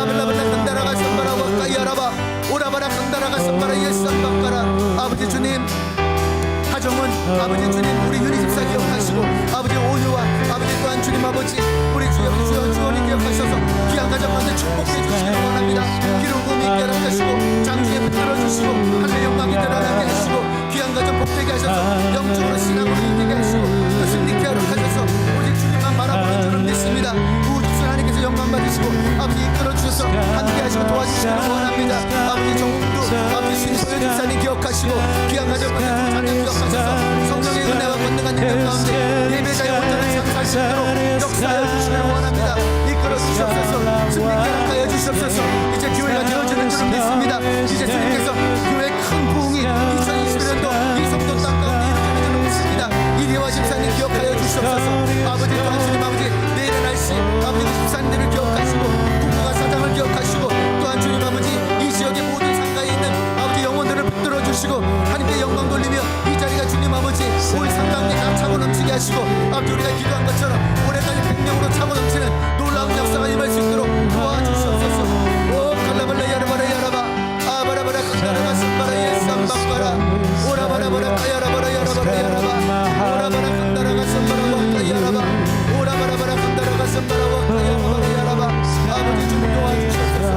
아블라블라 강다라가 선바라와 까이아라바 오라바라 강다라가 선바라 예산바까라. 아버지 주님 가정은 아버지 주님 우리 윤희 집사 기억하시고 아버지 오유와 아버지 또한 주님 아버지 우리 주여 주원이 기억하셔서 귀한 가정 가운데 축복해 주시기를 원합니다. 기름 부음이 있게 하시고 장중에 붙들어 주시고 하늘의 영광이 드러나게 하시고 귀한 가정 복되게 하셔서 영적으로 신앙으로 이기게 하시고 그 승리케 하러 하셔서 오직 주님만 바라보는 줄은 믿습니다. 우주선 하나님께서 영광 받으시고 아버지 이끌어 주셔서 함께 하시고 도와주시기를 원합니다. 아버지 정도 아버지 신소연 집사님 기억하시고 귀한 가정 가운데 찬양 기억하셔서 성령의 은혜와 권능한 능력 가운데 예배자의 온전한 삶 살 수 있도록 역사하여 주시기를 원합니다. 이끌어 주시옵소서. 승리케 하여 주시옵소서. 이제 교회가 되어지는 줄을 믿습니다. 이제 주님께서 교회의 큰 부흥이 2021년도 이 성도 땅 가운데 이루어지는 줄을 믿습니다. 이리와 집사님 기억하여 주시옵소서. 아버지 또한 주님 아버지 내일의 날씨 아버지 집사님들을 기억하시고 국가가 사장을 기억하시고 또한 주님 아버지 이 지역의 모든 상가에 있는 아버지 영혼들을 붙들어 주시고 하나님께 영광 돌리며 이 자리가 주님 아버지 올 상당히 차고 넘치게 하시고 아버지 우리가 기도한 것처럼 올해까지 100명으로 차고 넘치는 놀라운 역사가 임할 수 있도록 도와주시옵소서. 오 칼라발라 야라바라 야라바 아바라바라 칸다라가 선바라 예산바까라 오라바라바라 까야라바라 야라바라 야라바 오라바라 칸다라가 선바라 와까 야라바 오라바라바라 칸다라가 선바라 와까 야라바라 야라바 아버지 주님 도와주시옵소서.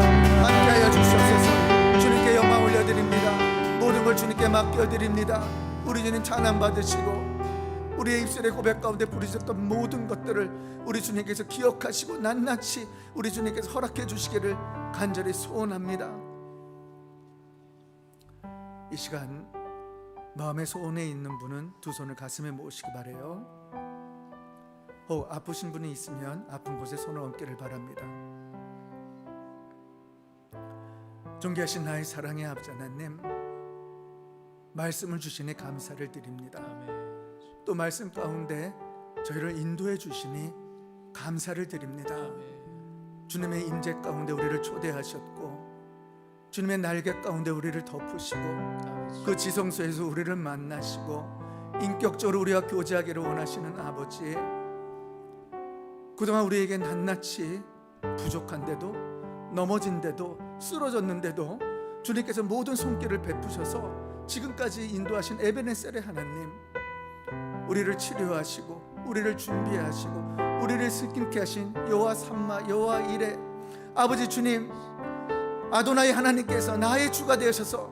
함께하여 주시옵소서. 주님께 영광 올려드립니다. 모든 걸 주님께 맡겨드립니다. 우리 주님 찬양 받으시고 우리의 입술의 고백 가운데 부르셨던 모든 것들을 우리 주님께서 기억하시고 낱낱이 우리 주님께서 허락해 주시기를 간절히 소원합니다. 이 시간 마음의 소원에 있는 분은 두 손을 가슴에 모으시기 바라요. 아프신 분이 있으면 아픈 곳에 손을 얹기를 바랍니다. 존귀하신 나의 사랑의 아버지 하나님, 말씀을 주시니 감사를 드립니다. 또 말씀 가운데 저희를 인도해 주시니 감사를 드립니다. 주님의 임재 가운데 우리를 초대하셨고 주님의 날개 가운데 우리를 덮으시고 그 지성소에서 우리를 만나시고 인격적으로 우리와 교제하기를 원하시는 아버지, 그동안 우리에게 낱낱이 부족한데도 넘어진데도 쓰러졌는데도 주님께서 모든 손길을 베푸셔서 지금까지 인도하신 에베네셀의 하나님, 우리를 치료하시고 우리를 준비하시고 우리를 슬김케 하신 여호와 삼마 여호와 이레 아버지 주님, 아도나이 하나님께서 나의 주가 되셔서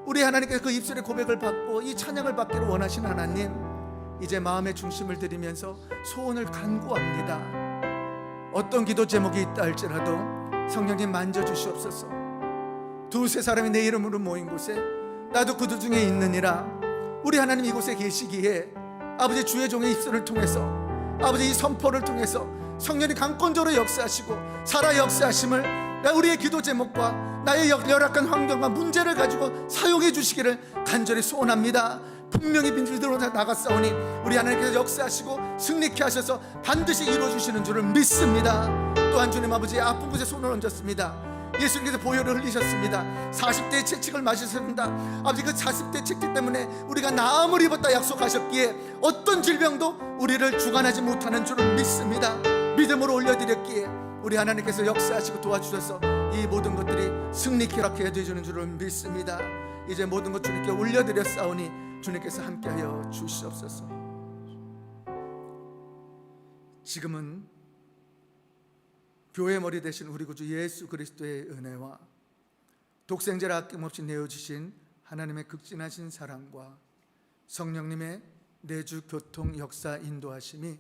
우리 하나님께서 그 입술의 고백을 받고 이 찬양을 받기를 원하신 하나님, 이제 마음의 중심을 드리면서 소원을 간구합니다. 어떤 기도 제목이 있다 할지라도 성령님 만져주시옵소서. 두세 사람이 내 이름으로 모인 곳에 나도 그들 중에 있느니라. 우리 하나님 이곳에 계시기에 아버지 주의 종의 입술을 통해서 아버지 이 선포를 통해서 성령이 강권적으로 역사하시고 살아 역사하심을 우리의 기도 제목과 나의 열악한 환경과 문제를 가지고 사용해 주시기를 간절히 소원합니다. 분명히 빈들들어 나갔사오니 우리 하나님께서 역사하시고 승리케 하셔서 반드시 이루어주시는 줄을 믿습니다. 또한 주님 아버지 아픈 곳에 손을 얹었습니다. 예수님께서 보혈을 흘리셨습니다. 40대의 채찍을 맞으셨습니다. 아버지 그 40대의 채찍 때문에 우리가 나음을 입었다 약속하셨기에 어떤 질병도 우리를 주관하지 못하는 줄을 믿습니다. 믿음으로 올려드렸기에 우리 하나님께서 역사하시고 도와주셔서 이 모든 것들이 승리케 하게 해주시는 줄을 믿습니다. 이제 모든 것 주님께 올려드렸사오니 주님께서 함께하여 주시옵소서. 지금은 교회의 머리 되신 우리 구주 예수 그리스도의 은혜와 독생자를 아낌없이 내어주신 하나님의 극진하신 사랑과 성령님의 내주 교통 역사 인도하심이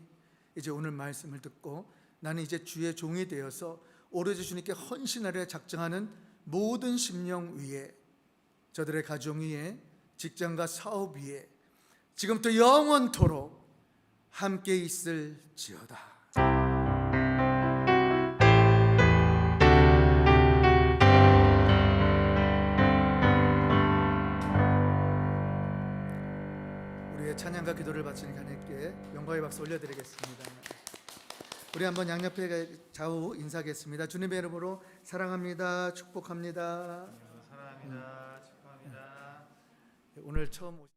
이제 오늘 말씀을 듣고 나는 이제 주의 종이 되어서 오로지 주님께 헌신하려 작정하는 모든 심령 위에, 저들의 가정 위에, 직장과 사업 위에 지금부터 영원토록 함께 있을지어다. 우리의 찬양과 기도를 바치는 하나님께 영광의 박수 올려드리겠습니다. 우리 한번 양옆에 좌우 인사하겠습니다. 주님의 이름으로 사랑합니다. 축복합니다. 사랑합니다. 축하합니다. 오늘 처음